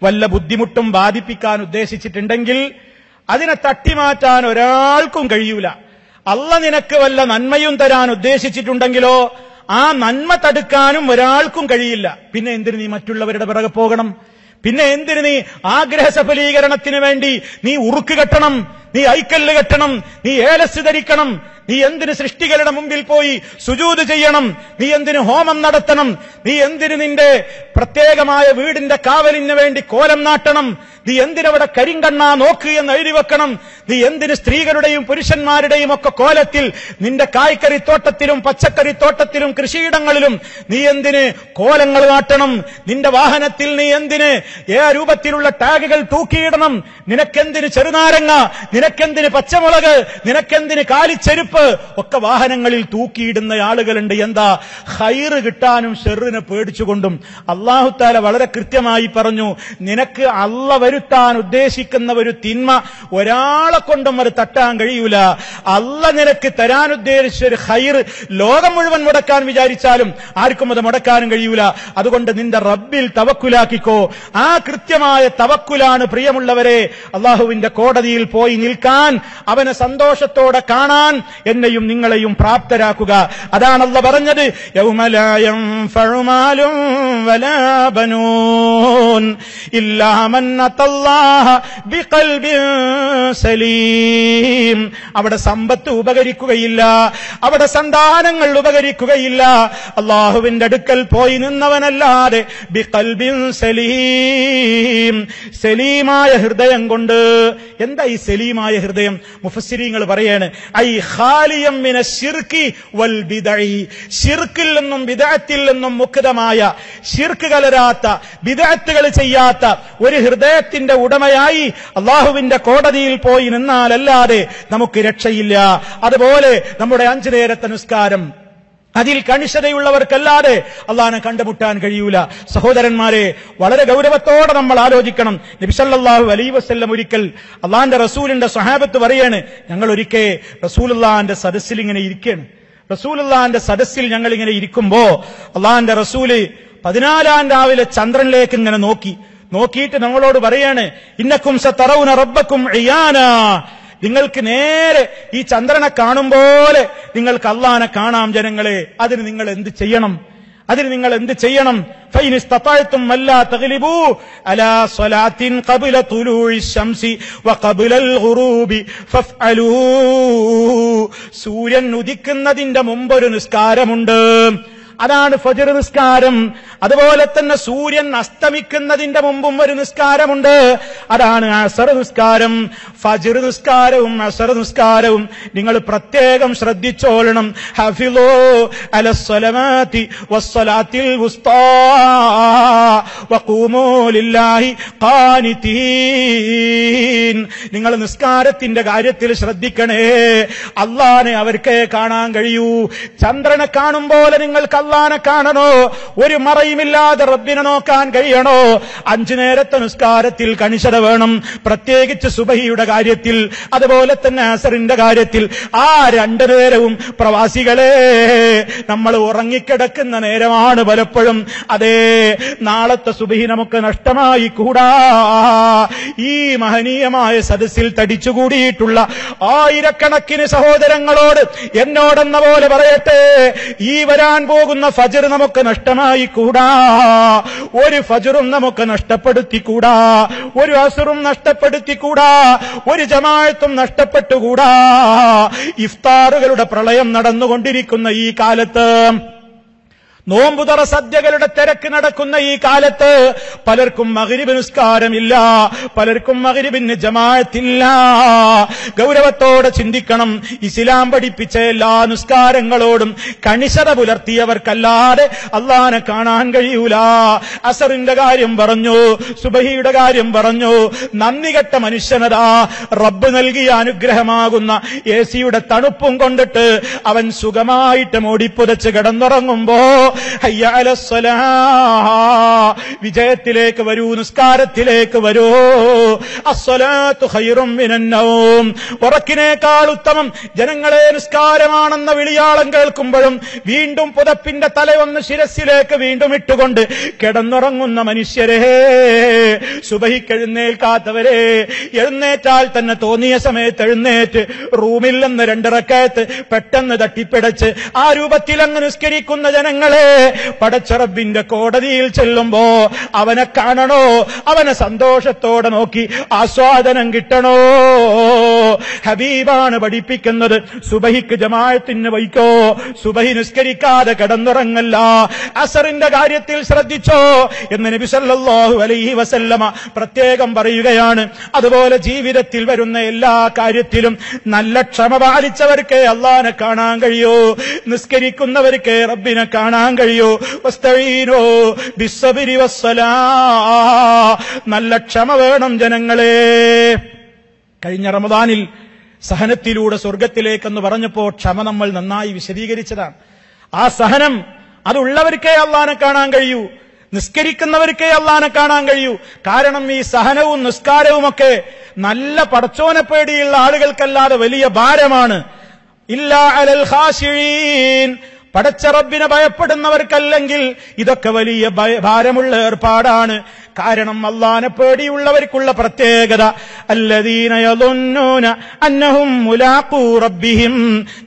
വല്ല ബുദ്ധിമുട്ടും ബാധിപ്പിക്കാൻ ഉദ്ദേശിച്ചിട്ടുണ്ടെങ്കിൽ അതിനെ തട്ടിമാറ്റാൻ ഒരാൾക്കും കഴിയൂല. അല്ലാഹ് നിനക്ക് വല്ല നന്മയും തരാൻ ഉദ്ദേശിച്ചിട്ടുണ്ടെങ്കിലോ ആ നന്മ തടുക്കാനും ഒരാൾക്കും കഴിയില്ല. പിന്നെ എന്തിന് നീ മറ്റുള്ളവരുടെ പിറകെ പോകണം? പിന്നെ എന്തിന് നീ ആഗ്രഹ സഫലീകരണത്തിന് വേണ്ടി നീ ഉറുക്ക് കെട്ടണം, നീ ഐക്കല്ല് കെട്ടണം, നീ ഏലസ് ധരിക്കണം? നീ എന്തിന് സൃഷ്ടികളുടെ മുമ്പിൽ പോയി സുജൂദ് ചെയ്യണം? നീ എന്തിന് ഹോമം നടത്തണം? നീ എന്തിന് നിന്റെ പ്രത്യേകമായ വീടിന്റെ കാവലിന് വേണ്ടി കോലം നാട്ടണം? നീ എന്തിനവിടെ കരിങ്കണ്ണാ നോക്ക് എന്ന് എഴുതി വെക്കണം? നീ എന്തിന് സ്ത്രീകളുടെയും പുരുഷന്മാരുടെയും ഒക്കെ കോലത്തിൽ നിന്റെ കായ്ക്കറിത്തോട്ടത്തിലും പച്ചക്കറിത്തോട്ടത്തിലും കൃഷിയിടങ്ങളിലും നീ എന്തിന് കോലങ്ങൾ നാട്ടണം? നിന്റെ വാഹനത്തിൽ നീ എന്തിന് രൂപത്തിലുള്ള ടാഗുകൾ തൂക്കിയിടണം? നിനക്കെന്തിന് ചെറുനാരങ്ങ, നിനക്കെന്തിന് പച്ചമുളക്, നിനക്കെന്തിന് കാലിച്ചെരുപ്പ് ഒക്കെ വാഹനങ്ങളിൽ തൂക്കിയിടുന്ന ആളുകളുണ്ട്. എന്താ? ഖൈറ് കിട്ടാനും ഷെറിനെ പേടിച്ചുകൊണ്ടും. അല്ലാഹു തആല വളരെ കൃത്യമായി പറഞ്ഞു, നിനക്ക് അല്ലാഹ് വരുത്താൻ ഉദ്ദേശിക്കുന്ന ഒരു തിന്മ ഒരാളെ കൊണ്ടും അത് തട്ടാൻ കഴിയൂല. അല്ലാഹ് നിനക്ക് തരാൻ ഉദ്ദേശിച്ച ഒരു ഖൈർ ലോകം മുഴുവൻ മുടക്കാൻ വിചാരിച്ചാലും ആർക്കും അത് മുടക്കാനും കഴിയൂല. അതുകൊണ്ട് നിന്റെ റബ്ബിൽ തവക്കുലാക്കിക്കോ. ആ കൃത്യമായ തവക്കുലാണ് പ്രിയമുള്ളവരെ അള്ളാഹുവിന്റെ കോടതിയിൽ പോയി നിൽക്കാൻ, അവനെ സന്തോഷത്തോടെ കാണാൻ എന്നെയും നിങ്ങളെയും പ്രാപ്തരാക്കുക. അതാണ് അല്ലാഹ് പറഞ്ഞത്, യൗമ ലാ യൻഫഉ മാലും വലാ ബനൂൻ ഇല്ലാ മൻ അത്തല്ലാഹ ബിഖൽബിൻ സലീം. അവിടെ സമ്പത്ത് ഉപകരിക്കുകയില്ല, അവിടെ സന്താനങ്ങൾ ഉപകരിക്കുകയില്ല, അള്ളാഹുവിന്റെ അടുക്കൽ പോയി നിന്നവനല്ലാതെ ബിഖൽബിൻ സലീം, സലീമായ ഹൃദയം കൊണ്ട്. എന്താ ഈ സലീമായ ഹൃദയം? മുഫസ്സിരീങ്ങൾ പറയാണ്, ഐ ഖാലിയം മിനശ് ശിർക്കി വൽ ബിദഇ, ശിർക്കിൽ നിന്നും ബിദഅത്തിൽ നിന്നും മുക്തമായ, ശിർക്ക് കലരാത്ത, ബിദഅത്തുകൾ ചെയ്യാത്ത ഒരു ഹൃദയത്തിന്റെ ഉടമയായി അള്ളാഹുവിന്റെ കോടതിയിൽ പോയി നിന്നാലല്ലാതെ നമുക്ക് രക്ഷയില്ല. അതുപോലെ നമ്മുടെ 5 നേരത്തെ നിസ്കാരം, അതിൽ കണിശതയുള്ളവർക്കല്ലാതെ അള്ളാഹനെ കണ്ടുമുട്ടാൻ കഴിയൂല. സഹോദരന്മാരെ, വളരെ ഗൗരവത്തോടെ നമ്മൾ ആലോചിക്കണം. നബി സല്ലല്ലാഹു അലൈഹി വസല്ലം ഒരിക്കൽ അള്ളാഹിന്റെ റസൂലിന്റെ സ്വഹാബത്ത് പറയാണ്, ഞങ്ങൾ ഒരിക്കൽ റസൂലുള്ളാഹിന്റെ സദസ്സിൽ ഇങ്ങനെ ഇരിക്കുകയാണ്. റസൂലുള്ളാഹിന്റെ സദസ്സിൽ ഞങ്ങൾ ഇങ്ങനെ ഇരിക്കുമ്പോ അള്ളാഹിന്റെ റസൂല് 14-ാം രാവിലെ ചന്ദ്രനിലേക്ക് ഇങ്ങനെ നോക്കിയിട്ട് നമ്മളോട് പറയാണ്, ഇന്നക്കും സതറൗന റബ്ബക്കും ഇയാനാ, നിങ്ങൾക്ക് നേരെ ഈ ചന്ദ്രനെ കാണും പോലെ നിങ്ങൾക്ക് അള്ളാഹനെ കാണാം ജനങ്ങളെ. അതിന് നിങ്ങൾ എന്ത് ചെയ്യണം? ഫൈൻ ഇസ്തതഅ്തും അല്ലാ തഗ്ലിബൂ അലാ സ്വലാത്തിൻ ഖബ്ല തുലൂഇ ശംസി വഖബ്ല അൽ ഗുറൂബി ഫഫ്അലൂ. സൂര്യൻ ഉദിക്കുന്നതിന്റെ മുമ്പ് ഒരു നിസ്കാരമുണ്ട്, അതാണ് ഫജ്ർ നിസ്കാരം. അതുപോലെ തന്നെ സൂര്യൻ അസ്തമിക്കുന്നതിന്റെ മുമ്പും ഒരു നിസ്കാരമുണ്ട്, അതാണ് അസർ നിസ്കാരം. ഫജ്ർ നിസ്കാരവും അസർ നിസ്കാരവും നിങ്ങൾ പ്രത്യേകം ശ്രദ്ധിച്ചോളണം. ഹഫിളൂ അലസ്സലവാതി വസ്സലാത്തിൽ വുസ്താ വഖൂമൂ ലില്ലാഹി ഖാനിതീൻ. നിങ്ങൾ നിസ്കാരത്തിന്റെ കാര്യത്തിൽ ശ്രദ്ധിക്കണേ. അല്ലാഹനെ അവർക്ക് കാണാൻ കഴിയൂ. ചന്ദ്രനെ കാണും പോലെ നിങ്ങൾക്ക് അല്ലാഹനെ കാണണോ? ഒരു മറയുമില്ലാതെ റബ്ബിനെ നോക്കാൻ കഴിയണോ? 5 നേരത്തെ നിസ്കാരത്തിൽ കണിശത വേണം, പ്രത്യേകിച്ച് സുബഹിയുടെ കാര്യത്തിൽ, അതുപോലെ തന്നെ അസറിന്റെ കാര്യത്തിൽ. ആ 2 നേരവും പ്രവാസികളെ, നമ്മൾ ഉറങ്ങിക്കിടക്കുന്ന നേരമാണ് പലപ്പോഴും. അതേ, നാളത്തെ സുബഹി നമുക്ക് നഷ്ടമായി കൂടാ. ഈ മഹനീയമായ സദസ്സിൽ തടിച്ചുകൂടിയിട്ടുള്ള ആയിരക്കണക്കിന് സഹോദരങ്ങളോട് എന്നോടെന്ന പോലെ പറയട്ടെ, ഈ വരാൻ പോകുന്ന ഫജ്ർ നമുക്ക് നഷ്ടമായി കൂടാ. ഒരു ഫജ്റും നമുക്ക് നഷ്ടപ്പെടുത്തിക്കൂടാ, ഒരു അസറും നഷ്ടപ്പെടുത്തിക്കൂടാ, ഒരു ജമാഅത്തും നഷ്ടപ്പെട്ടുകൂടാ. ഇഫ്താറുകളുടെ പ്രളയം നടന്നുകൊണ്ടിരിക്കുന്ന ഈ കാലത്ത്, നോമ്പുതറ സദ്യകളുടെ തിരക്ക് നടക്കുന്ന ഈ കാലത്ത് പലർക്കും മഗ്രിബ് നിസ്കാരമില്ല, പലർക്കും മഗ്രിബിന് ജമാഅത്തില്ല. ഗൗരവത്തോടെ ചിന്തിക്കണം. ഇസ്ലാം പഠിപ്പിച്ച എല്ലാ നിസ്കാരങ്ങളോടും കണിശത പുലർത്തിയവർക്കല്ലാതെ അല്ലാഹനെ കാണാൻ കഴിയൂല. അസറിന്റെ കാര്യം പറഞ്ഞു, സുബഹിയുടെ കാര്യം പറഞ്ഞു. നന്ദി കെട്ട മനുഷ്യനതാ റബ്ബ് നൽകിയ അനുഗ്രഹമാകുന്ന AC-യുടെ തണുപ്പും കൊണ്ടിട്ട് അവൻ സുഖമായിട്ട് മൂടിപ്പുതച്ച് കിടന്നുറങ്ങുമ്പോ ഹയ്യ അലസ്സലാ, വിജയത്തിലേക്ക് വരൂ, നിസ്കാരത്തിലേക്ക് വരൂ. അസ്സലാത്തു ഖൈറും മിനൻ നൗം, ഉറക്കിനേക്കാൾ ഉത്തമം ജനങ്ങളെ നിസ്കാരമാണെന്ന വിളിയാളം കേൾക്കുമ്പോഴും വീണ്ടും പുതപ്പിന്റെ തലയൊന്ന് ശിരസിലേക്ക് വീണ്ടും ഇട്ടുകൊണ്ട് കിടന്നുറങ്ങുന്ന മനുഷ്യരെ, സുബഹിക്ക് എഴുന്നേൽക്കാത്തവരെ, എഴുന്നേറ്റാൽ തന്നെ തോന്നിയ സമയത്ത് എഴുന്നേറ്റ് റൂമിൽ നിന്ന് 2 റക്അത്ത് പെട്ടെന്ന് തട്ടിപ്പിടച്ച് ആ രൂപത്തിൽ അങ്ങ് നിസ്കരിക്കുന്ന ജനങ്ങളെ, പടച്ചറബിന്റെ കോടതിയിൽ ചെല്ലുമ്പോ അവനെ കാണണോ? അവനെ സന്തോഷത്തോടെ നോക്കി ആസ്വാദനം കിട്ടണോ? ഹബീബാണ് പഠിപ്പിക്കുന്നത്, സുബഹിക്ക് ജമാഅത്തിന് വയ്ക്കോ, സുബഹി നിസ്കരിക്കാതെ കിടന്നുറങ്ങല്ല. അസറിന്റെ കാര്യത്തിൽ ശ്രദ്ധിച്ചോ എന്ന് നബി സല്ലല്ലാഹു അലൈഹി വസല്ലമ പ്രത്യേകം പറയുകയാണ്. അതുപോലെ ജീവിതത്തിൽ വരുന്ന എല്ലാ കാര്യത്തിലും നല്ല ക്ഷമ പാലിച്ചവർക്ക് അല്ലാഹനെ കാണാൻ കഴിയൂ, നിസ്കരിക്കുന്നവർക്ക് റബ്ബിനെ കാണാൻ കഴിയൂ. വസ്തഈനൂ ബിസ്സബ്രി വസ്സലാ, നല്ല ക്ഷമ വേണം ജനങ്ങളെ. കഴിഞ്ഞ റമദാനിൽ സഹനത്തിലൂടെ സ്വർഗത്തിലേക്കെന്ന് പറഞ്ഞപ്പോ ക്ഷമ നമ്മൾ നന്നായി വിശദീകരിച്ചതാണ്. ആ സഹനം അതുള്ളവർക്കേ അല്ലാഹനെ കാണാൻ കഴിയൂ. നിസ്കരിക്കുന്നവർക്കേ അള്ളാനെ കാണാൻ കഴിയൂ. കാരണം ഈ സഹനവും നിസ്കാരവുമൊക്കെ നല്ല പടച്ചോനെ പേടിയുള്ള ആളുകൾക്കല്ലാതെ വലിയ ഭാരമാണ്. ഇല്ലാ അലൽ ഖാശിഈൻ, പടച്ച റബ്ബിനെ ഭയപ്പെടുന്നവർക്കല്ലെങ്കിൽ ഇതൊക്കെ വലിയ ഭാരമുള്ള ഏർപ്പാടാണ്. കാരണം അല്ലാഹനെ പേടിയുള്ളവർക്കുള്ള പ്രത്യേകത അല്ലദീന യളുന്നൂന അന്നഹും മുലാഖൂ റബ്ബിഹിം,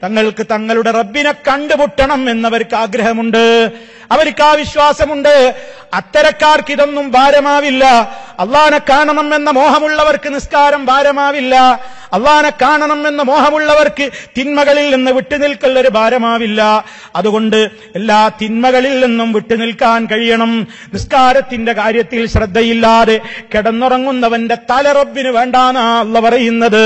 തങ്ങൾക്ക് തങ്ങളുടെ റബ്ബിനെ കണ്ടുമുട്ടണം എന്നവർക്ക് ആഗ്രഹമുണ്ട്, അവർക്ക് ആ വിശ്വാസമുണ്ട്. അത്തരക്കാർക്ക് ഇതൊന്നും ഭാരമാവില്ല. അള്ളാഹനെ കാണണം എന്ന മോഹമുള്ളവർക്ക് നിസ്കാരം ഭാരമാവില്ല. അള്ളാഹനെ കാണണം എന്ന മോഹമുള്ളവർക്ക് തിന്മകളിൽ നിന്ന് വിട്ടുനിൽക്കൽ ഒരു ഭാരമാവില്ല. അതുകൊണ്ട് എല്ലാ തിന്മകളിൽ നിന്നും വിട്ടുനിൽക്കാൻ കഴിയണം. നിസ്കാരത്തിന്റെ കാര്യത്തിൽ ശ്രദ്ധയില്ലാതെ കിടന്നുറങ്ങുന്നവന്റെ തല റബ്ബിന് വേണ്ടാന്നാ അല്ലാഹ് പറയുന്നത്.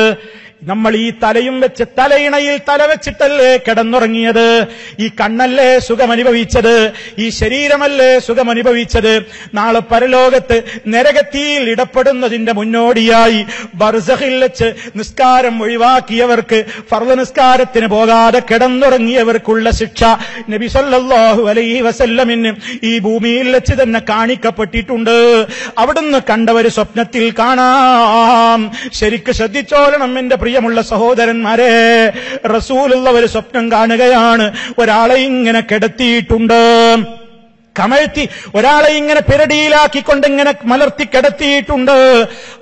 നമ്മൾ ഈ തലയും വെച്ച് തലയിണയിൽ തല വെച്ചിട്ടല്ലേ കിടന്നുറങ്ങിയത്? ഈ കണ്ണല്ലേ സുഖമനുഭവിച്ചത്? ഈ ശരീരമല്ലേ സുഖമനുഭവിച്ചത്? നാളെ പരലോകത്ത് നരകത്തിയിൽ ഇടപെടുന്നതിന്റെ മുന്നോടിയായി ബർസഖിൽ വെച്ച് നിസ്കാരം ഒഴിവാക്കിയവർക്ക്, ഫർള് നിസ്കാരത്തിന് പോകാതെ കിടന്നുറങ്ങിയവർക്കുള്ള ശിക്ഷ നബി സല്ലല്ലാഹു അലൈഹി വസല്ലമിന് ഈ ഭൂമിയിൽ വെച്ച് തന്നെ കാണിക്കപ്പെട്ടിട്ടുണ്ട്. അവിടുന്ന് കണ്ടവര് സ്വപ്നത്തിൽ കാണാം. ശരിക്ക് ശ്രദ്ധിച്ചോളണം എന്റെ പ്രിയമുള്ള സഹോദരന്മാരെ. റസൂലുള്ളാഹി ഒരു സ്വപ്നം കാണുകയാണ്. ഒരാളെ ഇങ്ങനെ കിടത്തിയിട്ടുണ്ട്, കമഴ്ത്തി ഒരാളെ ഇങ്ങനെ പിരടിയിലാക്കിക്കൊണ്ട് ഇങ്ങനെ മലർത്തി കിടത്തിയിട്ടുണ്ട്.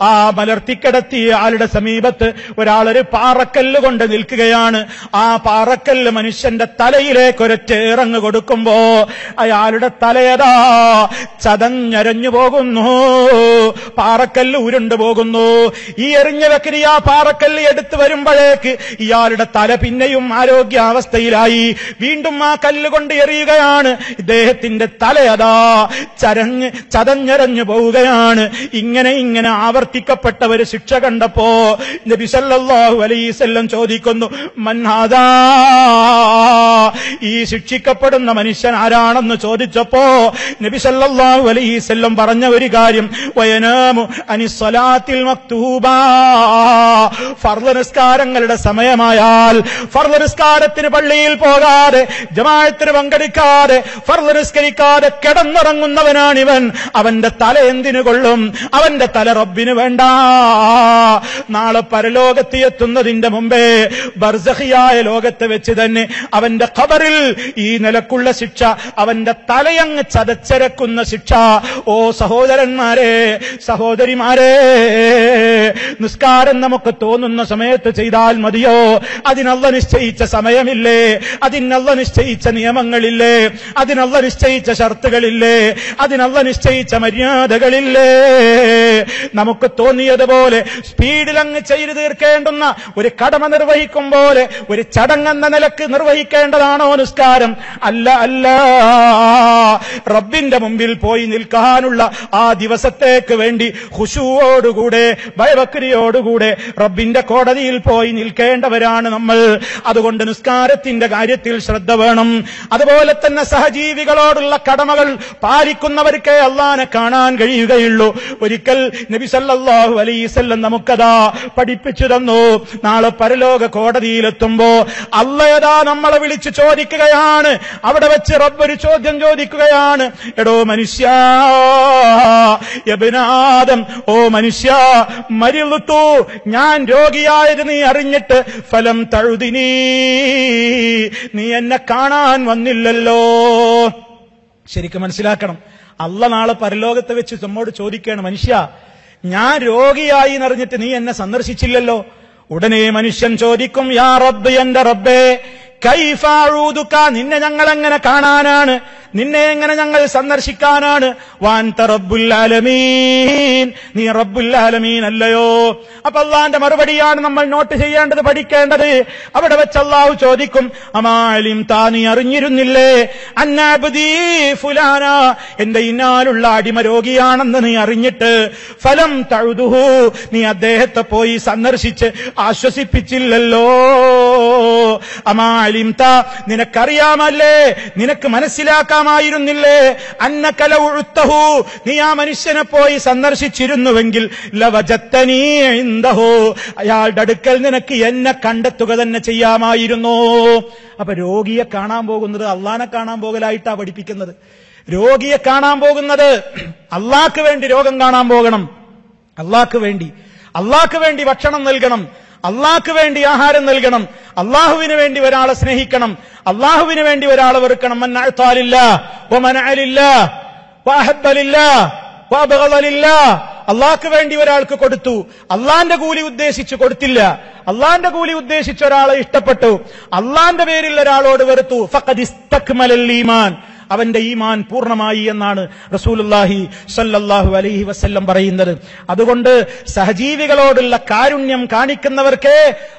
ആ മലർത്തിക്കിടത്തിയ ആളുടെ സമീപത്ത് ഒരാളൊരു പാറക്കല്ല് കൊണ്ട് നിൽക്കുകയാണ്. ആ പാറക്കല്ല് മനുഷ്യന്റെ തലയിലേക്ക് ഒരൊറ്റേറങ്ങ് കൊടുക്കുമ്പോ അയാളുടെ തലയതാ ചതഞ്ഞരഞ്ഞു പോകുന്നു, പാറക്കല്ല് ഉരുണ്ടു പോകുന്നു. ഈ എറിഞ്ഞ വെക്കിന് ആ പാറക്കല്ല് എടുത്തു വരുമ്പോഴേക്ക് ഇയാളുടെ തല പിന്നെയും ആരോഗ്യാവസ്ഥയിലായി. വീണ്ടും ആ കല്ലുകൊണ്ട് എറിയുകയാണ്. ഇദ്ദേഹത്തിന്റെ തലയതാ ചതഞ്ഞരഞ്ഞു പോവുകയാണ്. ഇങ്ങനെ ആവർത്തിക്കപ്പെട്ട ഒരു ശിക്ഷ കണ്ടപ്പോ നബി സല്ലല്ലാഹു അലൈഹി വസല്ലം ചോദിക്കുന്നു, മൻ ഹാദാ, ഈ ശിക്ഷിക്കപ്പെടുന്ന മനുഷ്യൻ ആരാണെന്ന് ചോദിച്ചപ്പോ നബി സല്ലല്ലാഹു അലൈഹി വസല്ലം പറഞ്ഞ ഒരു കാര്യം, വയനാമു അനിസ് സ്വലാത്തിൽ മക്തൂബാ, ഫർള് നിസ്കാരങ്ങളുടെ സമയമായാൽ ഫർള് നിസ്കാരത്തിന് പള്ളിയിൽ പോകാതെ ജമാഅത്തിന് പങ്കെടുക്കാതെ ഫർള് നിസ്കരിക്കാതെ കിടന്നുറങ്ങുന്നവനാണിവൻ. അവന്റെ തല എന്തിനു കൊള്ളും? അവന്റെ തല റബ്ബിന് വേണ്ട. നാളെ പരലോകത്ത് എത്തുന്നതിന്റെ മുമ്പേ ബർസഖിയായ ലോകത്ത് വെച്ച് തന്നെ അവന്റെ ഖബറിൽ ഈ നിലക്കുള്ള ശിക്ഷ, അവന്റെ തലയങ്ങ് ചതച്ചരക്കുന്ന ശിക്ഷ. ഓ സഹോദരന്മാരെ, സഹോദരിമാരെ, നിസ്കാരം നമുക്ക് തോന്നുന്ന സമയത്ത് ചെയ്താൽ മതിയോ? അതിനല്ല നിശ്ചയിച്ച സമയമില്ലേ? അതിനല്ല നിശ്ചയിച്ച നിയമങ്ങളില്ലേ? അതിനല്ല നിശ്ചയിച്ച ഷർത്തുകളില്ലേ? അതിനല്ല നിശ്ചയിച്ച മര്യാദകളില്ലേ? നമുക്ക് തോന്നിയതുപോലെ സ്പീഡിലങ്ങ് ചെയ്തു തീർക്കേണ്ടുന്ന ഒരു കടമ നിർവഹിക്കും പോലെ ഒരു ചടങ്ങെന്ന നിലക്ക് നിർവഹിക്കേണ്ടതാണോ നിസ്കാരം? അല്ല, അല്ല. റബ്ബിന്റെ മുമ്പിൽ പോയി നിൽക്കാനുള്ള ആ ദിവസത്തേക്ക് വേണ്ടി ഖുശൂഓടുകൂടെ, ഭയഭക്തിയോടുകൂടെ റബ്ബിന്റെ കോടതിയിൽ പോയി നിൽക്കേണ്ടവരാണ് നമ്മൾ. അതുകൊണ്ട് നിസ്കാരത്തിന്റെ കാര്യത്തിൽ ശ്രദ്ധ വേണം. അതുപോലെ തന്നെ സഹജീവികളോടുള്ള കടമകൾ പാലിക്കുന്നവർക്കേ അല്ലാഹനെ കാണാൻ കഴിയുകയുള്ളൂ. ഒരിക്കൽ നബി സല്ലല്ലാഹു അലൈഹി വസല്ലം നമുക്കതാ പഠിപ്പിച്ചു തന്നു. നാളെ പരലോക കോടതിയിലെത്തുമ്പോ അല്ലാഹ് നമ്മളെ വിളിച്ചു ചോദിക്കുകയാണ്. അവിടെ വെച്ച് റബ്ബ് ഒരു ചോദ്യം ചോദിക്കുകയാണ്, എടോ മനുഷ്യ, യബ്ന ആദം, ഓ മനുഷ്യ, മരിളുതു, ഞാൻ രോഗിയായത് നീ അറിഞ്ഞിട്ട് ഫലം തഴുതിനീ, നീ എന്നെ കാണാൻ വന്നില്ലല്ലോ. ശരിക്കും മനസ്സിലാക്കണം, അല്ലാഹ് നാളെ പരലോകത്ത് വെച്ച് നമ്മോട് ചോദിക്കുകയാണ്, മനുഷ്യ, ഞാൻ രോഗിയായി എന്നറിഞ്ഞിട്ട് നീ എന്നെ സന്ദർശിച്ചില്ലല്ലോ. ഉടനെ മനുഷ്യൻ ചോദിക്കും, യാ റബ്ബ്, എന്റെ റബ്ബേ, കൈഫ അഊദുക, നിന്നെ ഞങ്ങൾ എങ്ങനെ കാണാനാണ്? നിന്നെ എങ്ങനെ ഞങ്ങൾ സന്ദർശിക്കാനാണ്? വാൻത റബ്ബുൽ ആലമീൻ, നീ റബ്ബുൽ ആലമീൻ അല്ലയോ? അപ്പൊ അല്ലാഹുവിന്റെ മറുപടിയാണ് നമ്മൾ നോട്ട് ചെയ്യേണ്ടത്, പഠിക്കേണ്ടത്. അവിടെ വെച്ച് അല്ലാഹു ചോദിക്കും, അമാലിം താ, നീ അറിഞ്ഞിരുന്നില്ലേ? അന്നഅബ്ദീ ഫുലാന, എന്റെ ഇന്നാലുള്ള അടിമ രോഗിയാണെന്ന് നീ അറിഞ്ഞിട്ട് ഫലം തഴുതുഹു, നീ അദ്ദേഹത്തെ പോയി സന്ദർശിച്ച് ആശ്വസിപ്പിച്ചില്ലല്ലോ. അമാലിം താ, നിനക്കറിയാമല്ലേ, നിനക്ക് മനസ്സിലാക്കാമായിരുന്നില്ലേ? അന്നക ലൗ ഉത്തഹു, നീ ആ മനുഷ്യനെ പോയി സന്ദർശിച്ചിരുന്നുവെങ്കിൽ ലവജത്തനീ ഇൻദഹു, അയാളുടെ അടുക്കൽ നിനക്ക് എന്നെ കണ്ടെത്തുക തന്നെ ചെയ്യാമായിരുന്നു. അപ്പൊ രോഗിയെ കാണാൻ പോകുന്നത് അള്ളാനെ കാണാൻ പോകലായിട്ടാ പഠിപ്പിക്കുന്നത്. രോഗിയെ കാണാൻ പോകുന്നത് അള്ളാഹ്ക്ക് വേണ്ടി രോഗം കാണാൻ പോകണം. അള്ളാഹ്ക്ക് വേണ്ടി ഭക്ഷണം നൽകണം, അള്ളാഹ്ക്ക് വേണ്ടി ആഹാരം നൽകണം, അള്ളാഹുവിന് വേണ്ടി ഒരാളെ സ്നേഹിക്കണം, അള്ളാഹുവിന് വേണ്ടി ഒരാളെ വെറുക്കണം. മൻ അഅ്താ ലില്ലാഹ് വമനഅ ലില്ലാഹ് വഅഹബ്ബ ലില്ലാഹ് വഅബ്ഗള ലില്ലാഹ്. അള്ളാഹ്ക്ക് വേണ്ടി ഒരാൾക്ക് കൊടുത്തു, അള്ളാന്റെ കൂലി ഉദ്ദേശിച്ച് കൊടുത്തില്ല. അള്ളാന്റെ കൂലി ഉദ്ദേശിച്ച് ഒരാളെ ഇഷ്ടപ്പെട്ടു, അള്ളാന്റെ പേരിൽ ഒരാളോട് വെറുത്തു. ഫഖദ് ഇസ്തക്മലൽ ഈമാൻ, അവന്റെ ഈമാൻ പൂർണ്ണമായി എന്നാണ് റസൂലുള്ളാഹി സ്വല്ലല്ലാഹു അലൈഹി വസല്ലം പറയുന്നത്. അതുകൊണ്ട് സഹജീവികളോടുള്ള കാരുണ്യം കാണിക്കുന്നവർക്കേ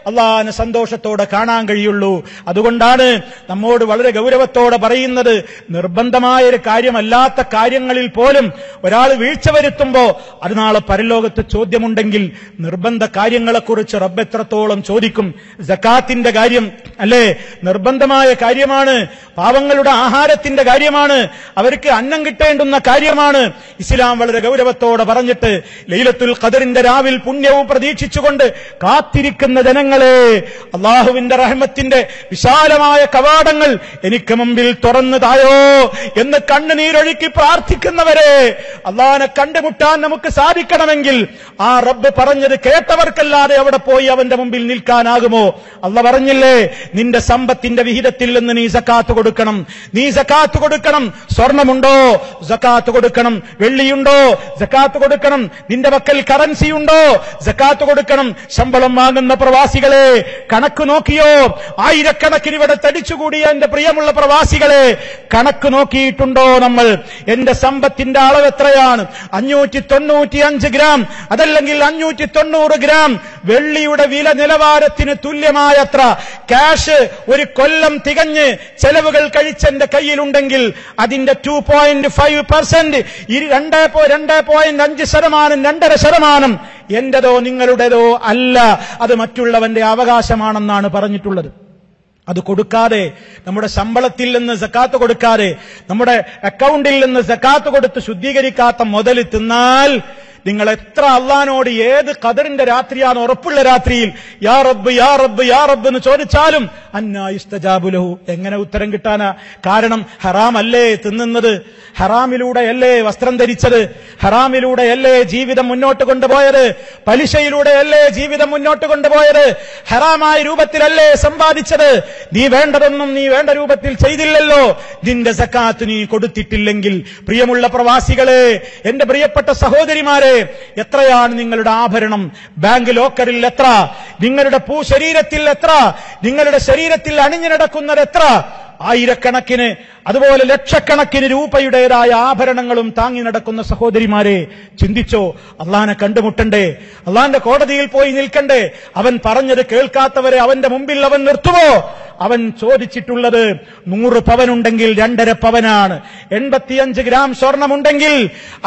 അള്ളാഹിനെ സന്തോഷത്തോടെ കാണാൻ കഴിയുള്ളൂ. അതുകൊണ്ടാണ് നമ്മോട് വളരെ ഗൗരവത്തോടെ പറയുന്നത്, നിർബന്ധമായ ഒരു കാര്യമല്ലാത്ത കാര്യങ്ങളിൽ പോലും ഒരാൾ വീഴ്ച വരുത്തുമ്പോ അത് നാളെ പരലോകത്ത് ചോദ്യമുണ്ടെങ്കിൽ നിർബന്ധ കാര്യങ്ങളെക്കുറിച്ച് റബ്ബ് എത്രത്തോളം ചോദിക്കും. സകാത്തിന്റെ കാര്യം അല്ലേ, നിർബന്ധമായ കാര്യമാണ്. പാവങ്ങളുടെ ആഹാരത്തിന്റെ കാര്യമാണ്, അവർക്ക് അന്നം കിട്ടേണ്ടുന്ന കാര്യമാണ്. ഇസ്ലാം വളരെ ഗൗരവത്തോടെ പറഞ്ഞിട്ട് ലൈലത്തുൽ ഖദറിന്റെ രാവിൽ പുണ്യവും പ്രതീക്ഷിച്ചുകൊണ്ട് കാത്തിരിക്കുന്ന ജനങ്ങളെ, അള്ളാഹുവിന്റെ റഹ്മത്തിന്റെ വിശാലമായ കവാടങ്ങൾ എനിക്ക് മുമ്പിൽ തുറന്നു തായോ എന്ന് കണ്ണുനീരൊഴുക്കി പ്രാർത്ഥിക്കുന്നവരെ, അള്ളാഹിനെ കണ്ടുമുട്ടാൻ നമുക്ക് സാധിക്കണമെങ്കിൽ ആ റബ്ബ് പറഞ്ഞത് കേട്ടവർക്കല്ലാതെ അവിടെ പോയി അവന്റെ മുമ്പിൽ നിൽക്കാനാകുമോ? അള്ളാഹ് പറഞ്ഞില്ലേ, നിന്റെ സമ്പത്തിന്റെ വിഹിതത്തിൽ നിന്ന് നീ സക്കാത്ത് കൊടുക്കണം, നീ സക്കാത്ത് കൊടുക്കണം. സ്വർണമുണ്ടോ? സക്കാത്ത് കൊടുക്കണം. വെള്ളിയുണ്ടോ? സക്കാത്ത് കൊടുക്കണം. നിന്റെ പക്കൽ കറൻസി ഉണ്ടോ? സക്കാത്ത് കൊടുക്കണം. ശമ്പളം വാങ്ങുന്ന പ്രവാസികളെ കണക്ക് നോക്കിയോ? ആയിരക്കണക്കിന് ഇവിടെ തടിച്ചുകൂടിയ എന്റെ പ്രിയമുള്ള പ്രവാസികളെ, കണക്ക് നോക്കിയിട്ടുണ്ടോ നമ്മൾ? എന്റെ സമ്പത്തിന്റെ അളവ് എത്രയാണ്? 595 ഗ്രാം അതല്ലെങ്കിൽ 590 ഗ്രാം വെള്ളിയുടെ വില നിലവാരത്തിന് തുല്യമായത്ര ക്യാഷ് ഒരു കൊല്ലം തികഞ്ഞ് ചെലവുകൾ കഴിച്ചെന്റെ കയ്യിലുണ്ടെങ്കിൽ അതിന്റെ 2.5% 2.5% 2.5% എന്റേതോ നിങ്ങളുടേതോ അല്ല, അത് മറ്റുള്ളവന്റെ അവകാശമാണെന്നാണ് പറഞ്ഞിട്ടുള്ളത്. അത് കൊടുക്കാതെ, നമ്മുടെ ശമ്പളത്തിൽ നിന്ന് സക്കാത്ത് കൊടുക്കാതെ, നമ്മുടെ അക്കൗണ്ടിൽ നിന്ന് സക്കാത്ത് കൊടുത്ത് ശുദ്ധീകരിക്കാത്ത മുതൽ തിന്നാൽ നിങ്ങൾ എത്ര അള്ളാനോട് ഏത് ഖദറിന്റെ രാത്രിയാണ് ഉറപ്പുള്ള രാത്രിയിൽ യാ റബ്ബ് യാ റബ്ബ് യാ റബ്ബ് എന്ന് ചോദിച്ചാലും അന്നാ യുസ്തജാബു ലഹു, എങ്ങനെ ഉത്തരം കിട്ടാനാ? കാരണം ഹറാമല്ലേ തിന്നുന്നത്, ഹറാമിലൂടെയല്ലേ വസ്ത്രം ധരിച്ചത്, ഹറാമിലൂടെയല്ലേ ജീവിതം മുന്നോട്ട് കൊണ്ടുപോയത്, പലിശയിലൂടെയല്ലേ ജീവിതം മുന്നോട്ട് കൊണ്ടുപോയത്, ഹറാമായ രൂപത്തിലല്ലേ സമ്പാദിച്ചത്. നീ വേണ്ടതൊന്നും നീ വേണ്ട രൂപത്തിൽ ചെയ്തില്ലല്ലോ. നിന്റെ സക്കാത്ത് നീ കൊടുത്തിട്ടില്ലെങ്കിൽ, പ്രിയമുള്ള പ്രവാസികളെ, എന്റെ പ്രിയപ്പെട്ട സഹോദരിമാരെ, എത്രയാണ് നിങ്ങളുടെ ആഭരണം? ബാങ്ക് ലോക്കറിൽ എത്ര? നിങ്ങളുടെ ശരീരത്തിൽ എത്ര? നിങ്ങളുടെ ശരീരത്തിൽ അണിഞ്ഞു നടക്കുന്നത് എത്ര? ആയിരക്കണക്കിന് അതുപോലെ ലക്ഷക്കണക്കിന് രൂപയുടേതായ ആഭരണങ്ങളും താങ്ങി നടക്കുന്ന സഹോദരിമാരെ, ചിന്തിച്ചോ? അള്ളാഹിനെ കണ്ടുമുട്ടണ്ടേ? അള്ളാഹിന്റെ കോടതിയിൽ പോയി നിൽക്കണ്ടേ? അവൻ പറഞ്ഞത് കേൾക്കാത്തവരെ അവന്റെ മുമ്പിൽ അവൻ നിർത്തുമോ? അവൻ ചോദിച്ചിട്ടുള്ളത് 100 പവനുണ്ടെങ്കിൽ 2.5 പവനാണ്. 85 ഗ്രാം സ്വർണമുണ്ടെങ്കിൽ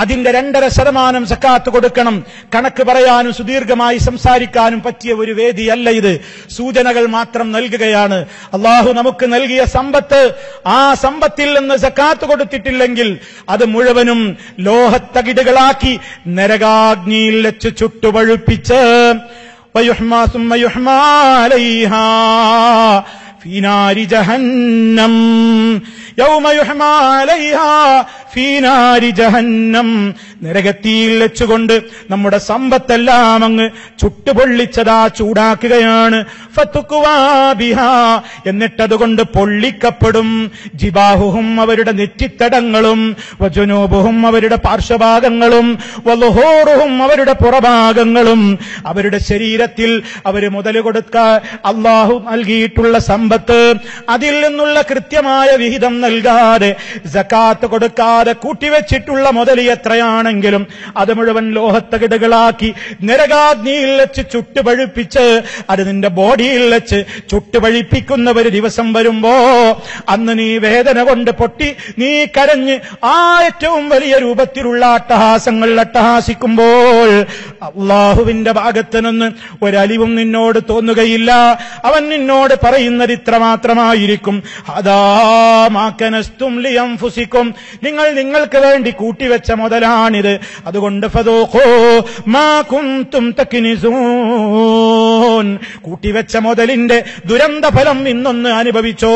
അതിന്റെ 2.5% സക്കാത്ത് കൊടുക്കണം. കണക്ക് പറയാനും സുദീർഘമായി സംസാരിക്കാനും പറ്റിയ ഒരു വേദിയല്ല ഇത്. സൂചനകൾ മാത്രം നൽകുകയാണ്. അള്ളാഹു നമുക്ക് നൽകിയ സമ്പത്ത്, ആ സമ്പത്തിൽ നിന്ന് സക്കാത്ത് കൊടുത്തിട്ടില്ലെങ്കിൽ അത് മുഴുവനും ലോഹത്തകിടുകളാക്കി നരകാഗ്നിയിൽ വെച്ച് ചുട്ടുപഴുപ്പിച്ച് വയുഹ്മാ സുമ്മ യുഹ്മാ അലൈഹാ ഫീ നാരി ജഹന്നം യൗമ യുഹ്മാ അലൈഹാ ഫീ നാരി ജഹന്നം, നരകത്തിയിൽ വെച്ചുകൊണ്ട് നമ്മുടെ സമ്പത്തെല്ലാം അങ്ങ് ചുട്ടുപൊള്ളിച്ചതാ, ചൂടാക്കുകയാണ്. ഫതുഖ്വാ ബിഹാ, എന്നിട്ടതുകൊണ്ട് പൊള്ളിക്കപ്പെടും. ജിബാഹുഹും, അവരുടെ നെറ്റിത്തടങ്ങളും, വജുനൂബുഹും, അവരുടെ പാർശ്വഭാഗങ്ങളും, വളുഹൂറുഹും, അവരുടെ പുറഭാഗങ്ങളും. അവരുടെ ശരീരത്തിൽ അവർ മുതൽ കൊടുക്കാൻ അള്ളാഹു നൽകിയിട്ടുള്ള സമ്പത്ത്, അതിൽ നിന്നുള്ള കൃത്യമായ വിഹിതം നൽകാതെ, സക്കാത്ത് കൊടുക്കാതെ കൂട്ടിവെച്ചിട്ടുള്ള മുതൽ എത്രയാണെങ്കിലും അത് മുഴുവൻ ലോഹത്തകിടുകളാക്കി നരകാഗ്നിയിൽ വെച്ച് ചുട്ടുപഴുപ്പിച്ച് അത് നിന്റെ ബോഡിയിൽ വെച്ച് ചുട്ടുപഴിപ്പിക്കുന്ന ഒരു ദിവസം വരുമ്പോ അന്ന് നീ വേദന കൊണ്ട് പൊട്ടി, നീ കരഞ്ഞ് ആ ഏറ്റവും വലിയ രൂപത്തിലുള്ള അട്ടഹാസങ്ങൾ അട്ടഹാസിക്കുമ്പോൾ അള്ളാഹുവിന്റെ ഭാഗത്ത് നിന്ന് ഒരലിവും നിന്നോട് തോന്നുകയില്ല. അവൻ നിന്നോട് പറയുന്നത് ഇത്ര മാത്രമായിരിക്കും, അദാ മാ കനസ്തും ലിയൻഫുസിക്കും, നിങ്ങൾക്ക് വേണ്ടി കൂട്ടിവെച്ച മുതലാണിത്. അതുകൊണ്ട് ഫദൂഖൂ മാ കുൻതും തക്നിസൂൻ, കൂട്ടിവെച്ച മുതലിന്റെ ദുരന്ത ഫലം ഇന്നൊന്ന് അനുഭവിച്ചോ.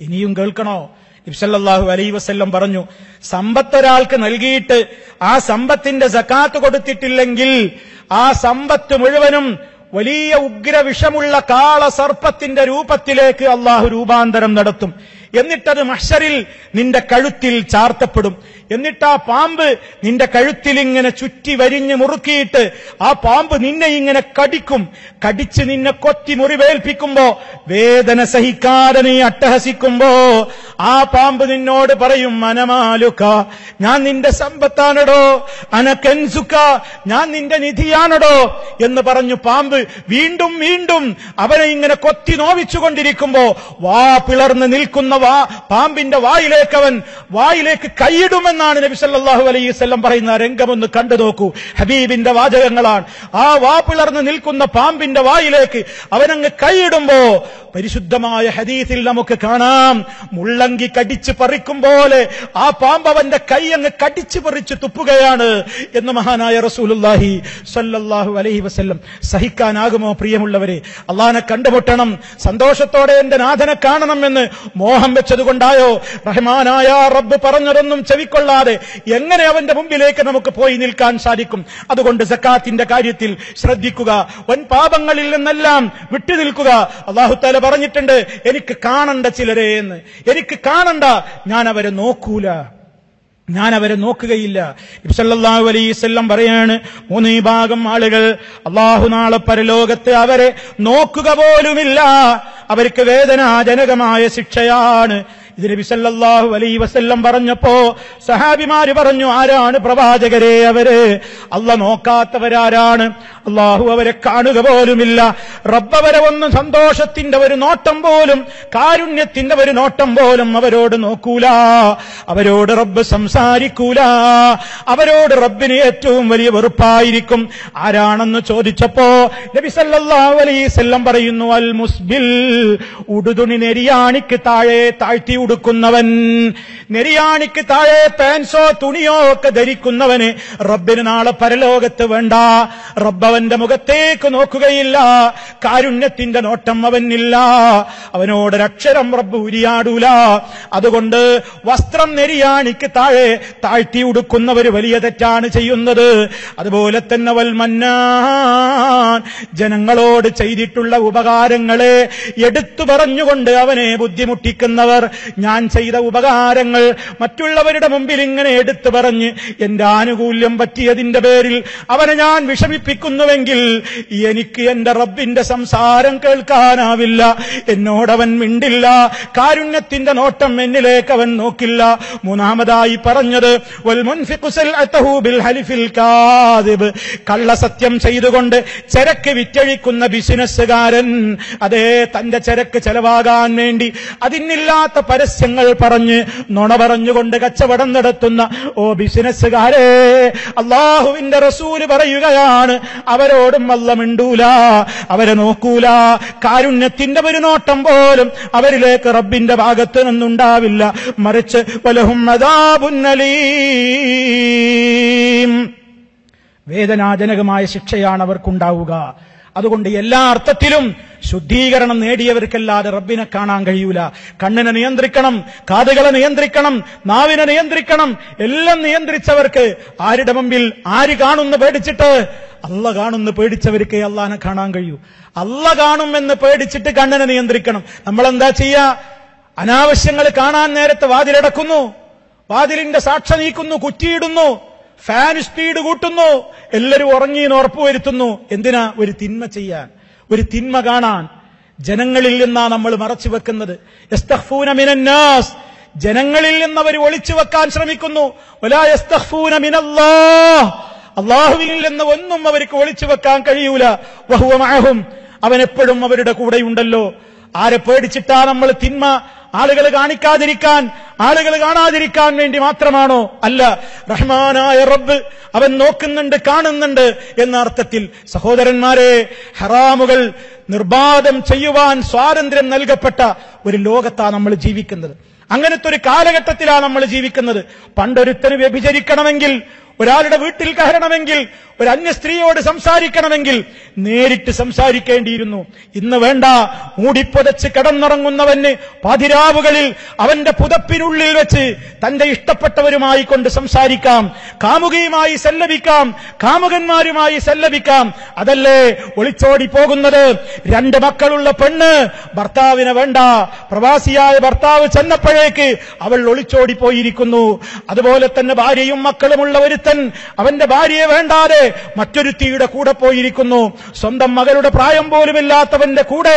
ഇനിയും കേൾക്കണോ? നബി സല്ലല്ലാഹു അലൈഹി വസല്ലം പറഞ്ഞു, സമ്പത്തൊരാൾക്ക് നൽകിയിട്ട് ആ സമ്പത്തിന്റെ സകാത്ത് കൊടുത്തിട്ടില്ലെങ്കിൽ ആ സമ്പത്ത് മുഴുവനും വലിയ ഉഗ്രവിഷമുള്ള കാളസർപ്പത്തിന്റെ രൂപത്തിലേക്ക് അള്ളാഹു രൂപാന്തരം നടത്തും. എന്നിട്ടത് മഹ്ശറിൽ നിന്റെ കഴുത്തിൽ ചാർത്തപ്പെടും. എന്നിട്ട് ആ പാമ്പ് നിന്റെ കഴുത്തിൽ ഇങ്ങനെ ചുറ്റി വരിഞ്ഞ് മുറുക്കിയിട്ട് ആ പാമ്പ് നിന്നെ ഇങ്ങനെ കടിക്കും. കടിച്ച് നിന്നെ കൊത്തി മുറിവേൽപ്പിക്കുമ്പോ, വേദന സഹിക്കാതെ നീ അട്ടഹസിക്കുമ്പോ ആ പാമ്പ് നിന്നോട് പറയും, മനമാലുക, ഞാൻ നിന്റെ സമ്പത്താണടോ, അനകൻസുക, ഞാൻ നിന്റെ നിധിയാണടോ എന്ന് പറഞ്ഞു പാമ്പ് വീണ്ടും വീണ്ടും അവനെ ഇങ്ങനെ കൊത്തി നോവിച്ചുകൊണ്ടിരിക്കുമ്പോ വാ പിളർന്ന് നിൽക്കുന്ന പാമ്പിന്റെ വായിലേക്ക് കൈയിടുമെന്നാണ് നബി സല്ലല്ലാഹു അലൈഹി വസല്ലം പറയുന്ന രംഗമൊന്ന് കണ്ടു നോക്കൂ. ഹബീബിന്റെ വാചകങ്ങളാണ്. ആ വാ പിളർന്ന് നിൽക്കുന്ന പാമ്പിന്റെ വായിലേക്ക് അവനങ്ങ് കൈയിടുമ്പോ പരിശുദ്ധമായ ഹദീസിൽ നമുക്ക് കാണാം, മുള്ളങ്കി കടിച്ച് പറിക്കും പോലെ ആ പാമ്പ് അവന്റെ കൈ അങ്ങ് കടിച്ചു പറിച്ച് തുപ്പുകയാണ് എന്ന് മഹാനായ റസൂലുള്ളാഹി സ്വല്ലല്ലാഹു അലൈഹി വസല്ലം. സഹിക്കാനാകുമോ പ്രിയമുള്ളവരെ? അള്ളാഹനെ കണ്ടുമുട്ടണം, സന്തോഷത്തോടെ എന്റെ നാഥനെ കാണണം എന്ന് മോഹം വെച്ചതുകൊണ്ടായോ റഹ്മാനായ റബ്ബ് പറഞ്ഞതൊന്നും ചെവിക്കൊള്ളാതെ എങ്ങനെ അവന്റെ മുമ്പിലേക്ക് നമുക്ക് പോയി നിൽക്കാൻ സാധിക്കും? അതുകൊണ്ട് സക്കാത്തിന്റെ കാര്യത്തിൽ ശ്രദ്ധിക്കുക, വൻ പാപങ്ങളിൽ നിന്നെല്ലാം വിട്ടുനിൽക്കുക. അല്ലാഹു തആല പറഞ്ഞിട്ടുണ്ട്, എനിക്ക് കാണണ്ട ചിലരെ എന്ന്. എനിക്ക് കാണണ്ട, ഞാൻ അവരെ നോക്കൂല, ഞാൻ അവരെ നോക്കുകയില്ല. നബി സല്ലല്ലാഹു അലൈഹി വസല്ലം പറയാണ്, 3 വിഭാഗം ആളുകൾ അല്ലാഹു നാളെ പരലോകത്ത് അവരെ നോക്കുക പോലുമില്ല, അവർക്ക് വേദനാജനകമായ ശിക്ഷയാണ്. ഇത് നബി സല്ലല്ലാഹു അലൈഹി വസല്ലം പറഞ്ഞപ്പോ സഹാബിമാര് പറഞ്ഞു, ആരാണ് പ്രവാചകരെ അവര്? അല്ലാഹു നോക്കാത്തവരാരാണ്? അല്ലാഹു അവരെ കാണുക പോലുമില്ല. റബ്ബ് അവരെ ഒന്ന് സന്തോഷത്തിന്റെ ഒരു നോട്ടം പോലും, കാരുണ്യത്തിന്റെ ഒരു നോട്ടം പോലും അവരോട് നോക്കൂല, അവരോട് റബ്ബ് സംസാരിക്കൂല, അവരോട് റബ്ബിന് ഏറ്റവും വലിയ വെറുപ്പായിരിക്കും. ആരാണെന്ന് ചോദിച്ചപ്പോ നബി സല്ലല്ലാഹു അലൈഹി വസല്ലം പറയുന്നു, അൽ മുസ്ബിൽ, ഉടുതുണി നെരിയാണിക്ക് താഴെ താഴ്ത്തി ഉടുക്കുന്നവൻ, നെരിയാണിക്ക് താഴെ പാൻസോ തുണിയോ ഒക്കെ ധരിക്കുന്നവന് റബ്ബിന് നാളെ പരലോകത്ത് വേണ്ട. റബ്ബ് അവന്റെ മുഖത്തേക്ക് നോക്കുകയില്ല, കാരുണ്യത്തിന്റെ നോട്ടം അവനില്ല, അവനോടൊരക്ഷരം റബ്ബ് ഉരിയാടൂല. അതുകൊണ്ട് വസ്ത്രം നെരിയാണിക്ക് താഴെ താഴ്ത്തി ഉടുക്കുന്നവർ വലിയ തെറ്റാണ് ചെയ്യുന്നത്. അതുപോലെ തന്നെ വൽ മന്നാൻ, ജനങ്ങളോട് ചെയ്തിട്ടുള്ള ഉപകാരങ്ങളെ എടുത്തു പറഞ്ഞുകൊണ്ട് അവനെ ബുദ്ധിമുട്ടിക്കുന്നവർ, ഞാൻ ചെയ്ത ഉപകാരങ്ങൾ മറ്റുള്ളവരുടെ മുമ്പിൽ ഇങ്ങനെ എടുത്തു പറഞ്ഞ് എന്റെ ആനുകൂല്യം പറ്റിയതിന്റെ പേരിൽ അവനെ ഞാൻ വിഷമിപ്പിക്കുന്നുവെങ്കിൽ എനിക്ക് എന്റെ റബ്ബിന്റെ സംസാരം കേൾക്കാനാവില്ല, എന്നോടവൻ മിണ്ടില്ല, കാരുണ്യത്തിന്റെ നോട്ടം എന്നിലേക്ക് അവൻ നോക്കില്ല. മൂന്നാമതായി പറഞ്ഞത് വൽ മുൻഫിഖു സൽഅതഹു ബിൽ ഹലിഫിൽ കാദിബ്, കള്ളസത്യം ചെയ്തുകൊണ്ട് ചരക്ക് വിറ്റഴിക്കുന്ന ബിസിനസ്സുകാരൻ, അതേ തന്റെ ചരക്ക് ചെലവാകാൻ വേണ്ടി അതിനില്ലാത്ത പരസ്യങ്ങൾ പറഞ്ഞ് നുണ പറഞ്ഞുകൊണ്ട് കച്ചവടം നടത്തുന്ന ഓ ബിസിനസ്സുകാരെ, അല്ലാഹുവിന്റെ റസൂല് പറയുകയാണ്, അവരോടും അല്ലാഹു മിണ്ടൂല, അവരെ നോക്കൂല, കാരുണ്യത്തിന്റെ ഒരു നോട്ടം പോലും അവരിലേക്ക് റബ്ബിന്റെ ഭാഗത്ത് നിന്നുണ്ടാവില്ല. മറിച്ച് വലഹും അദാബുൻ അലീം, വേദനാജനകമായ ശിക്ഷയാണ് അവർക്കുണ്ടാവുക. അതുകൊണ്ട് എല്ലാ അർത്ഥത്തിലും ശുദ്ധീകരണം നേടിയവർക്കല്ലാതെ റബ്ബിനെ കാണാൻ കഴിയൂല. കണ്ണിനെ നിയന്ത്രിക്കണം, കാതുകളെ നിയന്ത്രിക്കണം, നാവിനെ നിയന്ത്രിക്കണം, എല്ലാം നിയന്ത്രിച്ചവർക്ക് ആരുടെ മുമ്പിൽ ആര് കാണുമെന്ന് പേടിച്ചിട്ട്? അല്ല കാണുമെന്ന് പേടിച്ചവർക്ക് അള്ളാനെ കാണാൻ കഴിയൂ. അല്ല കാണുമെന്ന് പേടിച്ചിട്ട് കണ്ണിനെ നിയന്ത്രിക്കണം. നമ്മളെന്താ ചെയ്യാ? അനാവശ്യങ്ങൾ കാണാൻ നേരത്തെ വാതിലടക്കുന്നു, വാതിലിന്റെ സാക്ഷ നീക്കുന്നു, കുറ്റിയിടുന്നു, ഫാൻ സ്പീഡ് കൂട്ടുന്നു, എല്ലാവരും ഉറങ്ങിയെന്ന് ഉറപ്പുവരുത്തുന്നു. എന്തിനാ? ഒരു തിന്മ ചെയ്യാൻ, ഒരു തിന്മ കാണാൻ. ജനങ്ങളിൽ നിന്നാ നമ്മൾ മറച്ചു വെക്കുന്നത്. യസ്തഖ്ഫൂന മിനന്നാസ്, ജനങ്ങളിൽ നിന്ന് അവർ ഒളിച്ചു വെക്കാൻ ശ്രമിക്കുന്നു. വലാ യസ്തഖ്ഫൂന മിനല്ലാഹ്, അല്ലാഹുവിൽ നിന്ന് ഒന്നും അവർക്ക് ഒളിച്ചു വെക്കാൻ കഴിയൂല. വഹുവ മഅഹും, അവൻ എപ്പോഴും അവരുടെ കൂടെയുണ്ടല്ലോ. ആരെ പേടിച്ചിട്ടാ നമ്മൾ തിന്മ ആളുകൾ കാണിക്കാതിരിക്കാൻ, ആളുകൾ കാണാതിരിക്കാൻ വേണ്ടി മാത്രമാണോ? അല്ല, റഹ്മാനായ റബ്ബ് അവൻ നോക്കുന്നുണ്ട്, കാണുന്നുണ്ട് എന്ന അർത്ഥത്തിൽ. സഹോദരന്മാരെ, ഹറാമുകൾ നിർബാധം ചെയ്യുവാൻ സ്വാതന്ത്ര്യം നൽകപ്പെട്ട ഒരു ലോകത്താണ് നമ്മൾ ജീവിക്കുന്നത്. അങ്ങനത്തെ ഒരു കാലഘട്ടത്തിലാണ് നമ്മൾ ജീവിക്കുന്നത്. പണ്ടൊരുത്തന് വ്യഭിചരിക്കണമെങ്കിൽ ഒരാളുടെ വീട്ടിൽ കയറണമെങ്കിൽ, ഒരു അന്യ സ്ത്രീയോട് സംസാരിക്കണമെങ്കിൽ നേരിട്ട് സംസാരിക്കേണ്ടിയിരുന്നു. ഇന്ന് വേണ്ട, മൂടിപ്പൊതച്ച് കിടന്നുറങ്ങുന്നവന് പാതിരാവുകളിൽ അവന്റെ പുതപ്പിനുള്ളിൽ വെച്ച് തന്റെ ഇഷ്ടപ്പെട്ടവരുമായി കൊണ്ട് സംസാരിക്കാം, കാമുകിയുമായി സല്ലപിക്കാം, കാമുകന്മാരുമായി സല്ലപിക്കാം. അതല്ലേ ഒളിച്ചോടി പോകുന്നത്? 2 മക്കളുള്ള പെണ്ണ് ഭർത്താവിനെ വേണ്ട, പ്രവാസിയായ ഭർത്താവ് ചെന്നപ്പോഴേക്ക് അവൾ ഒളിച്ചോടി പോയിരിക്കുന്നു. അതുപോലെ തന്നെ ഭാര്യയും മക്കളുമുള്ള ഒരുത്തൻ അവന്റെ ഭാര്യയെ വേണ്ടാതെ മറ്റൊരുത്തിയുടെ കൂടെ പോയിരിക്കുന്നു. സ്വന്തം മകളുടെ പ്രായം പോലുമില്ലാത്തവന്റെ കൂടെ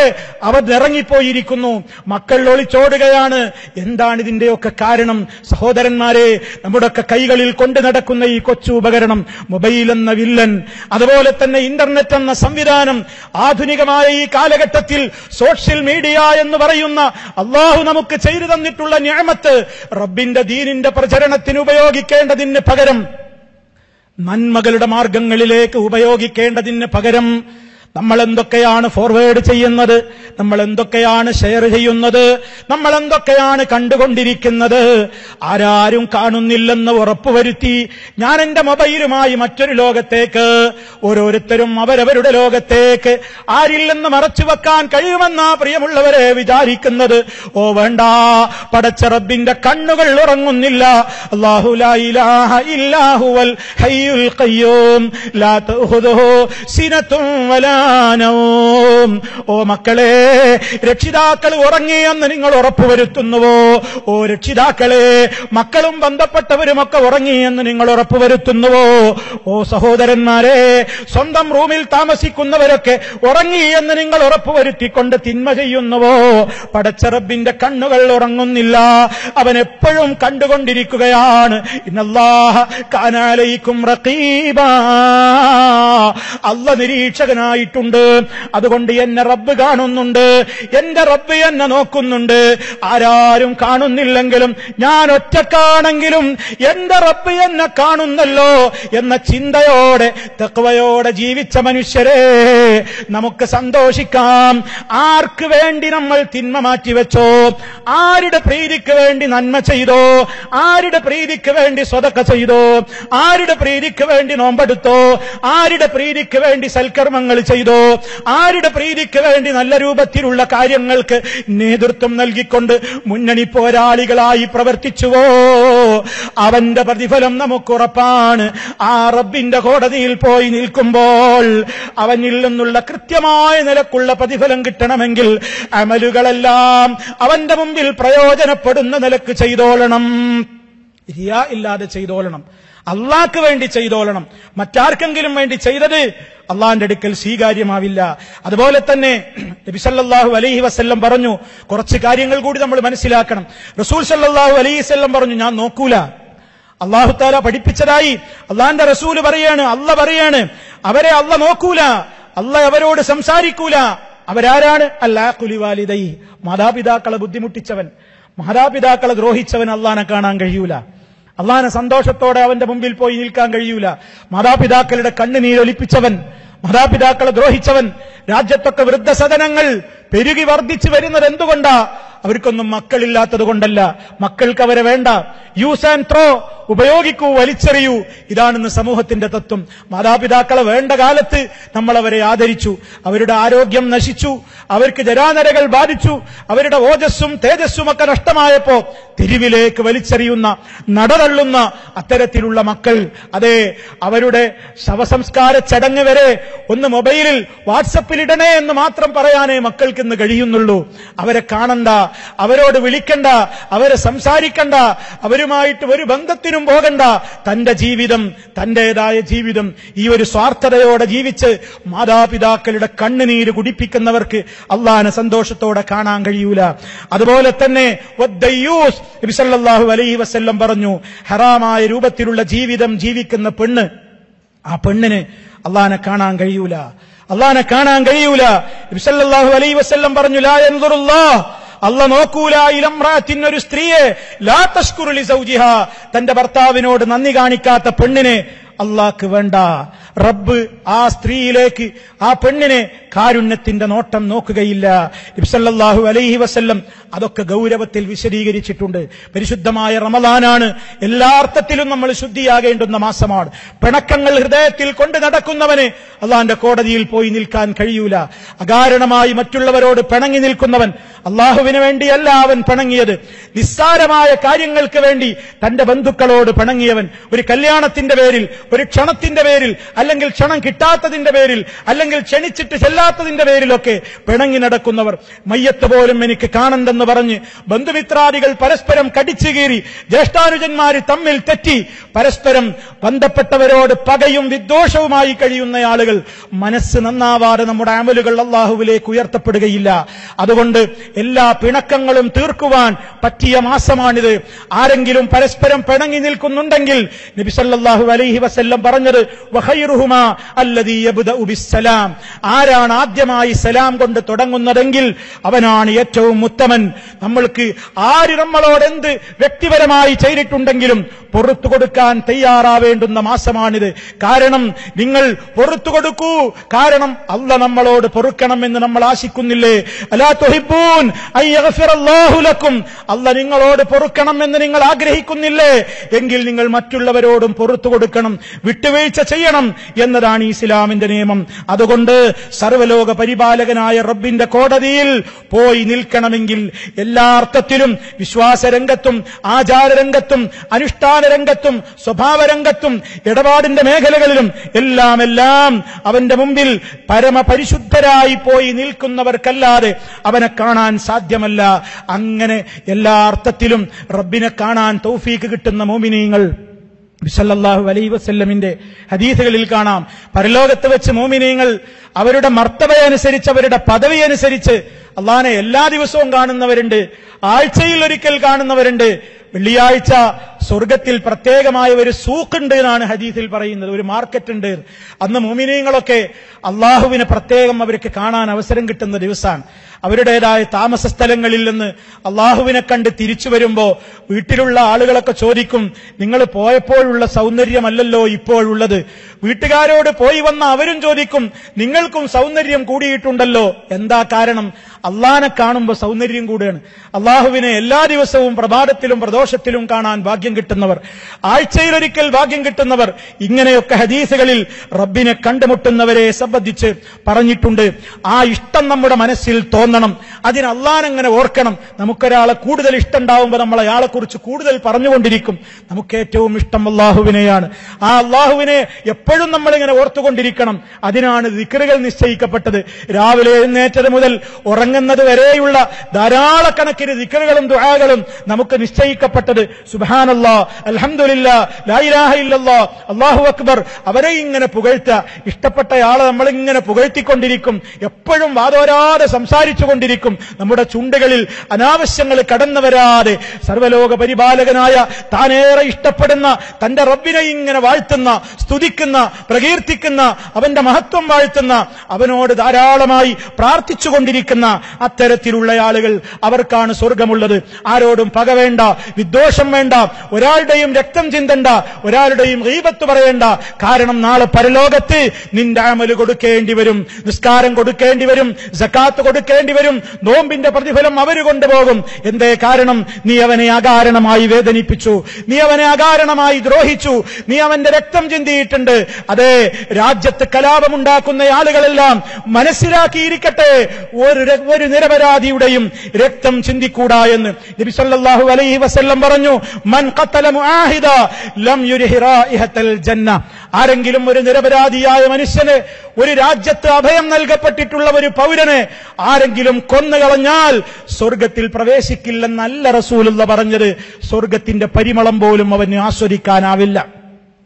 അവൻ ഇറങ്ങിപ്പോയിരിക്കുന്നു. മക്കൾ ഒളിച്ചോടുകയാണ്. എന്താണ് ഇതിന്റെയൊക്കെ കാരണം? സഹോദരന്മാരെ, നമ്മുടെയൊക്കെ കൈകളിൽ കൊണ്ടു നടക്കുന്ന ഈ കൊച്ചു ഉപകരണം, മൊബൈൽ എന്ന വില്ലൻ, അതുപോലെ തന്നെ ഇന്റർനെറ്റ് എന്ന സംവിധാനം, ആധുനികമായ ഈ കാലഘട്ടത്തിൽ സോഷ്യൽ മീഡിയ എന്ന് പറയുന്ന അള്ളാഹു നമുക്ക് ചെയ്തു തന്നിട്ടുള്ള നിഅമത്ത് റബ്ബിന്റെ ദീനിന്റെ പ്രചരണത്തിന് ഉപയോഗിക്കേണ്ടതിന് പകരം, നന്മകളുടെ മാർഗങ്ങളിലേക്ക് ഉപയോഗിക്കേണ്ടതിന് പകരം നമ്മൾ എന്തൊക്കെയാണ് ഫോർവേഡ് ചെയ്യുന്നത്, നമ്മൾ എന്തൊക്കെയാണ് ഷെയർ ചെയ്യുന്നത്, നമ്മൾ എന്തൊക്കെയാണ് കണ്ടുകൊണ്ടിരിക്കുന്നത്? ആരാരും കാണുന്നില്ലെന്ന് ഉറപ്പുവരുത്തി ഞാൻ എന്റെ മൊബൈലുമായി മറ്റൊരു ലോകത്തേക്ക്, ഓരോരുത്തരും അവരവരുടെ ലോകത്തേക്ക് ആരില്ലെന്ന് മറച്ചുവെക്കാൻ കഴിയുമെന്നാ പ്രിയമുള്ളവരെ വിചാരിക്കുന്നത്? ഓ വേണ്ട, പടച്ച റബ്ബിന്റെ കണ്ണുകൾ ഉറങ്ങുന്നില്ല. അല്ലാഹു ലാ ഇലാഹ ഇല്ലാ ഹുവൽ ഹയ്യുൽ ഖയ്യൂം ലാ തഖുദുഹു സിനത്തുൻ വലാ. ഓ മക്കളെ, രക്ഷിതാക്കൾ ഉറങ്ങിയെന്ന് നിങ്ങൾ ഉറപ്പുവരുത്തുന്നുവോ? ഓ രക്ഷിതാക്കളെ, മക്കളും ബന്ധപ്പെട്ടവരുമൊക്കെ ഉറങ്ങിയെന്ന് നിങ്ങൾ ഉറപ്പുവരുത്തുന്നുവോ? ഓ സഹോദരന്മാരെ, സ്വന്തം റൂമിൽ താമസിക്കുന്നവരൊക്കെ ഉറങ്ങി എന്ന് നിങ്ങൾ ഉറപ്പുവരുത്തിക്കൊണ്ട് തിന്മ ചെയ്യുന്നുവോ? പടച്ച റബ്ബിന്റെ കണ്ണുകൾ ഉറങ്ങുന്നില്ല, അവൻ എപ്പോഴും കണ്ടുകൊണ്ടിരിക്കുകയാണ്. ഇന്നല്ലാഹ കാന അലൈക്കും റഖീബാ, അല്ലാഹു നിരീക്ഷകനായി. അതുകൊണ്ട് എന്നെ റബ്ബ് കാണുന്നുണ്ട്, എന്റെ റബ്ബ് എന്നെ നോക്കുന്നുണ്ട്. ആരാരും കാണുന്നില്ലെങ്കിലും, ഞാൻ ഒറ്റക്കാണെങ്കിലും എന്റെ റബ്ബ് എന്നെ കാണുന്നല്ലോ എന്ന ചിന്തയോടെ, തഖ്വയോടെ ജീവിച്ച മനുഷ്യരെ, നമുക്ക് സന്തോഷിക്കാം. ആർക്ക് വേണ്ടി നമ്മൾ തിന്മ മാറ്റിവെച്ചോ, ആരുടെ പ്രീതിക്ക് വേണ്ടി നന്മ ചെയ്തോ, ആരുടെ പ്രീതിക്ക് വേണ്ടി സ്വതക്ക ചെയ്തോ, ആരുടെ പ്രീതിക്ക് വേണ്ടി നോമ്പെടുത്തോ, ആരുടെ പ്രീതിക്ക് വേണ്ടി സൽക്കർമ്മങ്ങൾ ചെയ്തോ, ആരുടെ പ്രീതിക്ക് വേണ്ടി നല്ല രൂപത്തിലുള്ള കാര്യങ്ങൾക്ക് നേതൃത്വം നൽകിക്കൊണ്ട് മുന്നണി പോരാളികളായി പ്രവർത്തിച്ചുവോ, അവന്റെ പ്രതിഫലം നമുക്കുറപ്പാണ്. ആ റബ്ബിന്റെ കോടതിയിൽ പോയി നിൽക്കുമ്പോൾ അവനിൽ നിന്നുള്ള കൃത്യമായ നിലക്കുള്ള പ്രതിഫലം കിട്ടണമെങ്കിൽ അമലുകളെല്ലാം അവന്റെ മുമ്പിൽ പ്രയോജനപ്പെടുന്ന നിലക്ക് ചെയ്തോളണം. റിയാ ഇല്ലാതെ ചെയ്തോളണം, അള്ളാഹ്ക്ക് വേണ്ടി ചെയ്തോളണം. മറ്റാർക്കെങ്കിലും വേണ്ടി ചെയ്തത് അള്ളാഹിന്റെ അടുക്കൽ സ്വീകാര്യമാവില്ല. അതുപോലെ തന്നെ നബി സല്ലല്ലാഹു അലൈഹി വസല്ലം പറഞ്ഞു, കുറച്ച് കാര്യങ്ങൾ കൂടി നമ്മൾ മനസ്സിലാക്കണം. റസൂൽ സല്ലല്ലാഹു അലൈഹി വസല്ലം പറഞ്ഞു, ഞാൻ നോക്കൂല. അല്ലാഹു തആല പഠിപ്പിച്ചതായി അള്ളാഹിന്റെ റസൂല് പറയാണ്, അള്ളാഹ് പറയാണ്, അവരെ അള്ളാഹ് നോക്കൂല, അള്ളാഹ് അവരോട് സംസാരിക്കൂല. അവരാരാണ്? അല്ലാഖുലി വാലിദൈ, മാതാപിതാക്കളെ ബുദ്ധിമുട്ടിച്ചവൻ, മാതാപിതാക്കളെ ദ്രോഹിച്ചവൻ അള്ളാഹിനെ കാണാൻ കഴിയൂല. അള്ളാഹിനെ സന്തോഷത്തോടെ അവന്റെ മുമ്പിൽ പോയി നിൽക്കാൻ കഴിയൂല. മാതാപിതാക്കളുടെ കണ്ണുനീരൊലിപ്പിച്ചവൻ, മാതാപിതാക്കളെ ദ്രോഹിച്ചവൻ. രാജ്യത്തൊക്കെ വൃദ്ധസദനങ്ങൾ പെരുകി വർദ്ധിച്ചു വരുന്നത് എന്തുകൊണ്ടാ? അവർക്കൊന്നും മക്കളില്ലാത്തത് കൊണ്ടല്ല. മക്കൾക്ക് അവരെ വേണ്ട. യൂസ് ആൻഡ് ത്രോ, ഉപയോഗിക്കൂ, വലിച്ചെറിയൂ. ഇതാണെന്ന് സമൂഹത്തിന്റെ തത്വം. മാതാപിതാക്കളെ വേണ്ട കാലത്ത് നമ്മൾ അവരെ ആദരിച്ചു, അവരുടെ ആരോഗ്യം നശിച്ചു, അവർക്ക് ജരാനരകൾ ബാധിച്ചു, അവരുടെ ഓജസ്സും തേജസ്സും ഒക്കെ നഷ്ടമായപ്പോ തെരുവിലേക്ക് വലിച്ചെറിയുന്ന, നടതള്ളുന്ന അത്തരത്തിലുള്ള മക്കൾ, അതെ, അവരുടെ ശവസംസ്കാര ചടങ്ങ് വരെ ഒന്ന് മൊബൈലിൽ വാട്സപ്പിൽ ഇടണേ എന്ന് മാത്രം പറയാനേ മക്കൾക്ക് ഇന്ന് കഴിയുന്നുള്ളൂ. അവരെ കാണണ്ട, അവരോട് വിളിക്കണ്ട, അവരെ സംസാരിക്കണ്ട, അവരുമായിട്ട് ഒരു ബന്ധത്തിനും പോകണ്ട. തന്റെ ജീവിതം, തന്റേതായ ജീവിതം ഈ ഒരു സ്വാർത്ഥതയോടെ ജീവിച്ച് മാതാപിതാക്കളുടെ കണ്ണുനീര് കുടിപ്പിക്കുന്നവർക്ക് അള്ളാഹിനെ സന്തോഷത്തോടെ കാണാൻ കഴിയൂല. അതുപോലെ തന്നെ വദ്ദയ്യൂസ്, നബി സല്ലല്ലാഹു അലൈഹി വസല്ലം പറഞ്ഞു, ഹറാമായ രൂപത്തിലുള്ള ജീവിതം ജീവിക്കുന്ന പെണ്ണ്, ആ പെണ്ണിന് അള്ളാഹിനെ കാണാൻ കഴിയൂല, അള്ളാഹിനെ കാണാൻ കഴിയൂല. നബി സല്ലല്ലാഹു അലൈഹി വസല്ലം പറഞ്ഞു, ലാ യൻദുറുല്ലാഹ്, അല്ലാഹ് നോക്കൂല ഇലംറാത്തിൻ, ഒരു സ്ത്രീയെ, ലാ തശ്കുറു ലി സൗജിഹാ, തന്റെ ഭർത്താവിനോട് നന്ദി കാണിക്കാത്ത പെണ്ണിനെ അള്ളാഹ്ക്ക് വേണ്ട. റബ്ബ് ആ സ്ത്രീയിലേക്ക്, ആ പെണ്ണിനെ കാരുണ്യത്തിന്റെ നോട്ടം നോക്കുകയില്ല. നബി സല്ലല്ലാഹു അലൈഹി വസല്ലം അതൊക്കെ ഗൗരവത്തിൽ വിശദീകരിച്ചിട്ടുണ്ട്. പരിശുദ്ധമായ റമദാനാണ്, എല്ലാ അർത്ഥത്തിലും നമ്മൾ ശുദ്ധിയാകേണ്ടുന്ന മാസമാണ്. പിണക്കങ്ങൾ ഹൃദയത്തിൽ കൊണ്ട് നടക്കുന്നവന് അള്ളാന്റെ കോടതിയിൽ പോയി നിൽക്കാൻ കഴിയൂല. അകാരണമായി മറ്റുള്ളവരോട് പിണങ്ങി നിൽക്കുന്നവൻ, അള്ളാഹുവിന് വേണ്ടിയല്ല അവൻ പിണങ്ങിയത്, നിസ്സാരമായ കാര്യങ്ങൾക്ക് വേണ്ടി തന്റെ ബന്ധുക്കളോട് പിണങ്ങിയവൻ, ഒരു കല്യാണത്തിന്റെ പേരിൽ, ഒരു ക്ഷണത്തിന്റെ പേരിൽ, അല്ലെങ്കിൽ ക്ഷണം കിട്ടാത്തതിന്റെ പേരിൽ, അല്ലെങ്കിൽ ക്ഷണിച്ചിട്ട് ചെല്ലാത്തതിന്റെ പേരിലൊക്കെ പിണങ്ങി നടക്കുന്നവർ, മയ്യത്ത് പോലും എനിക്ക് കാണണ്ടെന്ന് പറഞ്ഞ് ബന്ധുമിത്രാദികൾ പരസ്പരം കടിച്ചു കീറി, ജ്യേഷ്ഠാനുജന്മാര് തമ്മിൽ തെറ്റി പരസ്പരം ബന്ധപ്പെട്ടവരോട് പകയും വിദ്വേഷവുമായി കഴിയുന്ന ആളുകൾ, മനസ്സ് നന്നാവാതെ നമ്മുടെ അമലുകൾ അല്ലാഹുവിലേക്ക് ഉയർത്തപ്പെടുകയില്ല. അതുകൊണ്ട് എല്ലാ പിണക്കങ്ങളും തീർക്കുവാൻ പറ്റിയ മാസമാണിത്. ആരെങ്കിലും പരസ്പരം പിണങ്ങി നിൽക്കുന്നുണ്ടെങ്കിൽ നബി സല്ലല്ലാഹു അലൈഹി വസല്ലം പറഞ്ഞത് വഖൈറുഹുമാ അല്ലദീ യബ്ദഉ ബിസ്സലാം, ആരാണ് ആദ്യമായി സലാം കൊണ്ട് തുടങ്ങുന്നതെങ്കിൽ അവനാണ് ഏറ്റവും ഉത്തമൻ. നമ്മൾക്ക് ആര് നമ്മളോട് എന്ത് വ്യക്തിപരമായി ചെയ്തിട്ടുണ്ടെങ്കിലും പുറത്തു കൊടുക്കാൻ തയ്യാറാവേണ്ടുന്ന മാസമാണിത്. കാരണം നിങ്ങൾ പുറത്തു കൊടുക്കൂ, കാരണം അല്ലാഹ് നമ്മളോട് പൊറുക്കണമെന്ന് നമ്മൾ ആശിക്കുന്നില്ലേ? അലാ തുഹിബ്ബൂൻ അൻ യഗ്ഫിറല്ലാഹു ലക്കും, അല്ലാഹ് നിങ്ങളോട് പൊറുക്കണമെന്ന് നിങ്ങൾ ആഗ്രഹിക്കുന്നില്ലേ? എങ്കിൽ നിങ്ങൾ മറ്റുള്ളവരോടും പുറത്തു കൊടുക്കണം, വിട്ടുവീഴ്ച ചെയ്യണം എന്നതാണ് ഇസ്ലാമിന്റെ നിയമം. അതുകൊണ്ട് സർവ്വലോക പരിപാലകനായ റബ്ബിന്റെ കോടതിയിൽ പോയി നിൽക്കണമെങ്കിൽ എല്ലാ അർത്ഥത്തിലും, വിശ്വാസരംഗത്തും ആചാരരംഗത്തും അനുഷ്ഠാന രംഗത്തും സ്വഭാവരംഗത്തും ഇടപാടിന്റെ മേഖലകളിലും എല്ലാം അവന്റെ മുമ്പിൽ പരമപരിശുദ്ധരായി പോയി നിൽക്കുന്നവർക്കല്ലാതെ അവനെ കാണാൻ സാധ്യമല്ല. അങ്ങനെ എല്ലാ അർത്ഥത്തിലും റബ്ബിനെ കാണാൻ തൗഫീക്ക് കിട്ടുന്ന മുഅ്മിനീങ്ങൾ സല്ലല്ലാഹു അലൈഹി വസല്ലമിന്റെ ഹദീസുകളിൽ കാണാം. പരലോകത്ത് വെച്ച് മുഅ്മിനീങ്ങൾ അവരുടെ മർത്തബയനുസരിച്ച്, അവരുടെ പദവി അനുസരിച്ച് അല്ലാഹുവിനെ എല്ലാ ദിവസവും കാണുന്നവരുണ്ട്, ആഴ്ചയിൽ ഒരിക്കൽ കാണുന്നവരുണ്ട്. വെള്ളിയാഴ്ച സ്വർഗത്തിൽ പ്രത്യേകമായ ഒരു സൂഖുണ്ട് എന്നാണ് ഹദീസിൽ പറയുന്നത്, ഒരു മാർക്കറ്റ് ഉണ്ട്. അന്ന് മുഅ്മിനീങ്ങളൊക്കെ അള്ളാഹുവിനെ പ്രത്യേകം അവർക്ക് കാണാൻ അവസരം കിട്ടുന്ന ദിവസമാണ്. അവരുടേതായ താമസ സ്ഥലങ്ങളിൽ നിന്ന് അള്ളാഹുവിനെ കണ്ട് തിരിച്ചു വരുമ്പോ വീട്ടിലുള്ള ആളുകളൊക്കെ ചോദിക്കും, നിങ്ങൾ പോയപ്പോഴുള്ള സൗന്ദര്യമല്ലല്ലോ ഇപ്പോഴുള്ളത്. വീട്ടുകാരോട് പോയി വന്ന അവരും ചോദിക്കും, നിങ്ങൾക്കും സൗന്ദര്യം കൂടിയിട്ടുണ്ടല്ലോ. എന്താ കാരണം? അള്ളാഹിനെ കാണുമ്പോൾ സൗന്ദര്യം കൂടുകയാണ്. അള്ളാഹുവിനെ എല്ലാ ദിവസവും പ്രഭാതത്തിലും പ്രദോഷത്തിലും കാണാൻ ഭാഗ്യം കിട്ടുന്നവർ, ആഴ്ചയിലൊരിക്കൽ ഭാഗ്യം കിട്ടുന്നവർ, ഇങ്ങനെയൊക്കെ ഹദീസുകളിൽ റബ്ബിനെ കണ്ടുമുട്ടുന്നവരെ സംബന്ധിച്ച് പറഞ്ഞിട്ടുണ്ട്. ആ ഇഷ്ടം നമ്മുടെ മനസ്സിൽ തോന്നണം, അതിന് അള്ളാഹിനെങ്ങനെ ഓർക്കണം. നമുക്കൊരാളെ കൂടുതൽ ഇഷ്ടമുണ്ടാവുമ്പോൾ നമ്മൾ അയാളെക്കുറിച്ച് കൂടുതൽ പറഞ്ഞുകൊണ്ടിരിക്കും. നമുക്ക് ഏറ്റവും ഇഷ്ടം അള്ളാഹുവിനെയാണ്. ആ അള്ളാഹുവിനെ എപ്പോഴും നമ്മളിങ്ങനെ ഓർത്തുകൊണ്ടിരിക്കണം. അതിനാണ് ദിക്റുകൾ നിശ്ചയിക്കപ്പെട്ടത്. രാവിലെ എഴുന്നേറ്റത് മുതൽ ഉറങ്ങുന്നത് വരെയുള്ള ധാരാളക്കണക്കിന് ദിക്റുകളും ദുആകളും നമുക്ക് നിശ്ചയിക്കപ്പെട്ടത്. സുബ്ഹാനല്ലാഹ്, അൽഹംദുലില്ലാഹ്, ലാ ഇലാഹ ഇല്ലല്ലാഹ്, അല്ലാഹു അക്ബർ. അവരെ ഇങ്ങനെ പുകഴ്ത്ത, ഇഷ്ടപ്പെട്ടയാളെ നമ്മളിങ്ങനെ പുകഴ്ത്തിക്കൊണ്ടിരിക്കും, എപ്പോഴും വാതോരാതെ സംസാരിച്ചു കൊണ്ടിരിക്കും. നമ്മുടെ ചുണ്ടുകളിൽ അനാവശ്യങ്ങൾ കടന്നു വരാതെ സർവ്വലോക പരിപാലകനായ താനേറെ ഇഷ്ടപ്പെടുന്ന തന്റെ റബ്ബിനെ ഇങ്ങനെ വാഴ്ത്തുന്ന, സ്തുതിക്കുന്ന, പ്രകീർത്തിക്കുന്ന, അവന്റെ മഹത്വം വാഴ്ത്തുന്ന, അവനോട് ധാരാളമായി പ്രാർത്ഥിച്ചുകൊണ്ടിരിക്കുന്ന അത്തരത്തിലുള്ള ആളുകൾ, അവർക്കാണ് സ്വർഗമുള്ളത്. ആരോടും പക വേണ്ട, വിദ്വേഷം വേണ്ട, ഒരാളുടെയും രക്തം ചിന്തണ്ട, ഒരാളുടെയും ഗീബത്ത് പറയേണ്ട. കാരണം നാളെ പരലോകത്ത് നിന്റെ അമല് കൊടുക്കേണ്ടി വരും, നിസ്കാരം കൊടുക്കേണ്ടി വരും, സക്കാത്ത് കൊടുക്കേണ്ടി വരും, നോമ്പിന്റെ പ്രതിഫലം അവര് കൊണ്ടുപോകും. എന്തേ കാരണം? നീ അവനെ അകാരണമായി വേദനിപ്പിച്ചു, നീ അവനെ അകാരണമായി ദ്രോഹിച്ചു, നീ അവന്റെ രക്തം ചിന്തിയിട്ടുണ്ട്. അതേ, രാജ്യത്ത് കലാപമുണ്ടാക്കുന്ന ആളുകളെല്ലാം മനസ്സിലാക്കിയിരിക്കട്ടെ, ഒരു നിരപരാധിയുടെയും രക്തം ചിന്തിക്കൂടാ എന്ന് നബി സല്ലല്ലാഹു അലൈഹി വസല്ലം പറഞ്ഞു. മൻ ഖതല മുആഹിദ ലം യുരിഹി റായിഹത്തൽ ജന്ന. ആരെങ്കിലും ഒരു നിരപരാധിയായ മനുഷ്യന്, ഒരു രാജ്യത്ത് അഭയം നൽകപ്പെട്ടിട്ടുള്ള ഒരു പൗരനെ ആരെങ്കിലും കൊന്നുകളഞ്ഞാൽ സ്വർഗത്തിൽ പ്രവേശിക്കില്ലെന്നല്ല റസൂലുള്ള പറഞ്ഞത്. സ്വർഗത്തിന്റെ പരിമളം പോലും അവന് ആസ്വദിക്കാനാവില്ല.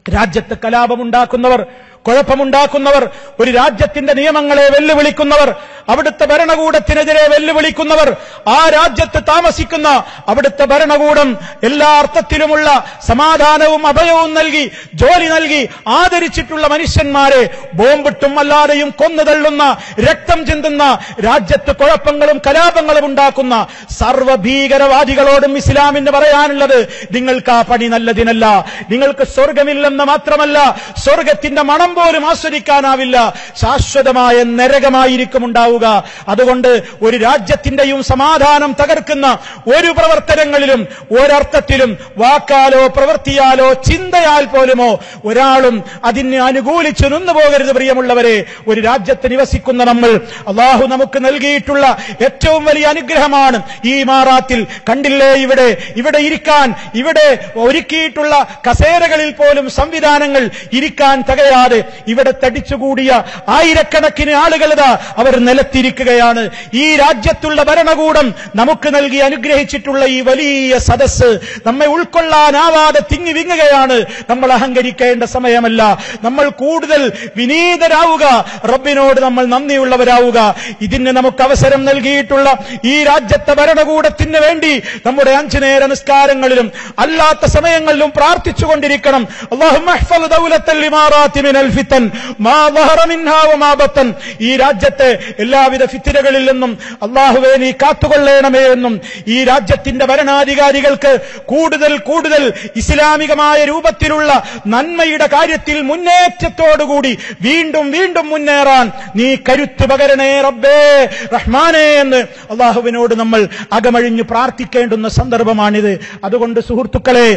രാജ്യത്ത് കലാപമുണ്ടാക്കുന്നവർ, കുഴപ്പമുണ്ടാക്കുന്നവർ, ഒരു രാജ്യത്തിന്റെ നിയമങ്ങളെ വെല്ലുവിളിക്കുന്നവർ, അവിടുത്തെ ഭരണകൂടത്തിനെതിരെ വെല്ലുവിളിക്കുന്നവർ, ആ രാജ്യത്ത് താമസിക്കുന്ന അവിടുത്തെ ഭരണകൂടം എല്ലാ അർത്ഥത്തിലുമുള്ള സമാധാനവും അഭയവും നൽകി, ജോലി നൽകി ആദരിച്ചിട്ടുള്ള മനുഷ്യന്മാരെ ബോംബിട്ടും അല്ലാതെയും കൊന്നുതള്ളുന്ന, രക്തം ചിന്തുന്ന, രാജ്യത്ത് കുഴപ്പങ്ങളും കലാപങ്ങളും ഉണ്ടാക്കുന്ന സർവ്വഭീകരവാദികളോടും ഇസ്ലാമിന് പറയാനുള്ളത്, നിങ്ങൾക്ക് ആ പണി നല്ലതിനല്ല. നിങ്ങൾക്ക് സ്വർഗമില്ലെന്ന് മാത്രമല്ല, സ്വർഗത്തിന്റെ മണം സുഖം പോലും ആസ്വദിക്കാനാവില്ല. ശാശ്വതമായ നരകമായിരിക്കും ഉണ്ടാവുക. അതുകൊണ്ട് ഒരു രാജ്യത്തിന്റെയും സമാധാനം തകർക്കുന്ന ഒരു പ്രവർത്തനങ്ങളിലും ഒരർത്ഥത്തിലും വാക്കാലോ പ്രവൃത്തിയാലോ ചിന്തയാൽ പോലുമോ ഒരാളും അതിനെ അനുകൂലിച്ചു നിന്നു പോകരുത്. പ്രിയമുള്ളവരെ, ഒരു രാജ്യത്ത് നിവസിക്കുന്ന നമ്മൾ, അള്ളാഹു നമുക്ക് നൽകിയിട്ടുള്ള ഏറ്റവും വലിയ അനുഗ്രഹമാണ് ഈ ഇമാറാത്തിൽ. കണ്ടില്ലേ, ഇവിടെ ഇരിക്കാൻ, ഇവിടെ ഒരുക്കിയിട്ടുള്ള കസേരകളിൽ പോലും സംവിധാനങ്ങൾ ഇരിക്കാൻ തികയാതെ ഇവിടെ തടിച്ചുകൂടിയ ആയിരക്കണക്കിന് ആളുകളതാ അവർ നിലത്തിരിക്കുകയാണ്. ഈ രാജ്യത്തുള്ള ഭരണകൂടം നമുക്ക് നൽകി അനുഗ്രഹിച്ചിട്ടുള്ള ഈ വലിയ സദസ്സ് നമ്മെ ഉൾക്കൊള്ളാനാവാതെ തിങ്ങി വിങ്ങുകയാണ്. നമ്മൾ അഹങ്കരിക്കേണ്ട സമയമല്ല. നമ്മൾ കൂടുതൽ വിനീതരാവുക, റബ്ബിനോട് നമ്മൾ നന്ദിയുള്ളവരാവുക. ഇതിന് നമുക്ക് അവസരം നൽകിയിട്ടുള്ള ഈ രാജ്യത്തെ ഭരണകൂടത്തിന് വേണ്ടി നമ്മുടെ 5 നേര നിസ്കാരങ്ങളിലും അല്ലാത്ത സമയങ്ങളിലും പ്രാർത്ഥിച്ചുകൊണ്ടിരിക്കണം. അല്ലാഹുമ്മ ഇഹ്ഫദ് ദൗലത്തൽ ഇമാറാത്തി മിനൽ ഫിതൻ മാ ളഹറ മിൻഹാ വമാ ബത്തൻ. ഈ രാജ്യത്തെ എല്ലാവിധ ഫിത്നകളിൽ നിന്നും അല്ലാഹുവേ നീ കാത്തുകൊള്ളണമേ എന്നും ഈ രാജ്യത്തിന്റെ ഭരണാധികാരികൾക്ക് കൂടുതൽ കൂടുതൽ ഇസ്ലാമികമായ രൂപത്തിലുള്ള നന്മയുടെ കാര്യത്തിൽ മുന്നേറ്റത്തോടുകൂടി വീണ്ടും വീണ്ടും മുന്നേറാൻ നീ കരുത്ത് പകരണേ റബ്ബേ റഹ്മാനേ എന്ന് അല്ലാഹുവിനോട് നമ്മൾ അകമഴിഞ്ഞ് പ്രാർത്ഥിക്കേണ്ടുന്ന സന്ദർഭമാണിത്. അതുകൊണ്ട് സുഹൃത്തുക്കളെ,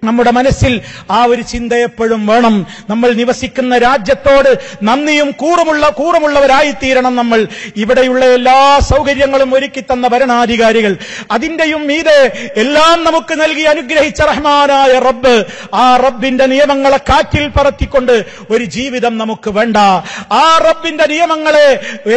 നമ്മുടെ മനസ്സിൽ ആ ഒരു ചിന്ത എപ്പോഴും വേണം. നമ്മൾ നിവസിക്കുന്ന രാജ്യത്തോട് നന്ദിയും കൂറുമുള്ളവരായിത്തീരണം നമ്മൾ. ഇവിടെയുള്ള എല്ലാ സൗകര്യങ്ങളും ഒരുക്കി തന്ന ഭരണാധികാരികൾ, അതിന്റെയും മീതെ എല്ലാം നമുക്ക് നൽകി അനുഗ്രഹിച്ച റഹ്മാനായ റബ്ബ്, ആ റബ്ബിന്റെ നിയമങ്ങളെ കാറ്റിൽ പറത്തിക്കൊണ്ട് ഒരു ജീവിതം നമുക്ക് വേണ്ട. ആ റബ്ബിന്റെ നിയമങ്ങളെ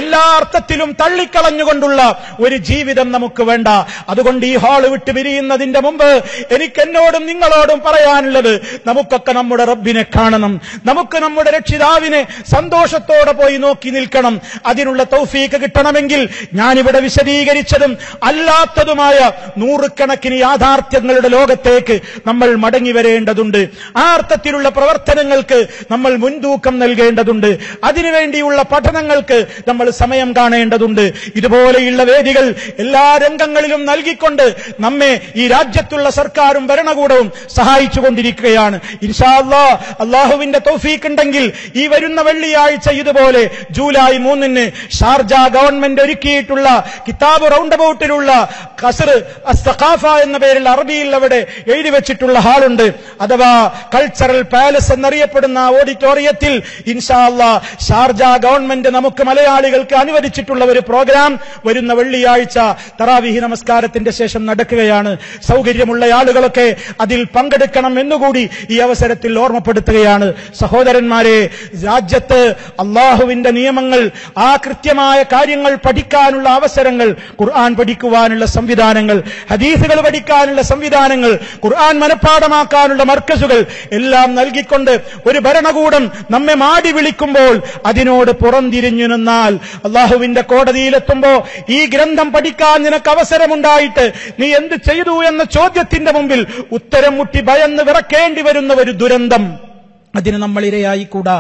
എല്ലാ അർത്ഥത്തിലും തള്ളിക്കളഞ്ഞുകൊണ്ടുള്ള ഒരു ജീവിതം നമുക്ക് വേണ്ട. അതുകൊണ്ട് ഈ ഹാള് വിട്ട് പിരിയുന്നതിന്റെ മുമ്പ് എനിക്ക് എന്നോടും നിങ്ങളോടും പറയാനുള്ളത്, നമുക്കൊക്കെ നമ്മുടെ റബ്ബിനെ കാണണം. നമുക്ക് നമ്മുടെ രക്ഷിതാവിനെ സന്തോഷത്തോടെ പോയി നോക്കി നിൽക്കണം. അതിനുള്ള തൗഫീക്ക് കിട്ടണമെങ്കിൽ ഞാനിവിടെ വിശദീകരിച്ചതും അല്ലാത്തതുമായ നൂറുകണക്കിന് യാഥാർത്ഥ്യങ്ങളുടെ ലോകത്തേക്ക് നമ്മൾ മടങ്ങി വരേണ്ടതുണ്ട്. ആ അർത്ഥത്തിലുള്ള പ്രവർത്തനങ്ങൾക്ക് നമ്മൾ മുൻതൂക്കം നൽകേണ്ടതുണ്ട്. അതിനുവേണ്ടിയുള്ള പഠനങ്ങൾക്ക് നമ്മൾ സമയം കാണേണ്ടതുണ്ട്. ഇതുപോലെയുള്ള വേദികൾ എല്ലാ രംഗങ്ങളിലും നൽകിക്കൊണ്ട് നമ്മെ ഈ രാജ്യത്തുള്ള സർക്കാരും ഭരണകൂടവും സഹായിച്ചുകൊണ്ടിരിക്കുകയാണ്. ഇൻഷാ അല്ലാഹ് അല്ലാഹുവിന്റെ തൗഫീഖ് ഉണ്ടെങ്കിൽ ഈ വരുന്ന വെള്ളിയാഴ്ച ഇതുപോലെ ജൂലൈ 3 ഷാർജ ഗവൺമെന്റ് ഒരുക്കിയിട്ടുള്ള കിതാബ് റൗണ്ട് അബൌട്ടിലുള്ള ഖസ്ർ അസ്സഖാഫ എന്ന പേരിൽ അറബിയിൽ അവിടെ എഴുതി വെച്ചിട്ടുള്ള ഹാളുണ്ട്. അഥവാ കൾച്ചറൽ പാലസ് എന്നറിയപ്പെടുന്ന ഓഡിറ്റോറിയത്തിൽ ഇൻഷാ അല്ലാഹ് ഷാർജ ഗവൺമെന്റ് നമുക്ക് മലയാളികൾക്ക് അനുവദിച്ചിട്ടുള്ള ഒരു പ്രോഗ്രാം വരുന്ന വെള്ളിയാഴ്ച തറാവീഹ് നമസ്കാരത്തിന്റെ ശേഷം നടക്കുകയാണ്. സൗകര്യമുള്ള ആളുകളൊക്കെ അതിൽ പങ്കെടുക്കണം എന്നുകൂടി ഈ അവസരത്തിൽ ഓർമ്മപ്പെടുത്തുകയാണ്. സഹോദരന്മാരെ, രാജ്യത്ത് അള്ളാഹുവിന്റെ നിയമങ്ങൾ, ആ കൃത്യമായ കാര്യങ്ങൾ പഠിക്കാനുള്ള അവസരങ്ങൾ, ഖുർആൻ പഠിക്കുവാനുള്ള സംവിധാനങ്ങൾ, ഹദീസുകൾ പഠിക്കാനുള്ള സംവിധാനങ്ങൾ, ഖുർആൻ മനഃപ്പാഠമാക്കാനുള്ള മർക്കസുകൾ എല്ലാം നൽകിക്കൊണ്ട് ഒരു ഭരണകൂടം നമ്മെ മാടി വിളിക്കുമ്പോൾ അതിനോട് പുറംതിരിഞ്ഞു നിന്നാൽ അള്ളാഹുവിന്റെ കോടതിയിലെത്തുമ്പോ ഈ ഗ്രന്ഥം പഠിക്കാൻ നിനക്ക് അവസരമുണ്ടായിട്ട് നീ എന്ത് ചെയ്തു എന്ന ചോദ്യത്തിന്റെ മുമ്പിൽ ഉത്തരം മുട്ടി ഭയന്ന് വിറക്കേണ്ടി വരുന്ന ഒരു ദുരന്തം, അതിന് നമ്മൾ ഇരയായിക്കൂടാ,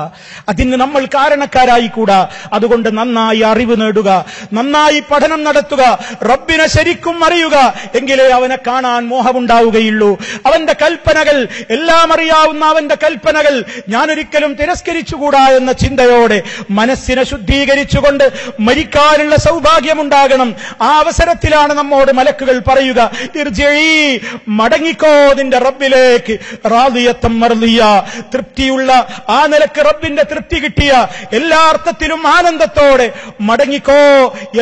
അതിന് നമ്മൾ കാരണക്കാരായിക്കൂടാ. അതുകൊണ്ട് നന്നായി അറിവ് നേടുക, നന്നായി പഠനം നടത്തുക, റബ്ബിനെ ശരിക്കും അറിയുക. എങ്കിലേ അവനെ കാണാൻ മോഹമുണ്ടാവുകയുള്ളൂ. അവന്റെ കൽപ്പനകൾ, എല്ലാം അറിയാവുന്ന അവന്റെ കൽപ്പനകൾ ഞാനൊരിക്കലും തിരസ്കരിച്ചുകൂടാ എന്ന ചിന്തയോടെ മനസ്സിനെ ശുദ്ധീകരിച്ചുകൊണ്ട് മരിക്കാനുള്ള സൗഭാഗ്യമുണ്ടാകണം. ആ അവസരത്തിലാണ് നമ്മോട് മലക്കുകൾ പറയുക, ഇർജിഇ, മടങ്ങിക്കോ നിന്റെ റബ്ബിലേക്ക്, റാദിയത്തൻ മർദിയ, തൃപ്തിയുള്ള ആ നിലക്ക് റബ്ബിന്റെ തൃപ്തി കിട്ടിയ എല്ലാ അർത്ഥത്തിലും ആനന്ദത്തോടെ മടങ്ങിക്കോ